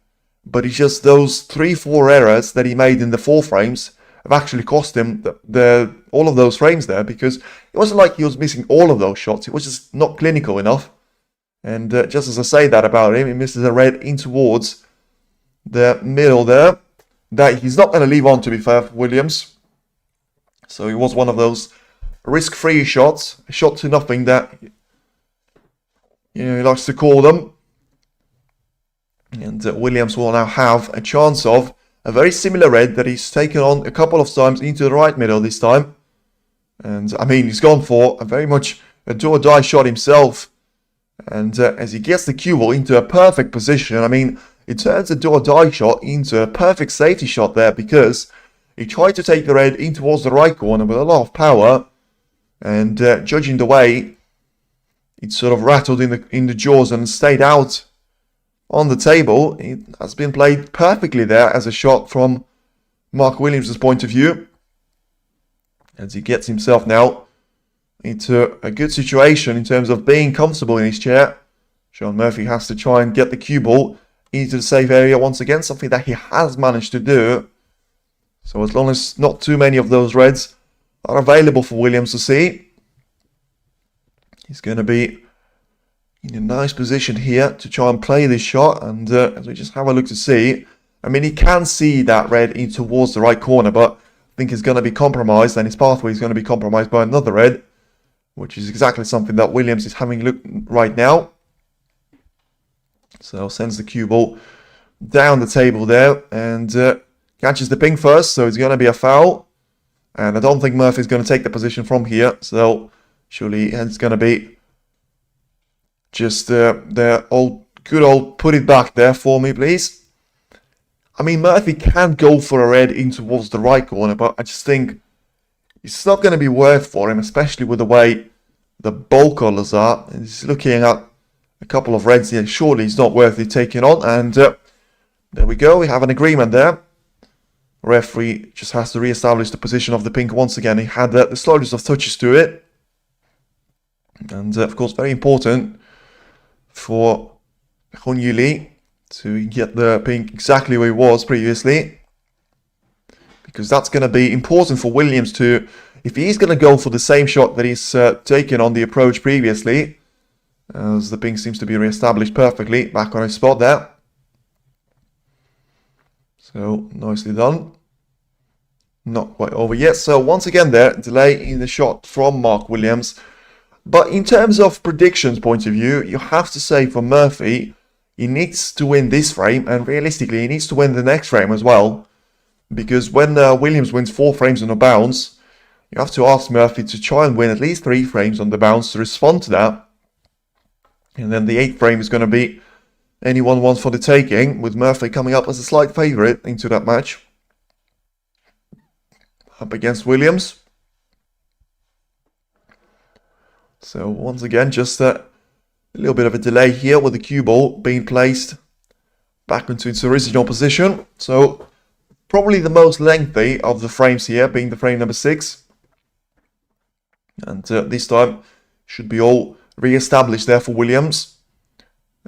but it's just those 3-4 errors that he made in the 4 frames have actually cost him all of those frames there, because it wasn't like he was missing all of those shots, it was just not clinical enough. And just as I say that about him, he misses a red in towards the middle there, that he's not going to leave on, to be fair, for Williams. So it was one of those risk-free shots, a shot to nothing that he likes to call them. And Williams will now have a chance of a very similar red that he's taken on a couple of times into the right middle this time. And he's gone for a very much a do-or-die shot himself. And as he gets the cue ball into a perfect position, it turns a do-or-die shot into a perfect safety shot there, because he tried to take the red in towards the right corner with a lot of power. And judging the way it sort of rattled in the jaws and stayed out on the table, it has been played perfectly there as a shot from Mark Williams' point of view. As he gets himself now into a good situation in terms of being comfortable in his chair. Shaun Murphy has to try and get the cue ball into the safe area once again, something that he has managed to do. So as long as not too many of those reds are available for Williams to see, he's going to be in a nice position here to try and play this shot. And as we just have a look to see, he can see that red in towards the right corner, but I think he's going to be compromised, and his pathway is going to be compromised by another red, which is exactly something that Williams is having a look right now. So sends the cue ball down the table there and catches the ping first, so it's going to be a foul. And I don't think Murphy's going to take the position from here, so surely it's going to be just the good old put it back there for me, please. Murphy can go for a red in towards the right corner, but I just think it's not going to be worth for him, especially with the way the ball colours are. He's looking at a couple of reds here. Surely he's not worth it taking on. And there we go. We have an agreement there. Referee just has to re-establish the position of the pink once again. He had the slightest of touches to it. And of course, very important for Li to get the pink exactly where he was previously. Because that's going to be important for Williams to, if he's going to go for the same shot that he's taken on the approach previously, as the pink seems to be re-established perfectly, back on his spot there. So, nicely done. Not quite over yet. So, once again there, delay in the shot from Mark Williams. But in terms of predictions point of view, you have to say for Murphy, he needs to win this frame, and realistically, he needs to win the next frame as well. Because when Williams wins 4 frames on a bounce, you have to ask Murphy to try and win at least 3 frames on the bounce to respond to that. And then the 8th frame is going to be anyone wants for the taking, with Murphy coming up as a slight favourite into that match. Up against Williams. So once again, just a little bit of a delay here with the cue ball being placed back into its original position. So probably the most lengthy of the frames here being the frame number 6. And this time should be all re-established there for Williams.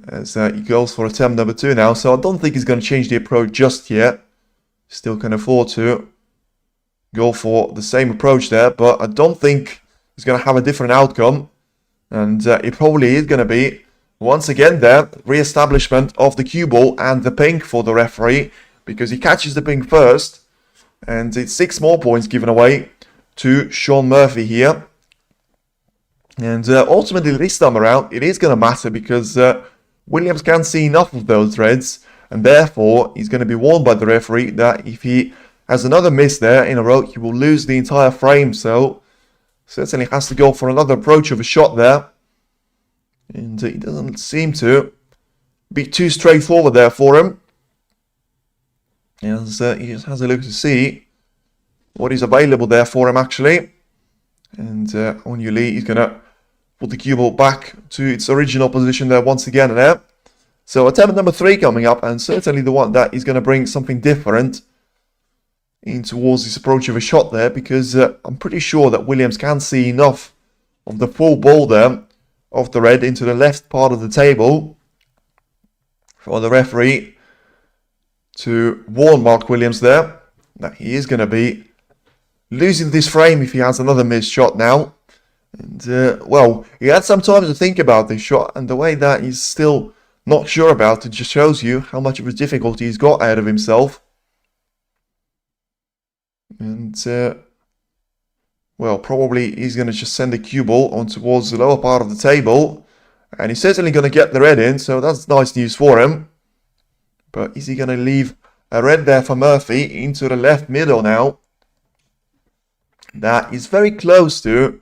As he goes for attempt number 2 now. So I don't think he's going to change the approach just yet. Still can afford to go for the same approach there. But I don't think he's going to have a different outcome. And it probably is going to be, once again there, re-establishment of the cue ball and the pink for the referee. Because he catches the pink first. And it's 6 more points given away to Shaun Murphy here. And ultimately this time around, it is going to matter because Williams can't see enough of those reds. And therefore, he's going to be warned by the referee that if he has another miss there in a row, he will lose the entire frame. So, certainly has to go for another approach of a shot there. And it doesn't seem to be too straightforward there for him. As he just has a look to see what is available there for him actually. And Li is going to put the cue ball back to its original position there once again there. So attempt number 3 coming up, and certainly the one that is going to bring something different in towards this approach of a shot there, because I'm pretty sure that Williams can see enough of the full ball there of the red into the left part of the table for the referee to warn Mark Williams there that he is going to be losing this frame if he has another missed shot now. And, well, he had some time to think about this shot, and the way that he's still not sure about it just shows you how much of a difficulty he's got out of himself. And, well, probably he's going to just send the cue ball on towards the lower part of the table. And he's certainly going to get the red in, so that's nice news for him. But is he going to leave a red there for Murphy into the left middle now? That is very close to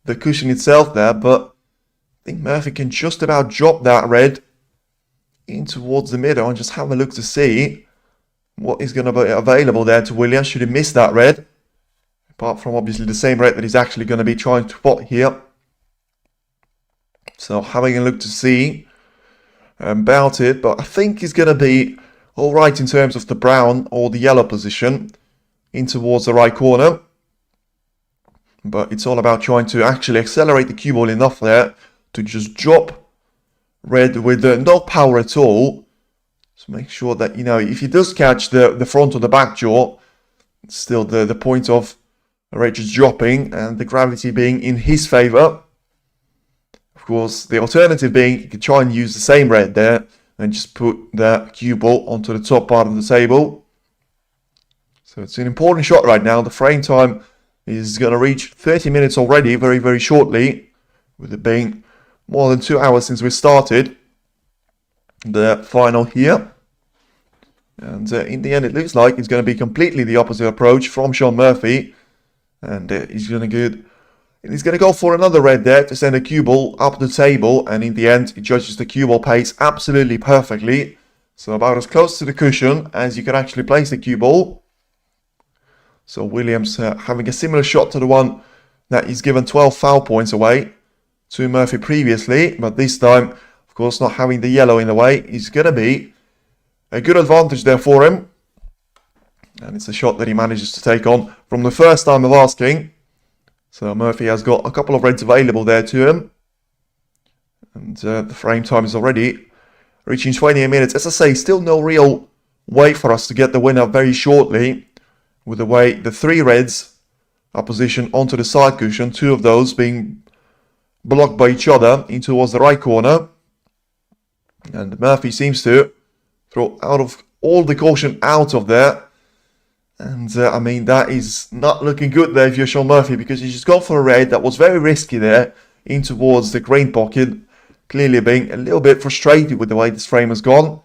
the cushion itself there, but I think Murphy can just about drop that red in towards the middle and just have a look to see what is going to be available there to Williams should he miss that red. Apart from obviously the same red that he's actually going to be trying to spot here. So having a look to see about it, but I think he's going to be alright in terms of the brown or the yellow position in towards the right corner. But it's all about trying to actually accelerate the cue ball enough there to just drop red with no power at all. So make sure that, you know, if he does catch the front or the back jaw, it's still the point of red just dropping and the gravity being in his favour. Of course, the alternative being you could try and use the same red there and just put the cue ball onto the top part of the table. So it's an important shot right now. The frame time is going to reach 30 minutes already, very, very shortly, with it being more than 2 hours since we started the final here. And in the end, it looks like it's going to be completely the opposite approach from Shaun Murphy. And he's going to go for another red there to send a cue ball up the table. And in the end, he judges the cue ball pace absolutely perfectly. So about as close to the cushion as you can actually place the cue ball. So Williams having a similar shot to the one that he's given 12 foul points away. to Murphy previously, but this time, of course, not having the yellow in the way is going to be a good advantage there for him. And it's a shot that he manages to take on from the first time of asking. So Murphy has got a couple of reds available there to him. And the frame time is already reaching 28 minutes. As I say, still no real way for us to get the winner very shortly, with the way the 3 reds are positioned onto the side cushion, 2 of those being blocked by each other in towards the right corner. And Murphy seems to throw out of all the caution out of there. And I mean, that is not looking good there if you're Shaun Murphy, because he's just gone for a red that was very risky there in towards the green pocket, clearly being a little bit frustrated with the way this frame has gone.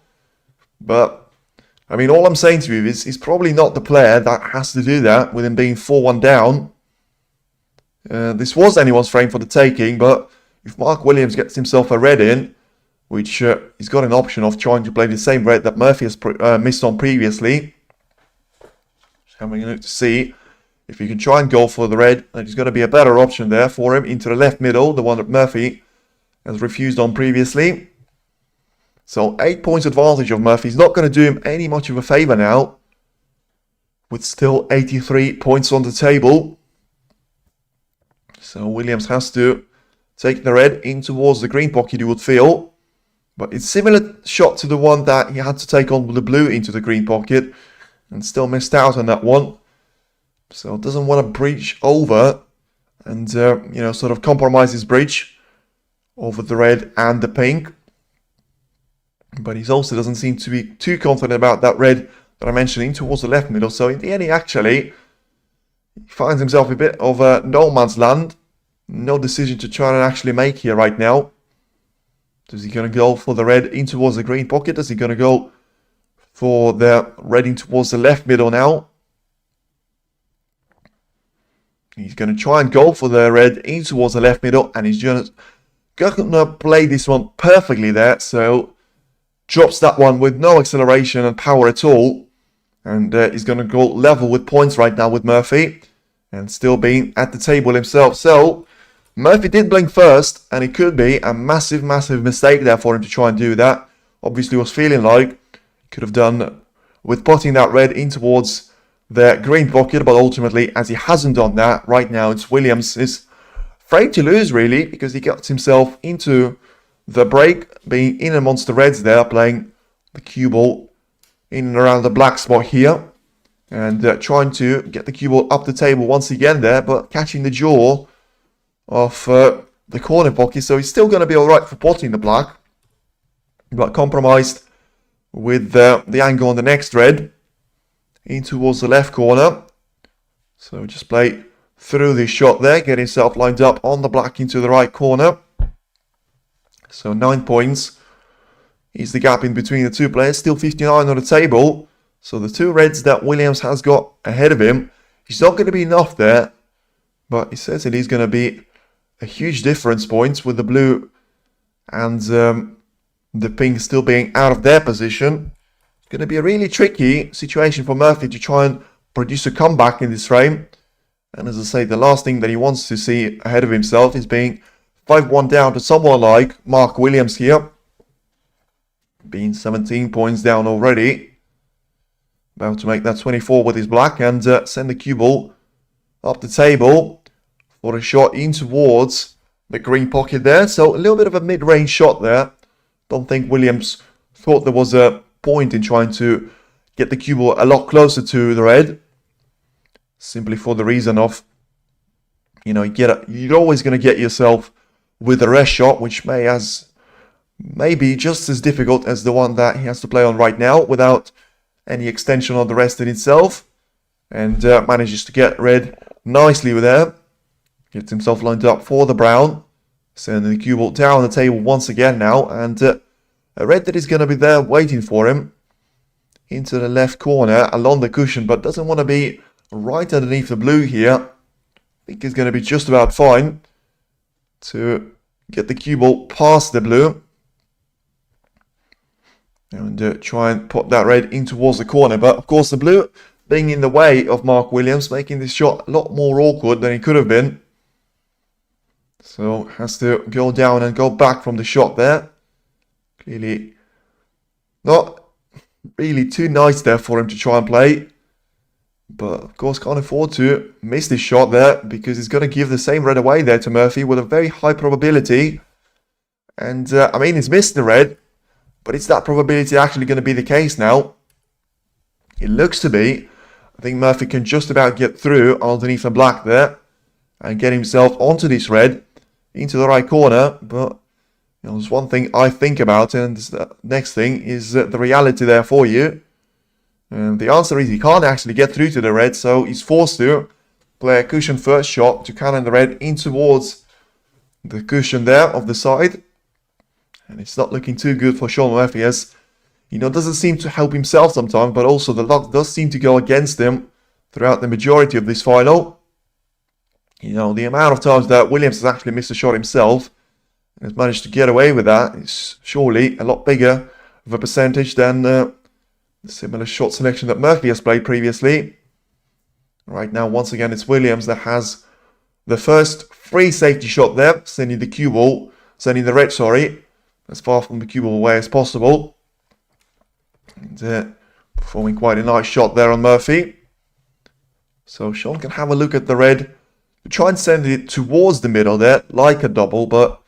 But I mean, all I'm saying to you is he's probably not the player that has to do that with him being 4-1 down. This was anyone's frame for the taking, but if Mark Williams gets himself a red in, which he's got an option of trying to play the same red that Murphy has missed on previously. Just having a look to see if he can try and go for the red, and he's going to be a better option there for him into the left middle, the one that Murphy has refused on previously. So 8 points advantage of Murphy. He's not going to do him any much of a favour now, with still 83 points on the table. So Williams has to take the red in towards the green pocket, you would feel. But it's similar shot to the one that he had to take on with the blue into the green pocket, and still missed out on that one. So doesn't want to breach over and, you know, sort of compromise his breach over the red and the pink. But he also doesn't seem to be too confident about that red that I mentioned in towards the left middle. So in the end, he finds himself a bit of a no man's land. No decision to try and actually make here right now. Is he going to go for the red in towards the green pocket? Is he going to go for the red in towards the left middle now? He's going to try and go for the red in towards the left middle, and he's just going to play this one perfectly there. So drops that one with no acceleration and power at all. And he's going to go level with points right now with Murphy, and still being at the table himself. So Murphy did blink first, and it could be a massive, massive mistake there for him to try and do that. Obviously was feeling like he could have done with putting that red in towards the green pocket, but ultimately, as he hasn't done that, right now it's Williams is afraid to lose really, because he gets himself into the break, being in amongst the reds there, playing the cue ball in and around the black spot here, and trying to get the cue ball up the table once again there, but catching the jaw of the corner pocket. So he's still going to be alright for potting the black, but compromised with the angle on the next red in towards the left corner. So just play through this shot there, get himself lined up on the black into the right corner. So 9 points is the gap in between the two players, still 59 on the table. So the 2 reds that Williams has got ahead of him, he's not going to be enough there, but he says it is going to be a huge difference points with the blue and the pink still being out of their position. It's going to be a really tricky situation for Murphy to try and produce a comeback in this frame. And as I say, the last thing that he wants to see ahead of himself is being 5-1 down to someone like Mark Williams here. Being 17 points down already. About to make that 24 with his black and send the cue ball up the table for a shot in towards the green pocket there. So a little bit of a mid-range shot there. Don't think Williams thought there was a point in trying to get the cue ball a lot closer to the red. Simply for the reason of, you know, you're always going to get yourself with a rest shot, which may be just as difficult as the one that he has to play on right now without any extension on the rest in itself. And manages to get red nicely with there. Gets himself lined up for the brown. Sending the cue ball down the table once again now. And a red that is going to be there waiting for him. Into the left corner along the cushion. But doesn't want to be right underneath the blue here. I think he's going to be just about fine to get the cue ball past the blue. And try and put that red in towards the corner. But of course the blue being in the way of Mark Williams, making this shot a lot more awkward than it could have been. So has to go down and go back from the shot there. Clearly not really too nice there for him to try and play. But of course can't afford to miss this shot there, because he's going to give the same red away there to Murphy with a very high probability. And I mean, he's missed the red, but is that probability actually going to be the case now? It looks to be. I think Murphy can just about get through underneath the black there and get himself onto this red into the right corner. But you know, there's one thing I think about, and the next thing is the reality there for you. And the answer is he can't actually get through to the red, so he's forced to play a cushion first shot to cannon the red in towards the cushion there of the side. And it's not looking too good for Shaun Murphy, as you know, doesn't seem to help himself sometimes, but also the luck does seem to go against him throughout the majority of this final. You know, the amount of times that Williams has actually missed a shot himself and has managed to get away with that is surely a lot bigger of a percentage than the similar shot selection that Murphy has played previously. Right now, once again, it's Williams that has the first free safety shot there, sending the red, as far from the cue ball away as possible. And performing quite a nice shot there on Murphy. So Shaun can have a look at the red, try and send it towards the middle there, like a double, but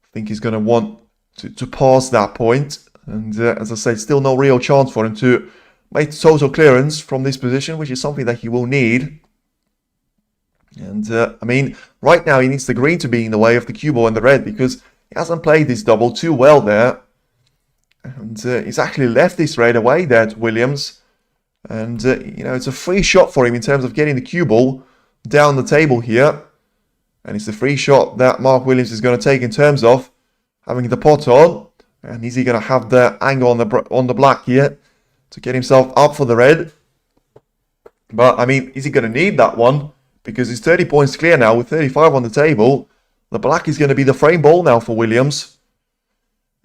I think he's going to want to pass that point. And as I say, still no real chance for him to make total clearance from this position, which is something that he will need. And I mean, right now he needs the green to be in the way of the cue ball and the red, because he hasn't played this double too well there. And he's actually left this red away there to Williams. And, you know, it's a free shot for him in terms of getting the cue ball down the table here. And it's the free shot that Mark Williams is going to take in terms of having the pot on. And is he going to have the angle on the black here to get himself up for the red? But, I mean, is he going to need that one? Because he's 30 points clear now with 35 on the table. The black is going to be the frame ball now for Williams.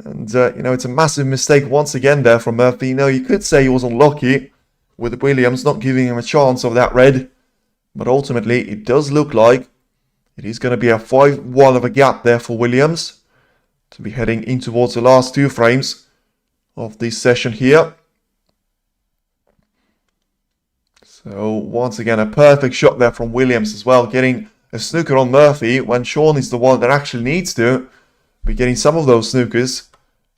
And, you know, it's a massive mistake once again there from Murphy. You know, you could say he was unlucky with Williams not giving him a chance of that red. But ultimately, it does look like it is going to be a 5-1 of a gap there for Williams to be heading in towards the last two frames of this session here. So, once again, a perfect shot there from Williams as well, getting a snooker on Murphy when Shaun is the one that actually needs to be getting some of those snookers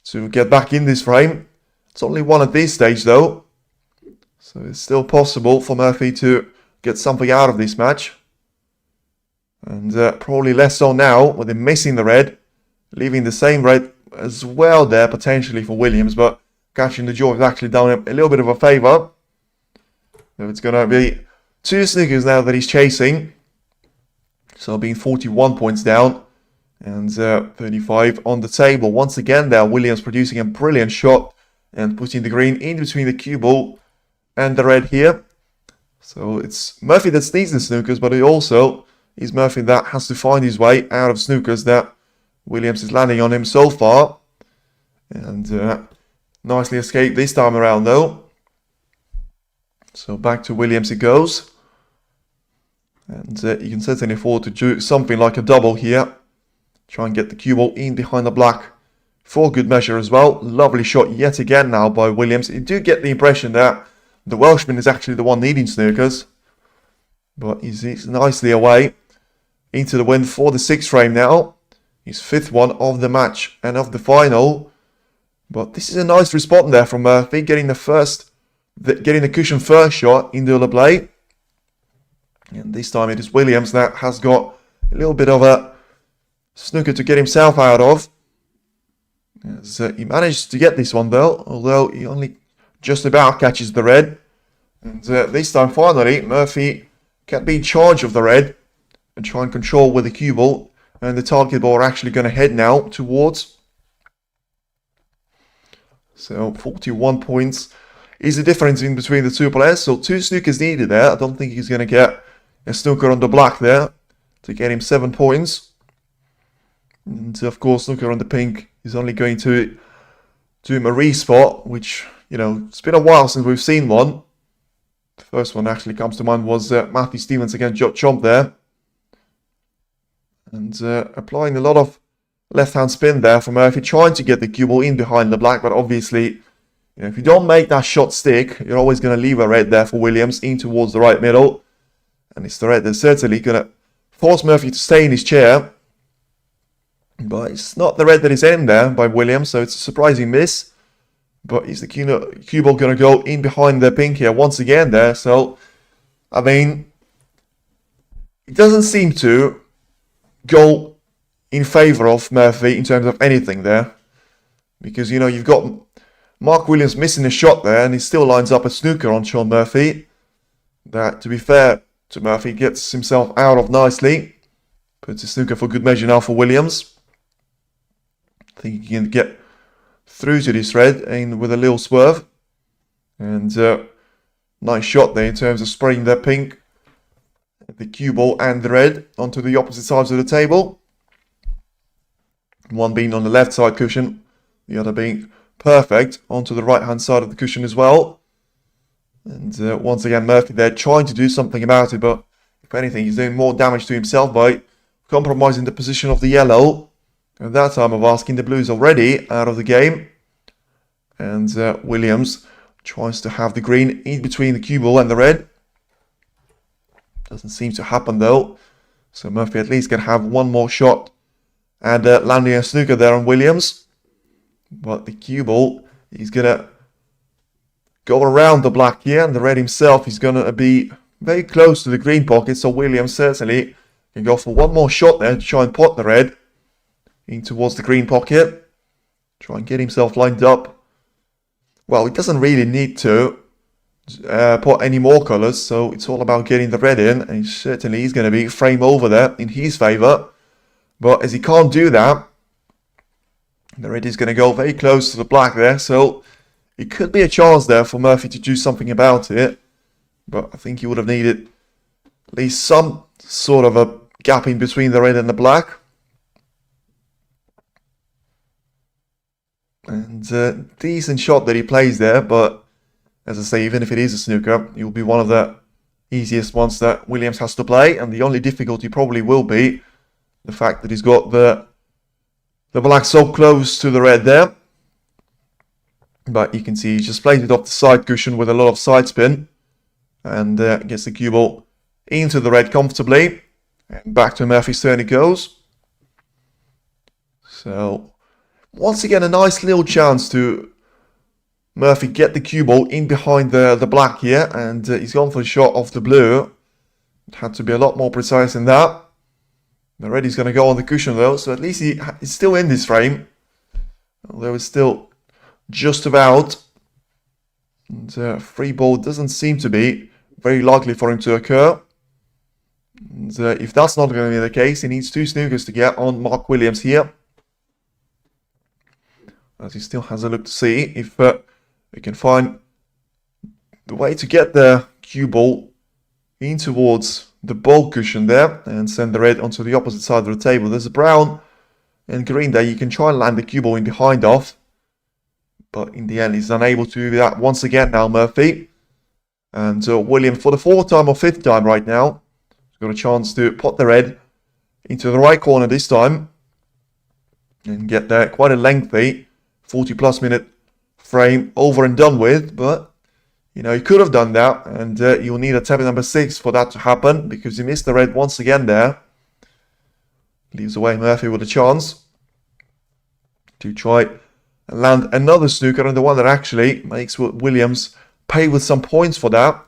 to get back in this frame. It's only one at this stage though, so it's still possible for Murphy to get something out of this match. And probably less so now with him missing the red, leaving the same red as well there potentially for Williams, but catching the draw has actually done him a little bit of a favour. So it's going to be two snookers now that he's chasing. So being 41 points down and 35 on the table. Once again there, Williams producing a brilliant shot and putting the green in between the cue ball and the red here. So it's Murphy that needs the snookers, but it also is Murphy that has to find his way out of snookers that Williams is landing on him so far. And nicely escaped this time around though. So back to Williams it goes. And you can certainly afford to do something like a double here. Try and get the cue ball in behind the black for good measure as well. Lovely shot yet again now by Williams. You do get the impression that the Welshman is actually the one needing snookers. But he's nicely away into the win for the sixth frame now. His fifth one of the match and of the final. But this is a nice response there from Murphy, getting the cushion first shot into the play. And this time it is Williams that has got a little bit of a snooker to get himself out of. As, he managed to get this one though, although he only just about catches the red. And this time finally Murphy can be in charge of the red and try and control where the cue ball and the target ball are actually going to head now towards. So 41 points is the difference in between the two players. So two snookers needed there. I don't think he's going to get a snooker on the black there to get him 7 points. And of course, snooker on the pink is only going to do him a respot, which, you know, it's been a while since we've seen one. The first one actually comes to mind was Matthew Stevens against Joe Chomp there. And applying a lot of left-hand spin there for Murphy, trying to get the cue ball in behind the black, but obviously, if you don't make that shot stick, you're always going to leave a red there for Williams in towards the right middle. And it's the red that's certainly going to force Murphy to stay in his chair. But it's not the red that is in there by Williams, so it's a surprising miss. But is the cue ball going to go in behind the pink here once again there? So, I mean, it doesn't seem to go in favour of Murphy in terms of anything there. Because, you've got Mark Williams missing a shot there, and he still lines up a snooker on Shaun Murphy. That, to be fair to Murphy, gets himself out of nicely. Puts a snooker for good measure now for Williams. I think he can get through to this red and with a little swerve. And nice shot there in terms of spraying that pink, the cue ball and the red onto the opposite sides of the table. One being on the left side cushion, the other being perfect onto the right hand side of the cushion as well. And once again Murphy there trying to do something about it, but if anything he's doing more damage to himself by compromising the position of the yellow. At that time of asking, the blues already out of the game. And Williams tries to have the green in between the cue ball and the red. Doesn't seem to happen though. So Murphy at least can have one more shot and landing a snooker there on Williams. But the cue ball, he's going to go around the black here, and the red himself is going to be very close to the green pocket. So Williams certainly can go for one more shot there to try and pot the red in towards the green pocket. Try and get himself lined up. Well, he doesn't really need to put any more colours, so it's all about getting the red in, and certainly he's going to be frame over there in his favour. But as he can't do that, the red is going to go very close to the black there, so it could be a chance there for Murphy to do something about it. But I think he would have needed at least some sort of a gap in between the red and the black. And decent shot that he plays there, but as I say, even if it is a snooker, it will be one of the easiest ones that Williams has to play, and the only difficulty probably will be the fact that he's got the black so close to the red there. But you can see he just plays it off the side cushion with a lot of side spin, and gets the cue ball into the red comfortably. And back to Murphy's turn it goes. So once again, a nice little chance to Murphy get the cue ball in behind the black here, and he's gone for a shot off the blue. It had to be a lot more precise than that. The red is going to go on the cushion though, so at least he's still in this frame, although it's still just about. And free ball doesn't seem to be very likely for him to occur. And if that's not going to be the case, he needs two snookers to get on Mark Williams here, as he still has a look to see if we can find the way to get the cue ball in towards the ball cushion there and send the red onto the opposite side of the table. There's a brown and green there. You can try and land the cue ball in behind off, but in the end he's unable to do that once again now, Murphy. And William, for the fourth time or fifth time right now, has got a chance to pot the red into the right corner this time and get there quite a lengthy 40 plus minute frame over and done with. But he could have done that, and you'll need a tap number 6 for that to happen, because he missed the red once again there. Leaves away Murphy with a chance to try and land another snooker, and the one that actually makes Williams pay with some points for that.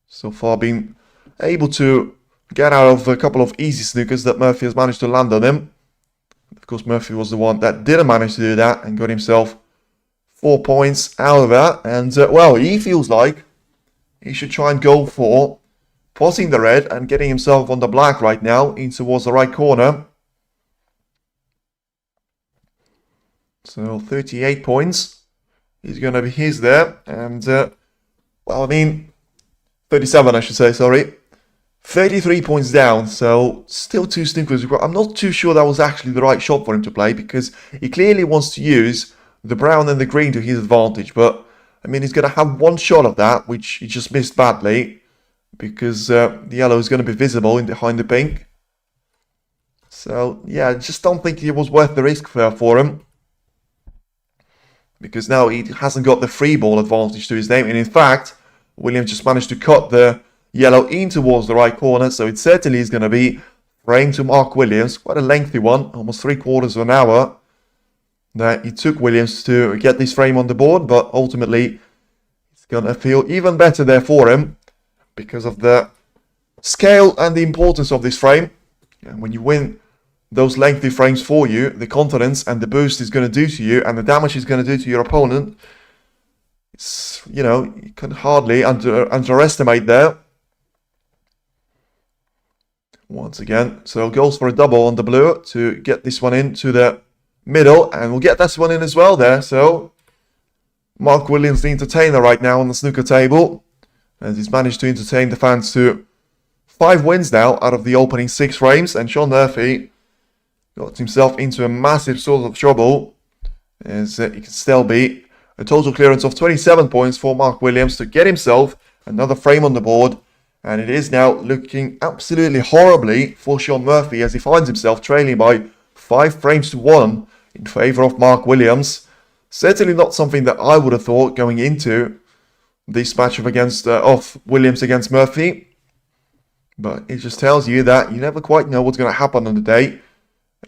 So far been able to get out of a couple of easy snookers that Murphy has managed to land on him. Of course, Murphy was the one that didn't manage to do that and got himself 4 points out of that. And, well, he feels like he should try and go for potting the red and getting himself on the black right now in towards the right corner. So 38 points is going to be his there. And, well, I mean, 37 I should say, sorry. 33 points down, so still two snookers. I'm not too sure that was actually the right shot for him to play, because he clearly wants to use the brown and the green to his advantage. But, I mean, he's going to have one shot of that, which he just missed badly, because the yellow is going to be visible in behind the pink. So, yeah, I just don't think it was worth the risk for him. Because now he hasn't got the free ball advantage to his name. And in fact, Williams just managed to cut the yellow in towards the right corner. So it certainly is going to be frame to Mark Williams. Quite a lengthy one, almost 3/4 of an hour that it took Williams to get this frame on the board. But ultimately, it's going to feel even better there for him because of the scale and the importance of this frame. And when you win those lengthy frames for you, the confidence and the boost is going to do to you, and the damage is going to do to your opponent, it's, you know, you can hardly underestimate there. Once again, so goes for a double on the blue to get this one into the middle, and we'll get this one in as well there. So Mark Williams, the entertainer right now on the snooker table, and he's managed to entertain the fans to 5 wins now out of the opening 6 frames, and Shaun Murphy got himself into a massive sort of trouble, as it can still be a total clearance of 27 points for Mark Williams to get himself another frame on the board. And it is now looking absolutely horribly for Shaun Murphy as he finds himself trailing by 5 frames to 1 in favour of Mark Williams. Certainly not something that I would have thought going into this match of Williams against Murphy. But it just tells you that you never quite know what's going to happen on the day.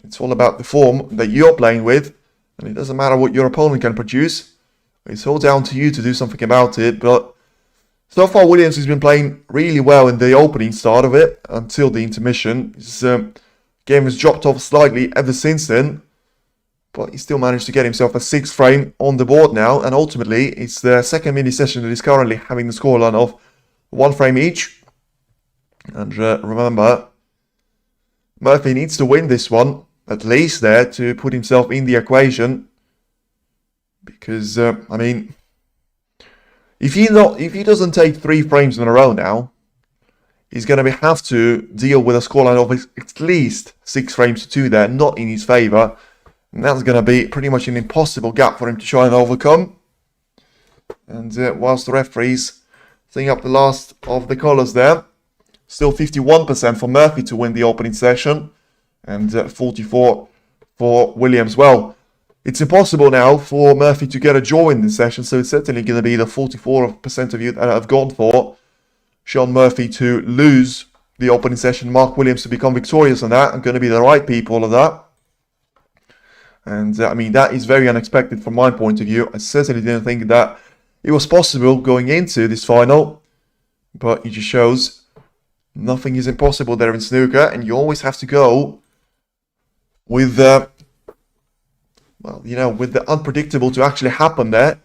It's all about the form that you're playing with, and it doesn't matter what your opponent can produce. It's all down to you to do something about it. But so far, Williams has been playing really well in the opening start of it until the intermission. His game has dropped off slightly ever since then, but he still managed to get himself a 6th frame on the board now, and ultimately it's the second mini session that is currently having the scoreline of 1 frame each. And remember, Murphy needs to win this one, at least there, to put himself in the equation. Because, I mean, if he doesn't take 3 frames in a row now, he's going to have to deal with a scoreline of at least 6 frames to 2 there, not in his favour. And that's going to be pretty much an impossible gap for him to try and overcome. And whilst the referees seeing up the last of the colours there, still 51% for Murphy to win the opening session, and 44% for Williams. Well, it's impossible now for Murphy to get a draw in this session, so it's certainly going to be the 44% of you that have gone for Shaun Murphy to lose the opening session, Mark Williams to become victorious on that. I'm going to be the right people of that. And I mean, that is very unexpected from my point of view. I certainly didn't think that it was possible going into this final, but it just shows nothing is impossible there in snooker, and you always have to go with well, you know, with the unpredictable to actually happen there.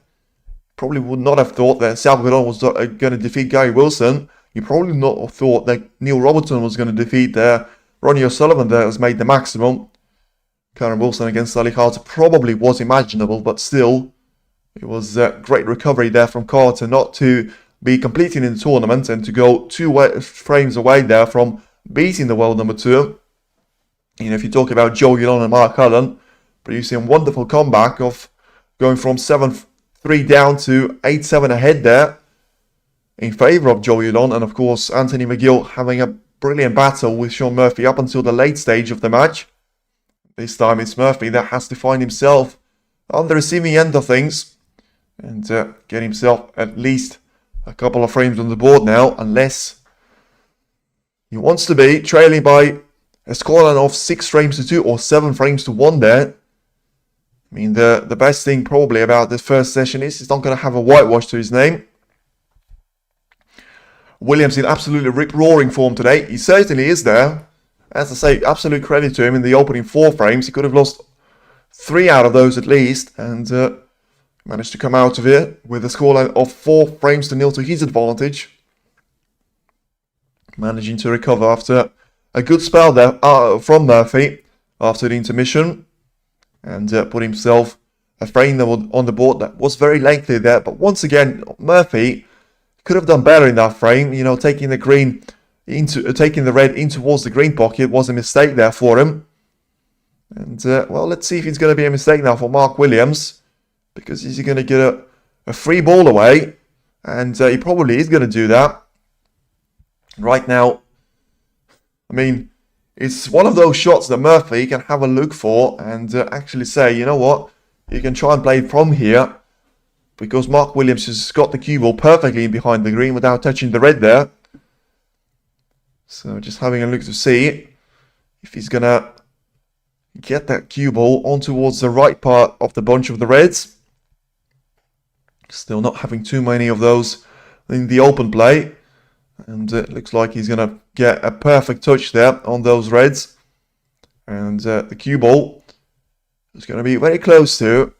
Probably would not have thought that Salvador was going to defeat Gary Wilson. You probably not have thought that Neil Robertson was going to defeat Ronnie O'Sullivan there has made the maximum. Karen Wilson against Sally Carter probably was imaginable, but still, it was a great recovery there from Carter not to be competing in the tournament and to go 2 frames away there from beating the world number 2. You know, if you talk about Joe Yulon and Mark Cullen producing a wonderful comeback of going from 7-3 down to 8-7 ahead there in favour of Joe Yulon, and of course Anthony McGill having a brilliant battle with Shaun Murphy up until the late stage of the match. This time it's Murphy that has to find himself on the receiving end of things and get himself at least a couple of frames on the board now, unless he wants to be trailing by a scoreline of 6 frames to 2 or 7 frames to 1 there. I mean, the best thing probably about this first session is he's not going to have a whitewash to his name. Williams in absolutely rip-roaring form today. He certainly is there. As I say, absolute credit to him in the opening 4 frames. He could have lost 3 out of those at least, and managed to come out of it with a scoreline of 4 frames to 0 to his advantage. Managing to recover after a good spell there from Murphy after the intermission, and put himself a frame on the board that was very lengthy there. But once again, Murphy could have done better in that frame. You know, taking the red in towards the green pocket was a mistake there for him. And well, let's see if it's going to be a mistake now for Mark Williams, because is he going to get a free ball away? And he probably is going to do that. Right now, I mean, It's one of those shots that Murphy can have a look for and actually say, you know what, you can try and play from here, because Mark Williams has got the cue ball perfectly in behind the green without touching the red there. So just having a look to see if he's going to get that cue ball on towards the right part of the bunch of the reds. Still not having too many of those in the open play. And it looks like he's going to get a perfect touch there on those reds. And the cue ball is going to be very close to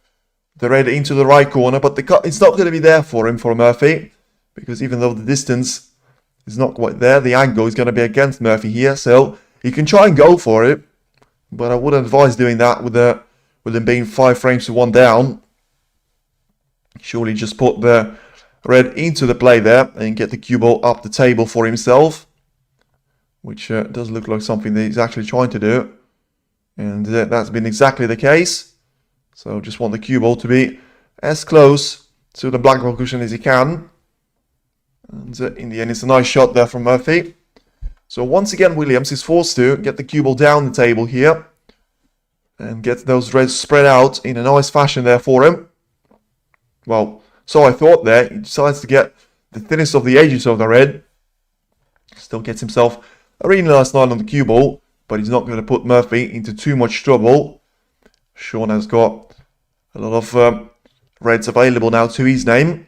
the red into the right corner. But it's not going to be there for him, for Murphy. Because even though the distance is not quite there, the angle is going to be against Murphy here. So he can try and go for it. But I wouldn't advise doing that with him being 5 frames to 1 down. Surely just put the red into the play there and get the cue ball up the table for himself, which does look like something that he's actually trying to do, and that's been exactly the case. So just want the cue ball to be as close to the black ball cushion as he can, and in the end it's a nice shot there from Murphy. So once again Williams is forced to get the cue ball down the table here and get those reds spread out in a nice fashion there for him. Well, so I thought there. He decides to get the thinnest of the edges of the red. Still gets himself a really nice line on the cue ball, but he's not going to put Murphy into too much trouble. Shaun has got a lot of reds available now to his name.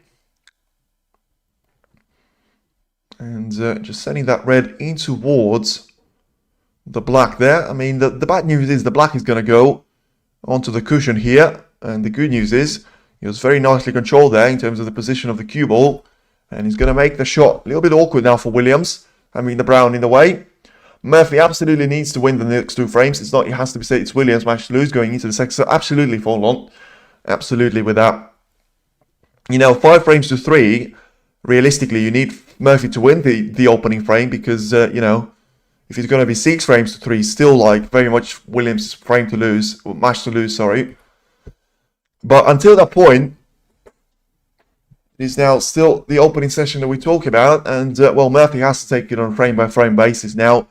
And just sending that red in towards the black there. I mean, the bad news is the black is going to go onto the cushion here. And the good news is he was very nicely controlled there in terms of the position of the cue ball. And he's going to make the shot. A little bit awkward now for Williams, having the brown in the way. Murphy absolutely needs to win the next 2 frames. It's not, it has to be said, it's Williams' match to lose going into the second. So absolutely fall on. Absolutely with that. You know, 5 frames to 3, realistically, you need Murphy to win the opening frame because, you know, if it's going to be 6 frames to 3, still like very much Williams' frame to lose, or match to lose, sorry. But until that point, it is now still the opening session that we talk about. And, well, Murphy has to take it on a frame-by-frame basis. Now,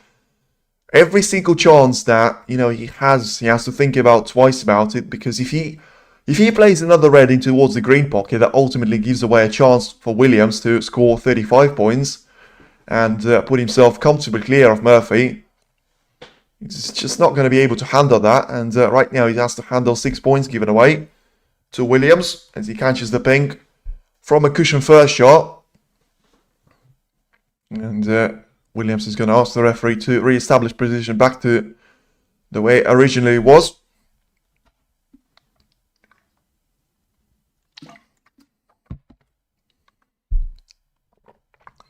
every single chance that, you know, he has to think about twice about it. Because if he plays another red in towards the green pocket, that ultimately gives away a chance for Williams to score 35 points and put himself comfortably clear of Murphy. He's just not going to be able to handle that. And right now, he has to handle 6 points given away to Williams as he catches the pink from a cushion first shot. And Williams is going to ask the referee to re-establish position back to the way it originally was.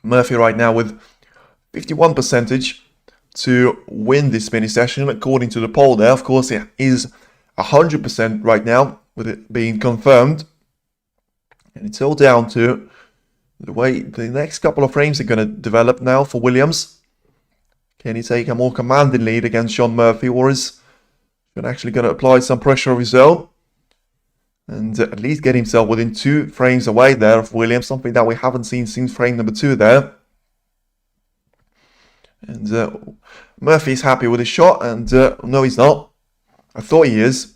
Murphy right now with 51% to win this mini session according to the poll there. Of course, it is 100% right now with it being confirmed. And it's all down to the way the next couple of frames are going to develop now for Williams. Can he take a more commanding lead against Shaun Murphy, or is he actually going to apply some pressure of his own and at least get himself within 2 frames away there of Williams, something that we haven't seen since frame number 2 there. And Murphy's happy with his shot, and no, he's not. I thought he is.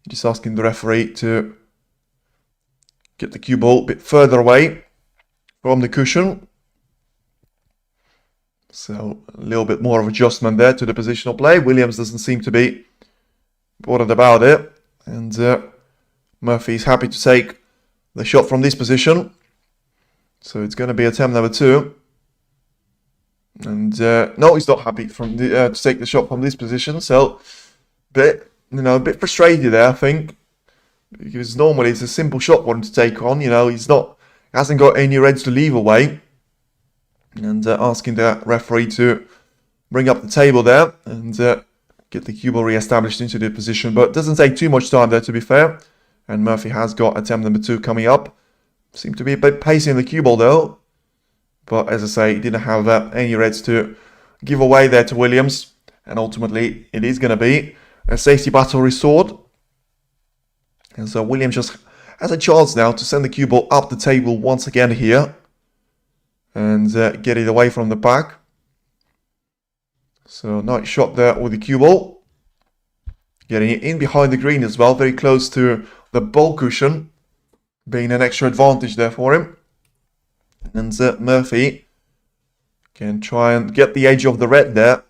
Just asking the referee to get the cue ball a bit further away from the cushion. So a little bit more of adjustment there to the positional play. Williams doesn't seem to be bothered about it. And Murphy's happy to take the shot from this position. So it's going to be attempt number 2. And no, he's not happy to take the shot from this position. So a bit frustrated there, I think, because normally it's a simple shot for him to take on. You know, he hasn't got any reds to leave away, and asking the referee to bring up the table there and get the cue ball re-established into the position. But it doesn't take too much time there, to be fair. And Murphy has got attempt number 2 coming up. Seemed to be a bit pacey in the cue ball though. But as I say, he didn't have any reds to give away there to Williams. And ultimately, it is going to be a safety battle restored. And so Williams just has a chance now to send the cue ball up the table once again here. And get it away from the pack. So nice shot there with the cue ball. Getting it in behind the green as well, very close to the ball cushion, being an extra advantage there for him. And Murphy can try and get the edge of the red there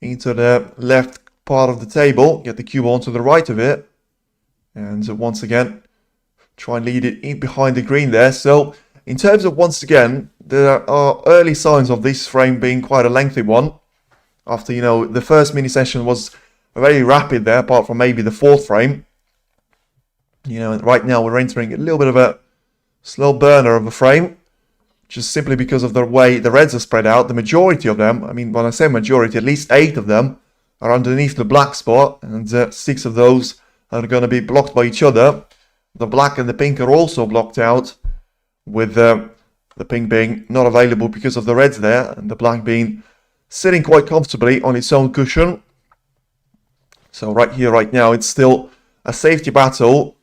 into the left part of the table, get the cue ball onto the right of it, and once again try and lead it in behind the green there. So in terms of, once again, there are early signs of this frame being quite a lengthy one. After, the first mini session was very rapid there, apart from maybe the fourth frame. Right now we're entering a little bit of a slow burner of a frame, just simply because of the way the reds are spread out. The majority of them, I mean, when I say majority, at least 8 of them are underneath the black spot, and 6 of those are going to be blocked by each other. The black and the pink are also blocked out, with the pink being not available because of the reds there, and the black being sitting quite comfortably on its own cushion. So right here, right now, it's still a safety battle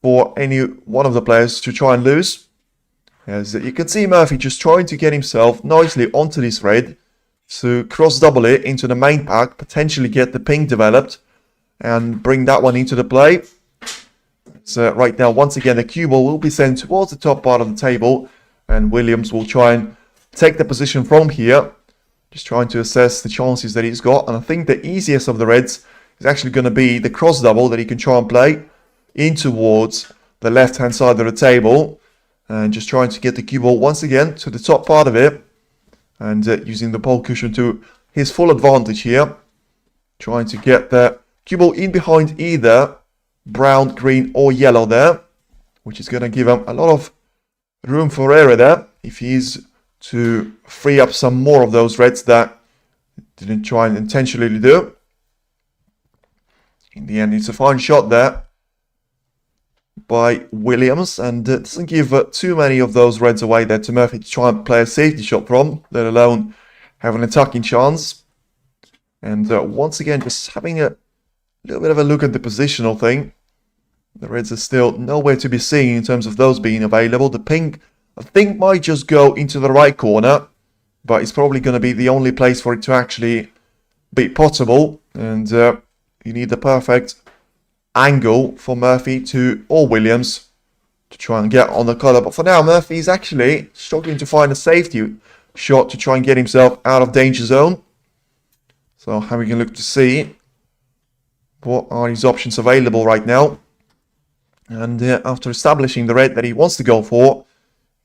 for any one of the players to try and lose. As you can see, Murphy just trying to get himself nicely onto this red to cross double it into the main pack, potentially get the pink developed and bring that one into the play. So right now, once again, the cue ball will be sent towards the top part of the table, and Williams will try and take the position from here, just trying to assess the chances that he's got. And I think the easiest of the reds is actually going to be the cross double that he can try and play in towards the left hand side of the table, and just trying to get the cue ball once again to the top part of it, and using the pole cushion to his full advantage here, trying to get the cue ball in behind either brown, green or yellow there, which is going to give him a lot of room for error there if he's to free up some more of those reds that didn't try and intentionally do. In the end, it's a fine shot there by Williams, and it doesn't give too many of those reds away there to Murphy to try and play a safety shot from, let alone have an attacking chance. And once again, just having a little bit of a look at the positional thing. The reds are still nowhere to be seen in terms of those being available. The pink, I think, might just go into the right corner, but it's probably going to be the only place for it to actually be potable. And you need the perfect angle for Murphy to, or Williams, to try and get on the colour. But for now, Murphy is actually struggling to find a safety shot to try and get himself out of danger zone. So having a look to see what are his options available right now. And after establishing the red that he wants to go for,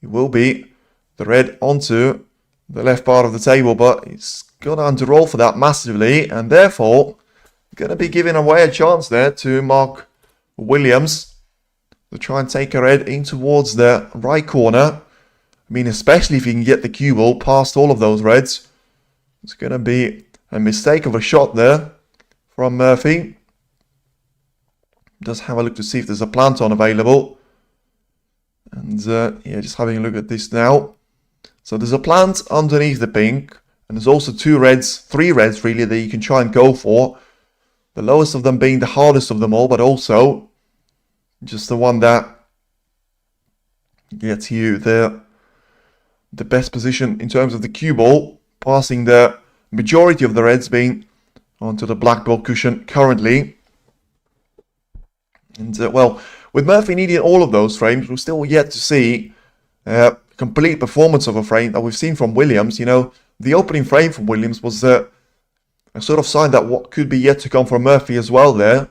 it will be the red onto the left part of the table, but he's going to under-roll for that massively, and therefore going to be giving away a chance there to Mark Williams to try and take a red in towards the right corner. I mean, especially if he can get the cue ball past all of those reds. It's going to be a mistake of a shot there from Murphy. Just have a look to see if there's a plant on available. And yeah, just having a look at this now. So there's a plant underneath the pink, and there's also 2 reds, 3 reds really, that you can try and go for. The lowest of them being the hardest of them all, but also just the one that gets you the best position in terms of the cue ball, passing the majority of the reds being onto the black ball cushion currently. And well, with Murphy needing all of those frames, we're still yet to see complete performance of a frame that we've seen from Williams. The opening frame from Williams was a sort of sign that what could be yet to come from Murphy as well there.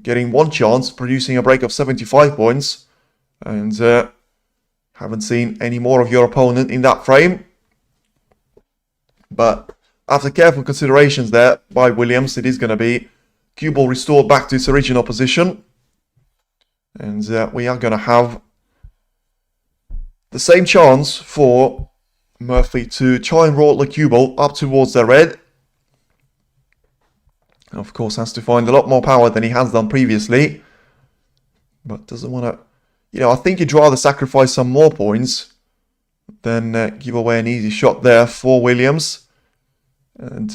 Getting one chance, producing a break of 75 points. And haven't seen any more of your opponent in that frame. But after careful considerations there by Williams, it is going to be cue ball restored back to its original position. And we are going to have the same chance for Murphy to try and roll the cue ball up towards the red. Of course, has to find a lot more power than he has done previously. But doesn't want to... I think he'd rather sacrifice some more points than give away an easy shot there for Williams. And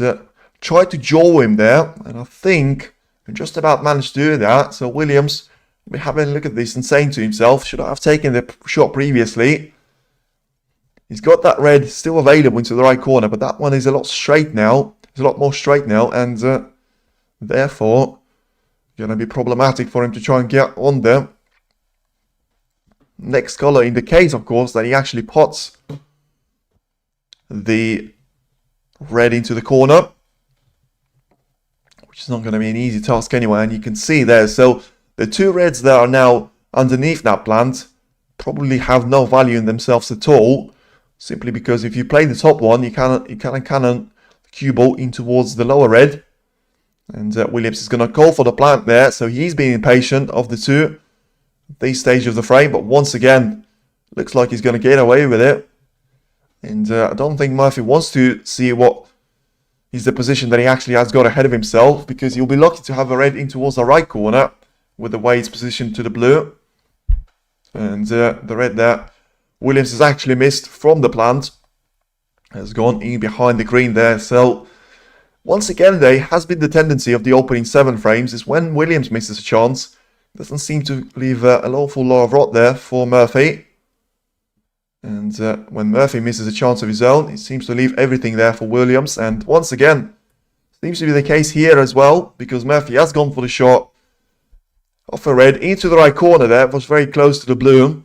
try to jaw him there. And I think he just about managed to do that. So Williams... we're having a look at this and saying to himself, should I have taken the shot previously? He's got that red still available into the right corner, but that one is a lot straight now. It's a lot more straight now, and therefore going to be problematic for him to try and get on there. Next colour indicates, of course, that he actually pots the red into the corner, which is not going to be an easy task anyway. And you can see there, so the two reds that are now underneath that plant probably have no value in themselves at all, simply because if you play the top one, you can cannon the cue ball in towards the lower red. And Williams is going to call for the plant there, so he's being impatient of the two at this stage of the frame, but once again, looks like he's going to get away with it. And I don't think Murphy wants to see what is the position that he actually has got ahead of himself, because he'll be lucky to have a red in towards the right corner with the way it's positioned to the blue. And the red there, Williams has actually missed from the plant, has gone in behind the green there. So once again, there has been the tendency of the opening 7 frames is when Williams misses a chance, doesn't seem to leave an awful lot of rot there for Murphy. And when Murphy misses a chance of his own, it seems to leave everything there for Williams. And once again, seems to be the case here as well, because Murphy has gone for the shot off a red into the right corner there. It was very close to the blue,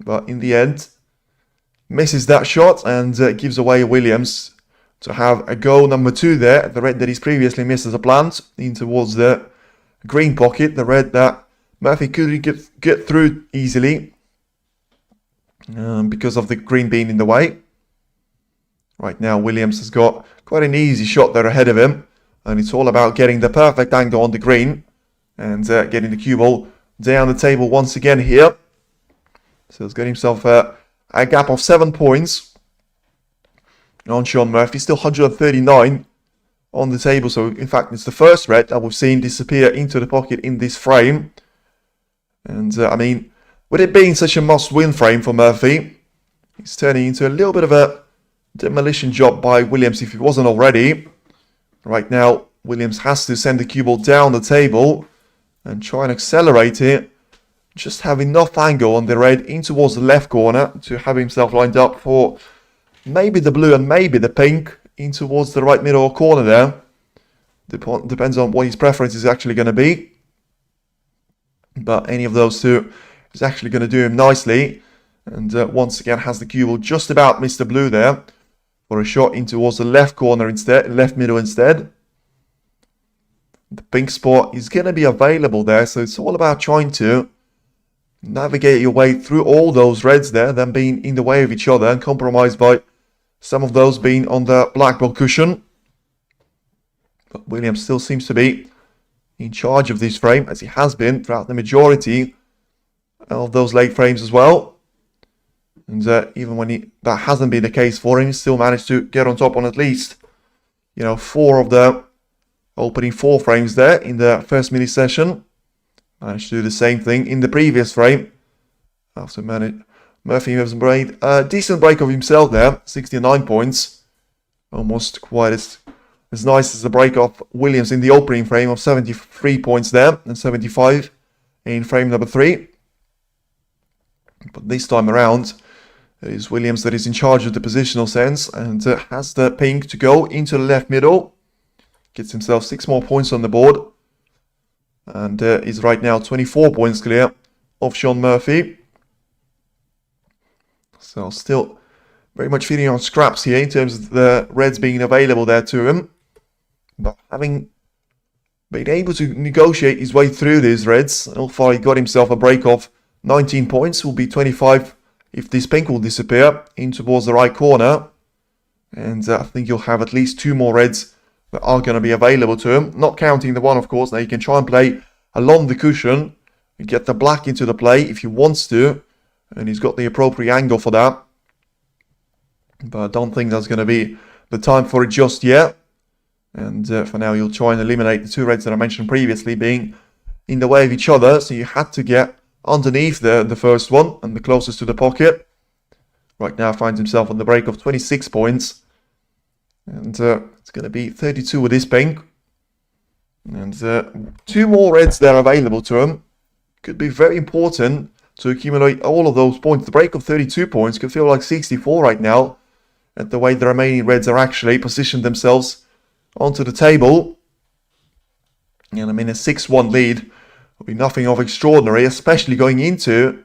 but in the end, misses that shot and gives away Williams to have a go number 2 there. The red that he's previously missed as a plant in towards the green pocket. The red that Murphy couldn't get through easily because of the green being in the way. Right now, Williams has got quite an easy shot there ahead of him, and it's all about getting the perfect angle on the green and getting the cue ball down the table once again here. So he's got himself a gap of 7 points on Shaun Murphy, still 139 on the table. So in fact, it's the first red that we've seen disappear into the pocket in this frame. And I mean, with it being such a must-win frame for Murphy, it's turning into a little bit of a demolition job by Williams if it wasn't already. Right now, Williams has to send the cue ball down the table and try and accelerate it. Just have enough angle on the red in towards the left corner to have himself lined up for maybe the blue and maybe the pink in towards the right middle corner there. Depends on what his preference is actually going to be. But any of those two is actually going to do him nicely. And once again has the cue ball just about missed the blue there for a shot in towards the left corner instead, left middle instead. The pink spot is going to be available there, so it's all about trying to navigate your way through all those reds there, then being in the way of each other and compromised by some of those being on the black ball cushion. But Williams still seems to be in charge of this frame, as he has been throughout the majority of those late frames as well. And even when that hasn't been the case for him, he still managed to get on top on at least, 4 of the opening 4 frames there in the first mini session. Managed to do the same thing in the previous frame. After Murphy has made a decent break of himself there, 69 points. Almost quite as nice as the break of Williams in the opening frame of 73 points there, and 75 in frame number 3. But this time around, it is Williams that is in charge of the positional sense and has the pink to go into the left middle. Gets himself 6 more points on the board. And is right now 24 points clear of Shaun Murphy. So still very much feeding on scraps here in terms of the reds being available there to him. But having been able to negotiate his way through these reds, so far he got himself a break of 19 points. Will be 25 if this pink will disappear in towards the right corner. And I think you'll have at least 2 more reds that are going to be available to him. Not counting the one, of course. Now he can try and play along the cushion and get the black into the play if he wants to. And he's got the appropriate angle for that. But I don't think that's going to be the time for it just yet. And for now, you'll try and eliminate the 2 reds that I mentioned previously being in the way of each other. So you had to get underneath the first one and the closest to the pocket. Right now finds himself on the break of 26 points. And it's going to be 32 with this pink. And 2 more reds that are available to him. Could be very important to accumulate all of those points. The break of 32 points could feel like 64 right now, at the way the remaining reds are actually positioned themselves onto the table. And I mean, a 6-1 lead will be nothing of extraordinary, especially going into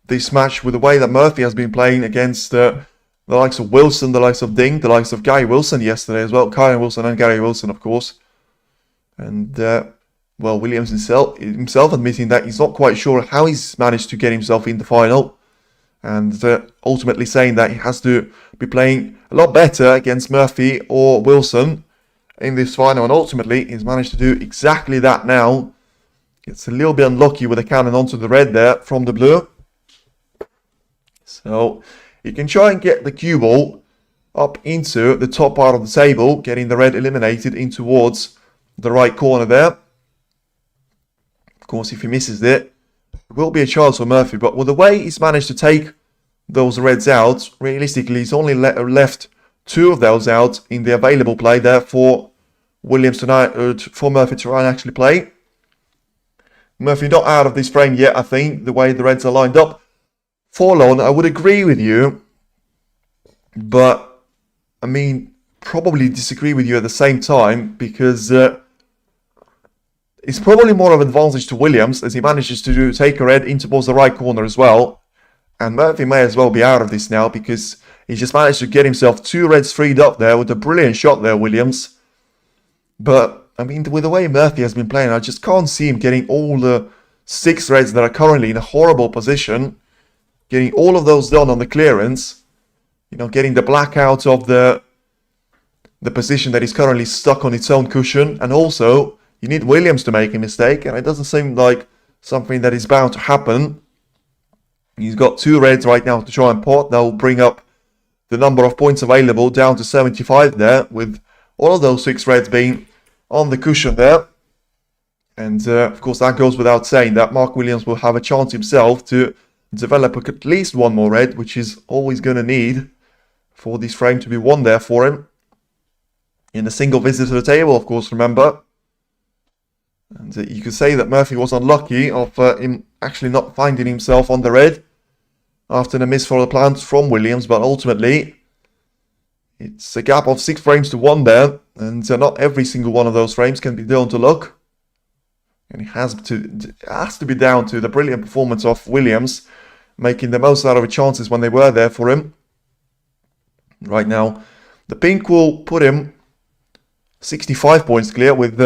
this match with the way that Murphy has been playing against the likes of Wilson, the likes of Ding, the likes of Gary Wilson yesterday as well. Kyle Wilson and Gary Wilson, of course. And, well, Williams himself admitting that he's not quite sure how he's managed to get himself in the final. And ultimately saying that he has to be playing a lot better against Murphy or Wilson in this final. And ultimately, he's managed to do exactly that now. It's a little bit unlucky with the cannon onto the red there from the blue. So you can try and get the cue ball up into the top part of the table, getting the red eliminated in towards the right corner there. Of course, if he misses it will be a chance for Murphy. But with the way he's managed to take those reds out, realistically, he's only left 2 of those out in the available play there for Williams tonight, for Murphy to try and actually play. Murphy not out of this frame yet, I think, the way the reds are lined up. Forlorn, I would agree with you, but I mean, probably disagree with you at the same time, because it's probably more of an advantage to Williams as he manages to take a red in towards the right corner as well. And Murphy may as well be out of this now because he just managed to get himself 2 reds freed up there with a brilliant shot there, Williams. But I mean, with the way Murphy has been playing, I just can't see him getting all the 6 reds that are currently in a horrible position. Getting all of those done on the clearance. You know, getting the black out of the position that is currently stuck on its own cushion. And also, you need Williams to make a mistake. And it doesn't seem like something that is bound to happen. He's got 2 reds right now to try and pot. That will bring up the number of points available down to 75 there. With all of those 6 reds being on the cushion there. And of course, that goes without saying that Mark Williams will have a chance himself to develop at least 1 more red, which is always going to need for this frame to be won there for him. In a single visit to the table, of course, remember. And you could say that Murphy was unlucky of him actually not finding himself on the red after the miss for the plant from Williams, but ultimately it's a gap of 6 frames to 1 there, and not every single one of those frames can be done to luck. And it has to be down to the brilliant performance of Williams, making the most out of the chances when they were there for him. Right now, the pink will put him 65 points clear with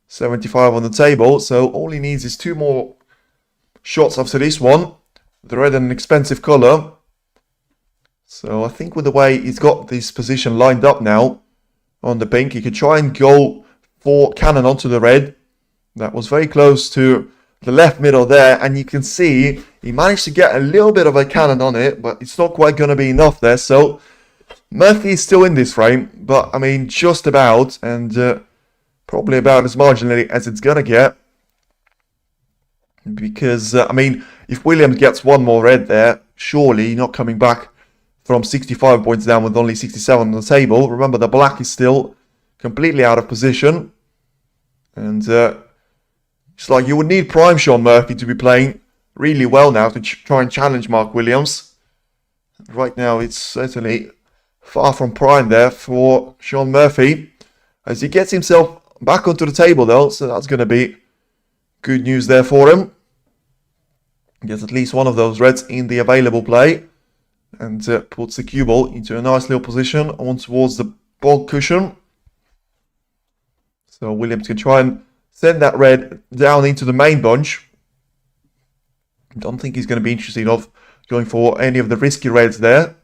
75 on the table. So all he needs is 2 more shots after this one. The red and an expensive colour. So I think with the way he's got this position lined up now on the pink, he could try and go for cannon onto the red. That was very close to the left middle there, and you can see he managed to get a little bit of a cannon on it, but it's not quite going to be enough there. So Murphy is still in this frame, but I mean just about, and probably about as marginally as it's going to get. Because, I mean, if Williams gets 1 more red there, surely not coming back from 65 points down with only 67 on the table. Remember, the black is still completely out of position. And it's like you would need prime Shaun Murphy to be playing really well now to try and challenge Mark Williams. Right now, it's certainly far from prime there for Shaun Murphy. As he gets himself back onto the table, though, so that's going to be good news there for him. Gets at least 1 of those reds in the available play. And puts the cue ball into a nice little position on towards the ball cushion. So Williams can try and send that red down into the main bunch. Don't think he's going to be interested of going for any of the risky reds there.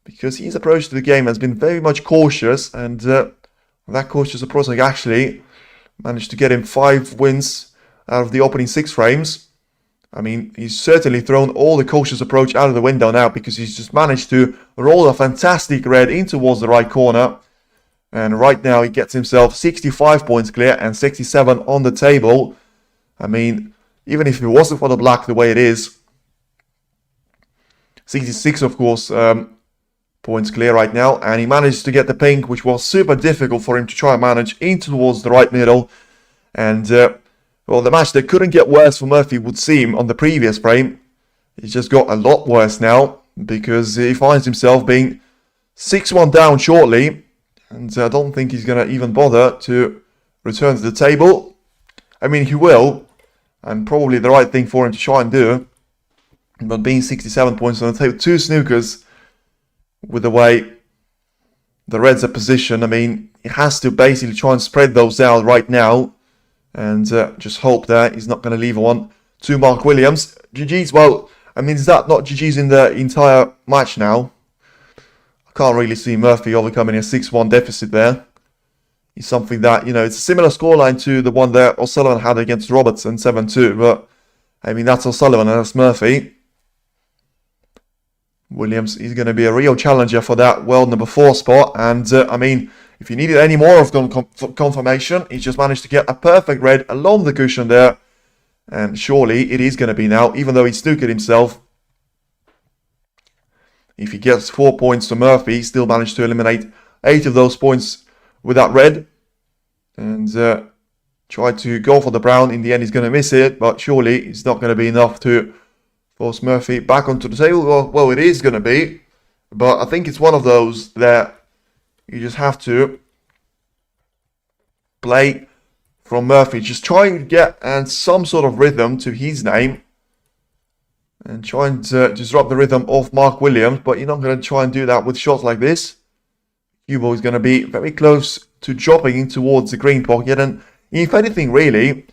Because his approach to the game has been very much cautious. And that cautious approach actually managed to get him 5 wins out of the opening 6 frames. I mean, he's certainly thrown all the cautious approach out of the window now because he's just managed to roll a fantastic red in towards the right corner. And right now he gets himself 65 points clear and 67 on the table. I mean, even if it wasn't for the black the way it is, 66 of course points clear right now. And he managed to get the pink, which was super difficult for him to try and manage in towards the right middle. And well, the match that couldn't get worse for Murphy would seem on the previous frame. It's just got a lot worse now because he finds himself being 6-1 down shortly. And I don't think he's going to even bother to return to the table. I mean, he will, and probably the right thing for him to try and do. But being 67 points on the table, 2 snookers with the way the Reds are positioned, I mean, he has to basically try and spread those out right now. And just hope that he's not going to leave one to Mark Williams. GG's, well, I mean, is that not GG's in the entire match now? I can't really see Murphy overcoming a 6-1 deficit there. It's something that, you know, it's a similar scoreline to the one that O'Sullivan had against Robertson, 7-2. But, I mean, that's O'Sullivan and that's Murphy. Williams is going to be a real challenger for that world number 4 spot. And, I mean, if you needed any more of confirmation, he just managed to get a perfect red along the cushion there. And surely it is going to be now, even though he snookered himself. If he gets 4 points to Murphy, he still managed to eliminate 8 of those points with that red. And tried to go for the brown. In the end, he's going to miss it. But surely it's not going to be enough to force Murphy back onto the table. Well, it is going to be. But I think it's one of those that you just have to play from Murphy. Just try and get some sort of rhythm to his name. And try and disrupt the rhythm of Mark Williams. But you're not going to try and do that with shots like this. Cubo is going to be very close to dropping in towards the green pocket. And if anything, really,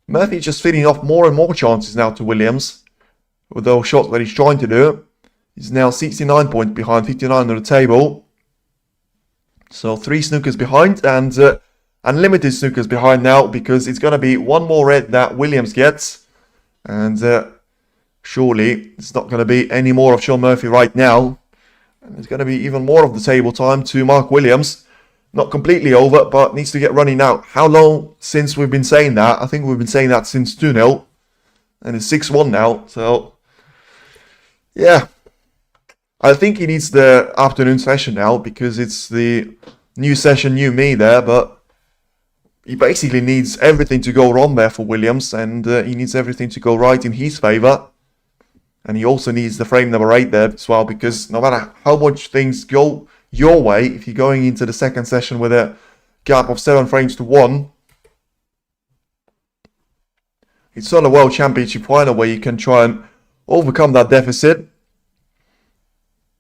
Murphy is just feeding off more and more chances now to Williams. With those shots that he's trying to do. He's now 69 points behind, 59 on the table. So 3 snookers behind and unlimited snookers behind now, because it's going to be one more red that Williams gets. And surely it's not going to be any more of Shaun Murphy right now. And there's going to be even more of the table time to Mark Williams. Not completely over, but needs to get running now. How long since we've been saying that? I think we've been saying that since 2-0. And it's 6-1 now. So, yeah. I think he needs the afternoon session now, because it's the new session, new me there. But he basically needs everything to go wrong there for Williams. And he needs everything to go right in his favour. And he also needs the frame number 8 there as well, because no matter how much things go your way, if you're going into the second session with a gap of 7 frames to 1, it's not a World Championship final where you can try and overcome that deficit.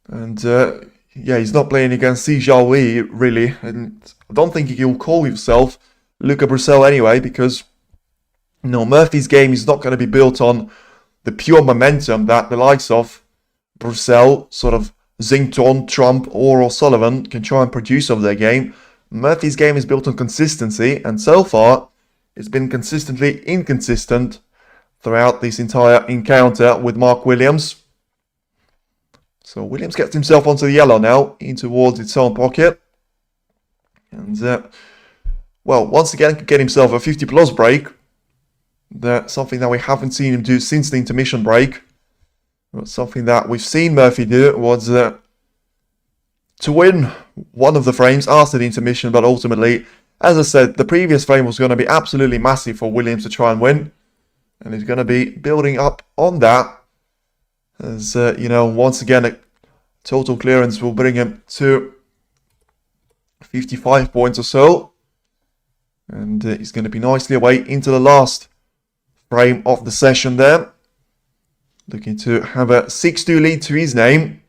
And yeah, he's not playing against Xi'An really, and I don't think he'll call himself Luca Brissell anyway, because Murphy's game is not going to be built on the pure momentum that the likes of Brissell, sort of Zington, Trump or O'Sullivan can try and produce of their game. Murphy's game is built on consistency, and so far it's been consistently inconsistent throughout this entire encounter with Mark Williams. So Williams gets himself onto the yellow now, in towards its own pocket. And, well, once again, could get himself a 50+ break. That's something that we haven't seen him do since the intermission break. But something that we've seen Murphy do was to win one of the frames after the intermission. But ultimately, as I said, the previous frame was going to be absolutely massive for Williams to try and win. And he's going to be building up on that. As, once again, a total clearance will bring him to 55 points or so. And he's going to be nicely away into the last frame of the session there. Looking to have a 6-2 lead to his name.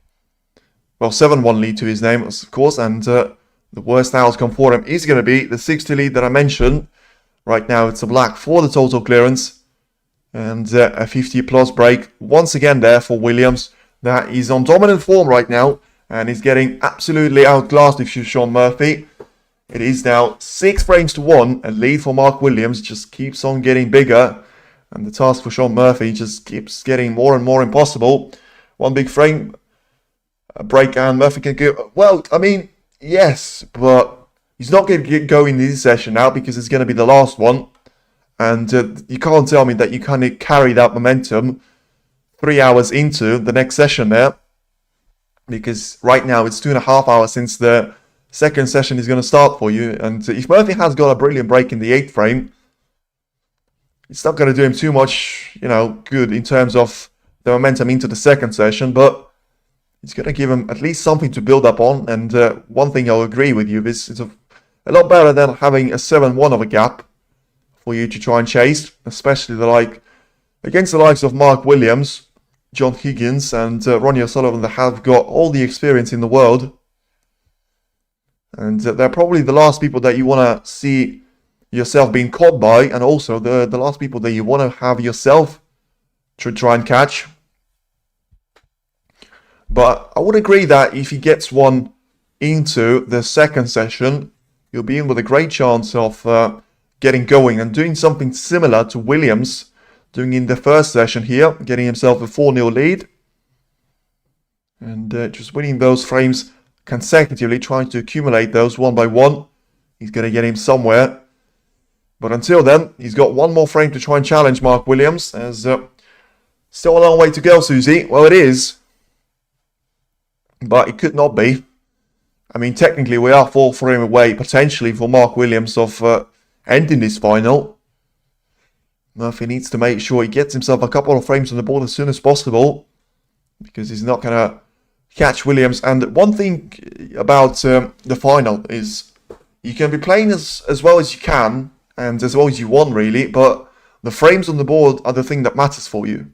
Well, 7-1 lead to his name, of course. And the worst outcome for him is going to be the 6-2 lead that I mentioned. Right now, it's a black for the total clearance. And a 50+ break once again there for Williams. That is on dominant form right now. And is getting absolutely outclassed if you're Shaun Murphy. It is now 6 frames to 1. A lead for Mark Williams just keeps on getting bigger. And the task for Shaun Murphy just keeps getting more and more impossible. One big frame break and Murphy can go. Well, I mean, yes, but he's not going to get going this session now, because it's going to be the last one. And you can't tell me that you can't carry that momentum 3 hours into the next session there. Because right now it's 2.5 hours since the second session is going to start for you. And if Murphy has got a brilliant break in the 8th frame, it's not going to do him too much, good in terms of the momentum into the second session. But It's going to give him at least something to build up on. And one thing I'll agree with you is it's a lot better than having a 7-1 of a gap for you to try and chase, especially against the likes of Mark Williams, John Higgins, and Ronnie O'Sullivan that have got all the experience in the world. And they're probably the last people that you want to see yourself being caught by, and also the last people that you want to have yourself to try and catch. But I would agree that if he gets one into the second session, you'll be in with a great chance of getting going and doing something similar to Williams doing in the first session here, getting himself a 4-0 lead. And just winning those frames consecutively, trying to accumulate those one by one. He's going to get him somewhere. But until then, he's got one more frame to try and challenge Mark Williams. There's still a long way to go, Susie. Well, it is. But it could not be. I mean, technically, we are 4 frame away, potentially, for Mark Williams of ending this final. Murphy needs to make sure he gets himself a couple of frames on the board as soon as possible, because he's not going to catch Williams. And one thing about the final is you can be playing as well as you can, and as well as you want, really, but the frames on the board are the thing that matters for you.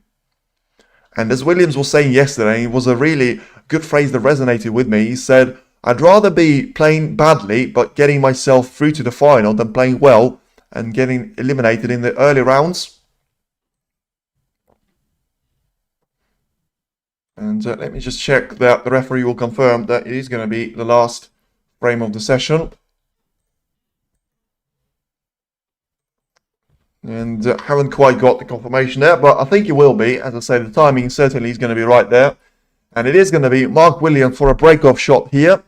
And as Williams was saying yesterday, it was a really good phrase that resonated with me. He said, I'd rather be playing badly but getting myself through to the final than playing well and getting eliminated in the early rounds. And let me just check that the referee will confirm that it is going to be the last frame of the session. And haven't quite got the confirmation there, but I think it will be. As I say, the timing certainly is going to be right there. And it is going to be Mark Williams for a break-off shot here.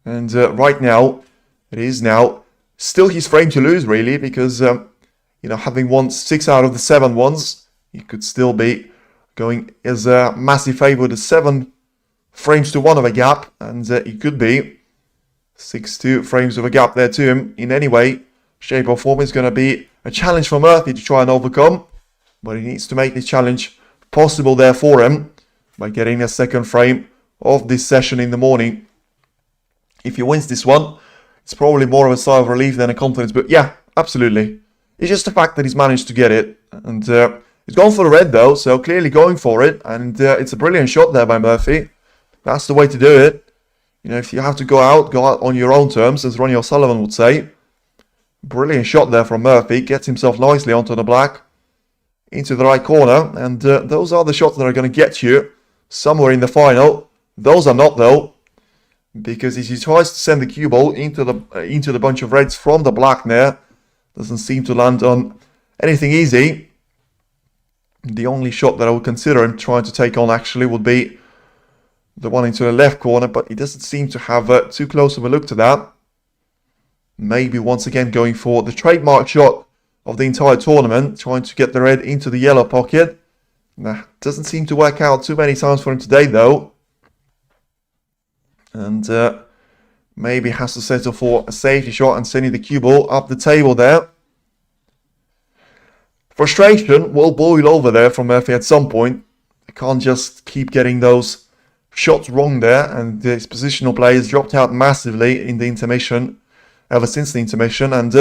And right now, it is now still his frame to lose, really, because, having won 6 out of the 7 ones, he could still be going as a massive favourite with 7 frames to 1 of a gap. And he could be 6-2 frames of a gap there to him. In any way, shape or form, is going to be a challenge for Murphy to try and overcome. But he needs to make this challenge possible there for him by getting a second frame of this session in the morning. If he wins this one, it's probably more of a sigh of relief than a confidence. But yeah, absolutely. It's just the fact that he's managed to get it. And he's gone for the red though, so clearly going for it. And it's a brilliant shot there by Murphy. That's the way to do it. If you have to go out on your own terms, as Ronnie O'Sullivan would say. Brilliant shot there from Murphy. Gets himself nicely onto the black. Into the right corner. And those are the shots that are going to get you somewhere in the final. Those are not though. Because as he tries to send the cue ball into the bunch of reds from the black there, doesn't seem to land on anything easy. The only shot that I would consider him trying to take on actually would be the one into the left corner, but he doesn't seem to have too close of a look to that. Maybe once again going for the trademark shot of the entire tournament, trying to get the red into the yellow pocket. That doesn't seem to work out too many times for him today though. And maybe has to settle for a safety shot and sending the cue ball up the table there. Frustration will boil over there from Murphy at some point. He can't just keep getting those shots wrong there. And his positional play has dropped out massively in the intermission, ever since the intermission. And,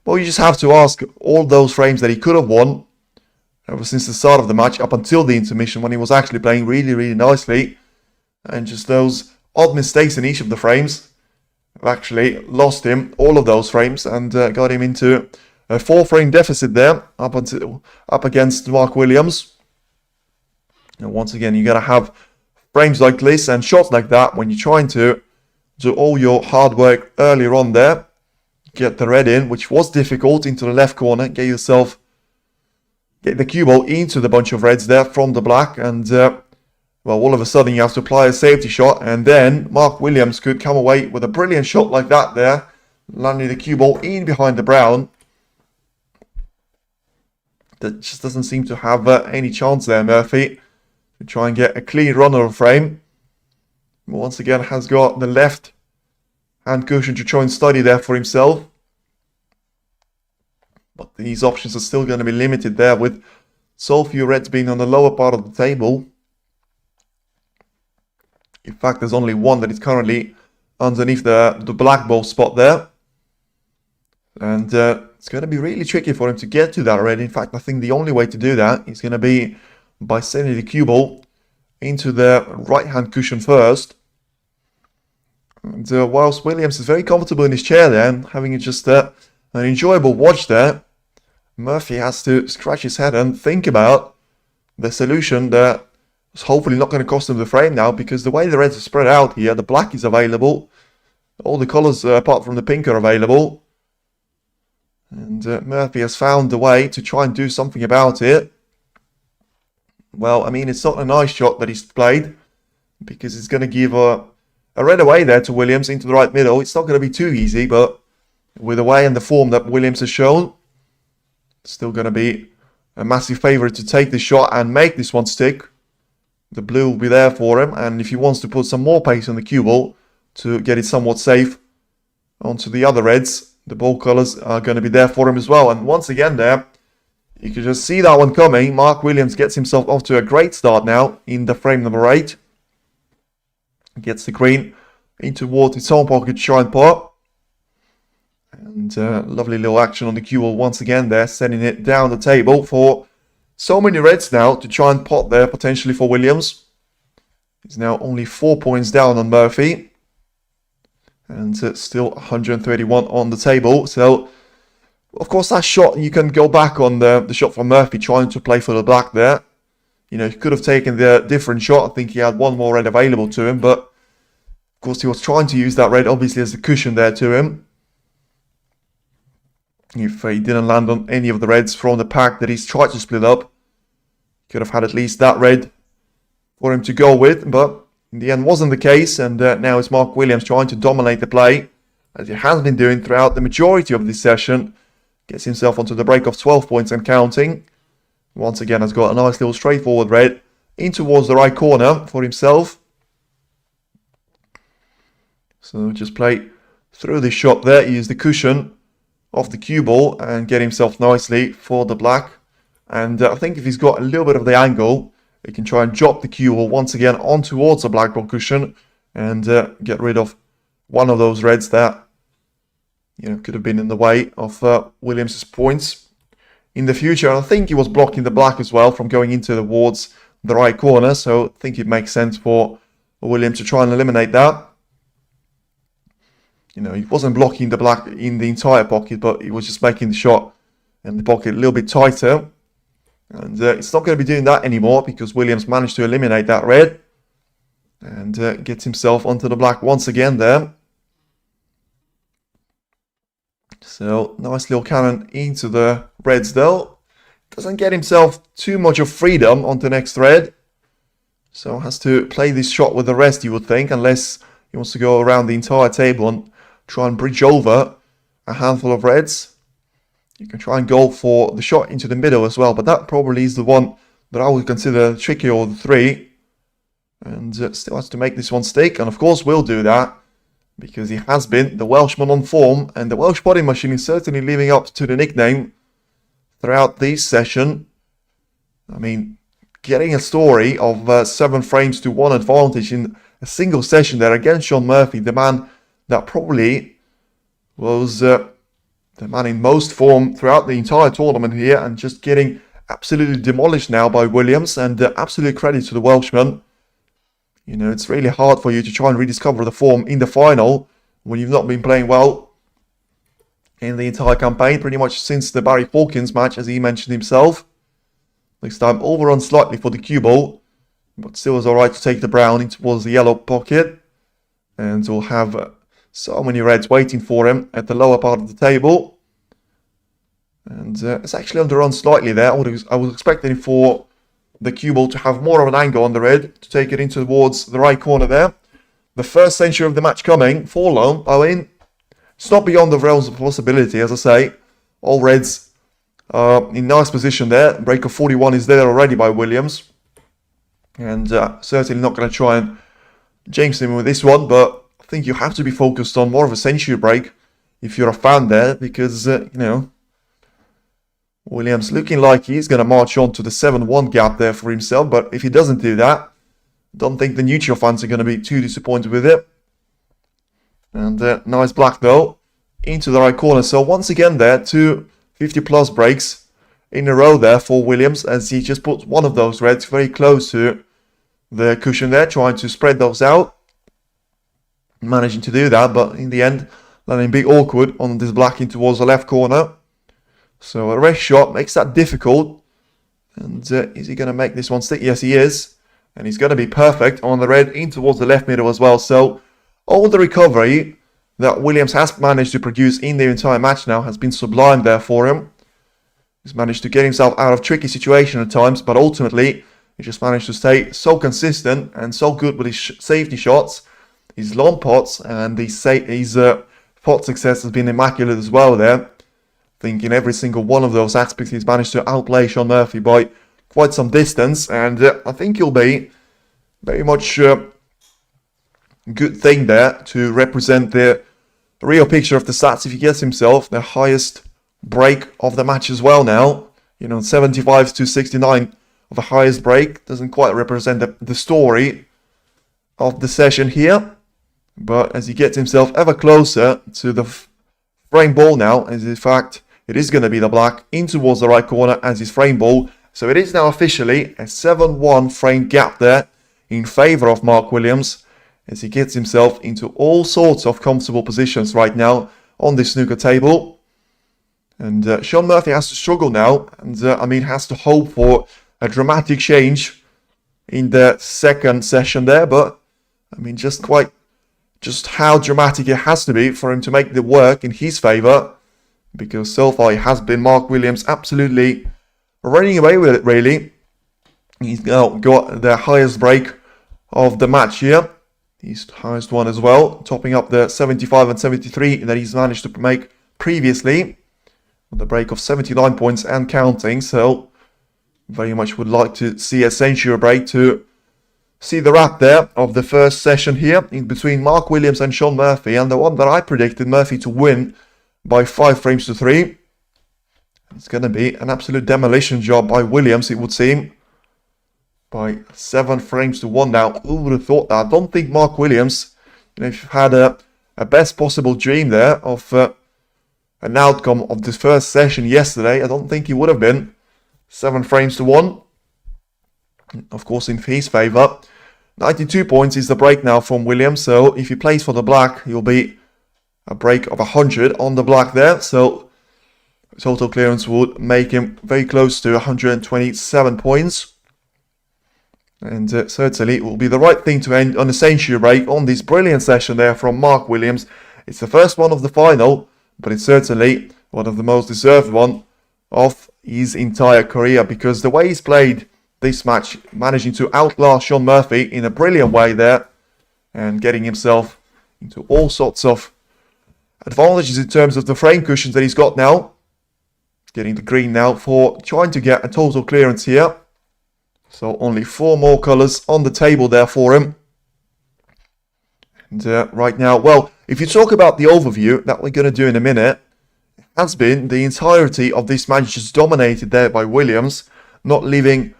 well, you just have to ask all those frames that he could have won ever since the start of the match up until the intermission when he was actually playing really, really nicely. And just those odd mistakes in each of the frames have actually lost him all of those frames and got him into a 4-frame deficit there up against Mark Williams. And once again, you got to have frames like this and shots like that when you're trying to do all your hard work earlier on there. Get the red in, which was difficult, into the left corner. Get the cue ball into the bunch of reds there from the black. And, well, all of a sudden you have to apply a safety shot. And then Mark Williams could come away with a brilliant shot like that there. Landing the cue ball in behind the brown. That just doesn't seem to have any chance there, Murphy. To try and get a clean run of a frame. Once again has got the left hand cushion to try and study there for himself. But these options are still going to be limited there with so few reds being on the lower part of the table. In fact, there's only one that is currently underneath the black ball spot there. And it's going to be really tricky for him to get to that red. In fact, I think the only way to do that is going to be by sending the cue ball into the right-hand cushion first. And whilst Williams is very comfortable in his chair there and having just an enjoyable watch there, Murphy has to scratch his head and think about the solution that is hopefully not going to cost him the frame now, because the way the reds are spread out here, the black is available, all the colours apart from the pink are available, and Murphy has found a way to try and do something about it. Well, I mean, it's not a nice shot that he's played, because it's going to give a red away there to Williams into the right middle. It's not going to be too easy, but with the way and the form that Williams has shown, it's still going to be a massive favourite to take this shot and make this one stick. The blue will be there for him, and if he wants to put some more pace on the cue ball to get it somewhat safe onto the other reds, the ball colours are going to be there for him as well. And once again there, you can just see that one coming. Mark Williams gets himself off to a great start now in the frame number 8. Gets the green in towards its own pocket shine pot. And lovely little action on the cue ball once again there, sending it down the table for so many reds now to try and pot there potentially for Williams. He's now only 4 points down on Murphy. And still 131 on the table. So, of course, that shot, you can go back on the shot from Murphy trying to play for the black there. You know, he could have taken the different shot. I think he had one more red available to him, but of course he was trying to use that red obviously as a cushion there to him. If he didn't land on any of the reds from the pack that he's tried to split up, he could have had at least that red for him to go with, but in the end wasn't the case, and now it's Mark Williams trying to dominate the play, as he has been doing throughout the majority of this session. Gets himself onto the break of 12 points and counting. Once again has got a nice little straightforward red in towards the right corner for himself. So just play through this shot there, use the cushion of the cue ball and get himself nicely for the black. And I think if he's got a little bit of the angle, he can try and drop the cue ball once again on towards the black ball cushion and get rid of one of those reds that, you know, could have been in the way of Williams' points in the future. And I think he was blocking the black as well from going into towards the right corner, so I think it makes sense for Williams to try and eliminate that. You know, he wasn't blocking the black in the entire pocket, but he was just making the shot in the pocket a little bit tighter. And it's not going to be doing that anymore because Williams managed to eliminate that red and gets himself onto the black once again there. So, nice little cannon into the reds though. Doesn't get himself too much of freedom on the next red. So, has to play this shot with the rest, you would think, unless he wants to go around the entire table and try and bridge over a handful of reds. You can try and go for the shot into the middle as well, but that probably is the one that I would consider trickier of the three. And still has to make this one stick, and of course will do that, because he has been the Welshman on form, and the Welsh potting machine is certainly living up to the nickname throughout this session. I mean, getting a story of 7 frames to 1 advantage in a single session there against Shaun Murphy, the man that probably was the man in most form throughout the entire tournament here, and just getting absolutely demolished now by Williams, and absolute credit to the Welshman. You know, it's really hard for you to try and rediscover the form in the final when you've not been playing well in the entire campaign, pretty much since the Barry Hawkins match, as he mentioned himself. This time overrun slightly for the cue ball, but still is alright to take the brown in towards the yellow pocket. And we'll have so many reds waiting for him at the lower part of the table. And it's actually underrun slightly there. I was expecting for the cue ball to have more of an angle on the red, to take it in towards the right corner there. The first century of the match coming for Lone. I mean, it's not beyond the realms of possibility, as I say. All reds are in nice position there. Break of 41 is there already by Williams. And certainly not going to try and jinx him with this one, but I think you have to be focused on more of a century break if you're a fan there, because, you know, Williams looking like he's going to march on to the 7-1 gap there for himself, but if he doesn't do that, Don't think the neutral fans are going to be too disappointed with it. And nice black though, into the right corner. So once again there, 2 50+ breaks in a row there for Williams, as he just puts one of those reds very close to the cushion there, trying to spread those out. Managing to do that, but in the end, landing a bit awkward on this black in towards the left corner. So a rest shot makes that difficult. And is he going to make this one stick? Yes, he is. And he's going to be perfect on the red in towards the left middle as well. So all the recovery that Williams has managed to produce in the entire match now has been sublime there for him. He's managed to get himself out of tricky situations at times, but ultimately he just managed to stay so consistent and so good with his safety shots, his long pots, and his pot success has been immaculate as well there. I think in every single one of those aspects he's managed to outplay Shaun Murphy by quite some distance, and I think he'll be very much good thing there to represent the real picture of the stats if he gets himself the highest break of the match as well now. 75 to 69 of the highest break doesn't quite represent the story of the session here, but as he gets himself ever closer to the frame ball now, as in fact it is going to be the black in towards the right corner as his frame ball. So it is now officially a 7-1 frame gap there in favour of Mark Williams, as he gets himself into all sorts of comfortable positions right now on this snooker table. And Shaun Murphy has to struggle now, and has to hope for a dramatic change in the second session there. But just how dramatic it has to be for him to make the work in his favour, because so far it has been Mark Williams absolutely running away with it, really. He's now got the highest break of the match here. His highest one as well, topping up the 75 and 73 that he's managed to make previously, with a break of 79 points and counting. So very much would like to see a century break to see the wrap there of the first session here in between Mark Williams and Shaun Murphy, and the one that I predicted Murphy to win by 5 frames to 3. It's going to be an absolute demolition job by Williams, it would seem. By 7 frames to 1 now. Who would have thought that? I don't think Mark Williams, if you've had a best possible dream there of an outcome of this first session yesterday, I don't think he would have been 7 frames to 1. Of course, in his favour. 92 points is the break now from Williams. So if he plays for the black, he'll be a break of 100 on the black there. So total clearance would make him very close to 127 points. And certainly it will be the right thing to end on a century break on this brilliant session there from Mark Williams. It's the first one of the final, but it's certainly one of the most deserved one of his entire career, because the way he's played this match, managing to outlast Shaun Murphy in a brilliant way there, and getting himself into all sorts of advantages in terms of the frame cushions that he's got now. Getting the green now for trying to get a total clearance here. So only 4 more colours on the table there for him. And right now, well, if you talk about the overview that we're going to do in a minute, it has been the entirety of this match just dominated there by Williams, not leaving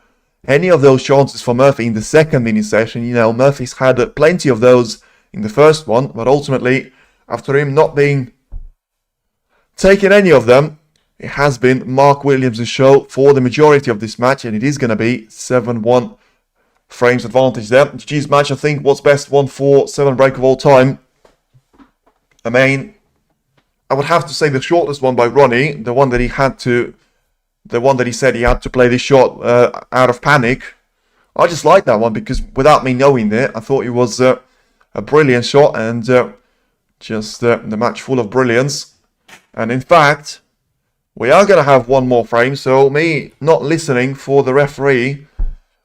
any of those chances for Murphy in the second mini session. Murphy's had plenty of those in the first one, but ultimately, after him not being taking any of them, it has been Mark Williams' show for the majority of this match, and it is going to be 7-1 frames advantage there. GG's match, I think, was best 1-4-7 break of all time. I would have to say the shortest one by Ronnie, the one that he said he had to play this shot out of panic. I just like that one because without me knowing it, I thought it was a brilliant shot, and just the match full of brilliance. And in fact, we are going to have one more frame, so me not listening for the referee,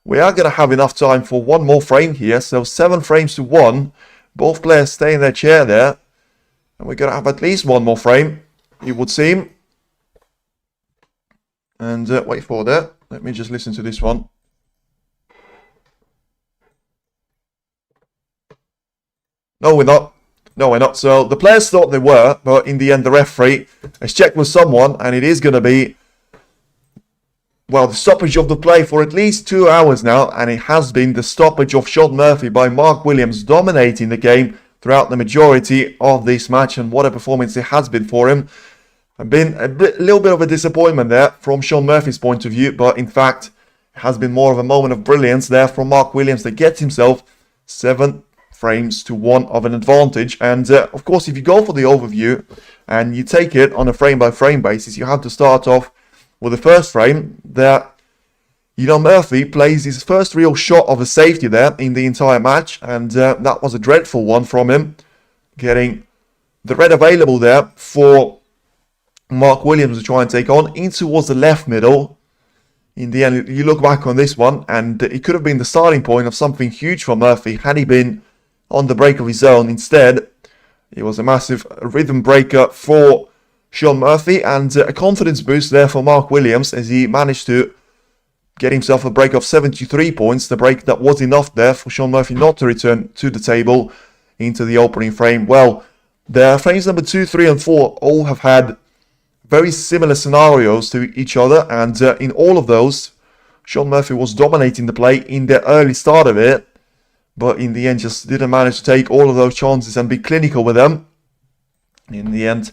we are going to have enough time for one more frame here. So 7 frames to 1, both players stay in their chair there, and we're going to have at least one more frame, it would seem. And wait for that, let me just listen to this one. No, we're not. No, we're not. So the players thought they were, but in the end, the referee has checked with someone, and it is going to be well, the stoppage of the play for at least 2 hours now, and it has been the stoppage of Shaun Murphy by Mark Williams, dominating the game throughout the majority of this match, and what a performance it has been for him. Been a little bit of a disappointment there from Shaun Murphy's point of view, but in fact, it has been more of a moment of brilliance there from Mark Williams to get himself 7 frames to 1 of an advantage. And of course, if you go for the overview and you take it on a frame-by-frame basis, you have to start off with the first frame that, Murphy plays his first real shot of a safety there in the entire match, and that was a dreadful one from him, getting the red available there for Mark Williams to try and take on in towards the left middle. In the end, you look back on this one, and it could have been the starting point of something huge for Murphy had he been on the break of his own. Instead, it was a massive rhythm breaker for Shaun Murphy, and a confidence boost there for Mark Williams as he managed to get himself a break of 73 points, the break that was enough there for Shaun Murphy not to return to the table into the opening frame. Well, the frames number 2, 3 and 4 all have had very similar scenarios to each other, and in all of those, Shaun Murphy was dominating the play in the early start of it, but in the end just didn't manage to take all of those chances and be clinical with them. In the end,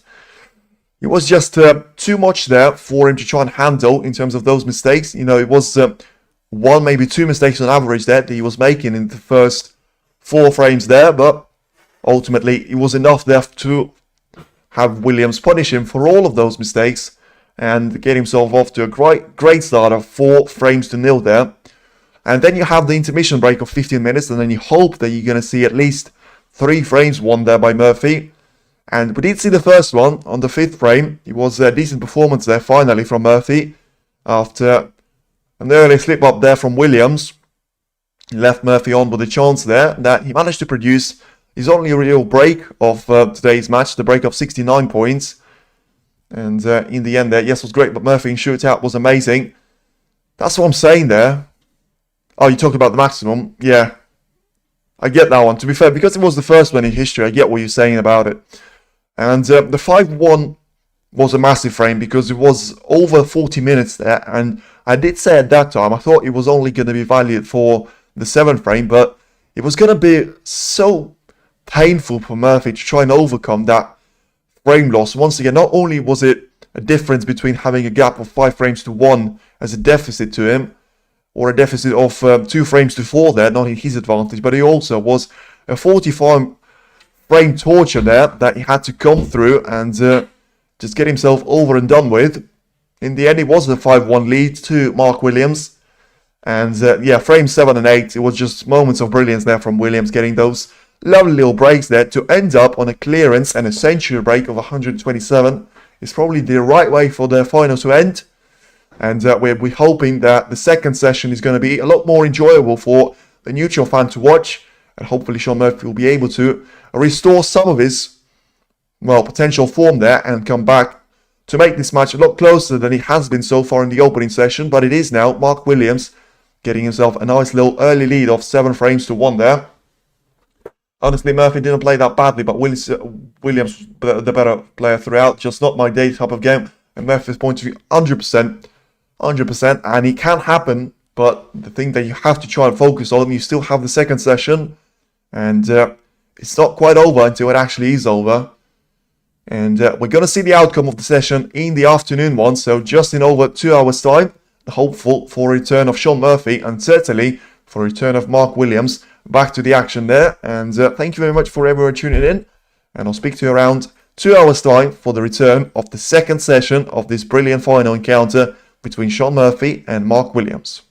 it was just too much there for him to try and handle in terms of those mistakes. It was 1, maybe 2 mistakes on average there that he was making in the first 4 frames there, but ultimately it was enough there to have Williams punish him for all of those mistakes and get himself off to a great start of 4 frames to 0 there. And then you have the intermission break of 15 minutes, and then you hope that you're going to see at least 3 frames won there by Murphy. And we did see the first one on the 5th frame. It was a decent performance there finally from Murphy after an early slip up there from Williams. He left Murphy on with a chance there that he managed to produce his only real break of today's match, the break of 69 points. And in the end there, yes, it was great, but Murphy in shootout was amazing. That's what I'm saying there. Oh, you talked about the maximum? Yeah, I get that one. To be fair, because it was the first one in history, I get what you're saying about it. And the 5-1 was a massive frame because it was over 40 minutes there. And I did say at that time, I thought it was only going to be valued for the 7th frame, but it was going to be so painful for Murphy to try and overcome that frame loss. Once again, not only was it a difference between having a gap of 5 frames to 1 as a deficit to him, or a deficit of 2 frames to 4 there, not in his advantage, but he also was a 45 frame torture there that he had to come through and just get himself over and done with. In the end, it was a 5-1 lead to Mark Williams. And yeah, frames 7 and 8, it was just moments of brilliance there from Williams, getting those lovely little breaks there to end up on a clearance and a century break of 127. It's probably the right way for the final to end. And we're hoping that the second session is going to be a lot more enjoyable for the neutral fan to watch. And hopefully Shaun Murphy will be able to restore some of his, potential form there and come back to make this match a lot closer than it has been so far in the opening session. But it is now Mark Williams getting himself a nice little early lead of 7 frames to 1 there. Honestly, Murphy didn't play that badly, but Williams the better player throughout. Just not my day type of game. And Murphy's point of view, 100%. And it can happen, but the thing that you have to try and focus on, you still have the second session, and it's not quite over until it actually is over. And we're going to see the outcome of the session in the afternoon one, so just in over 2 hours time, hopeful for a return of Shaun Murphy, and certainly for a return of Mark Williams back to the action there. And thank you very much for everyone tuning in, and I'll speak to you around 2 hours time for the return of the second session of this brilliant final encounter between Shaun Murphy and Mark Williams.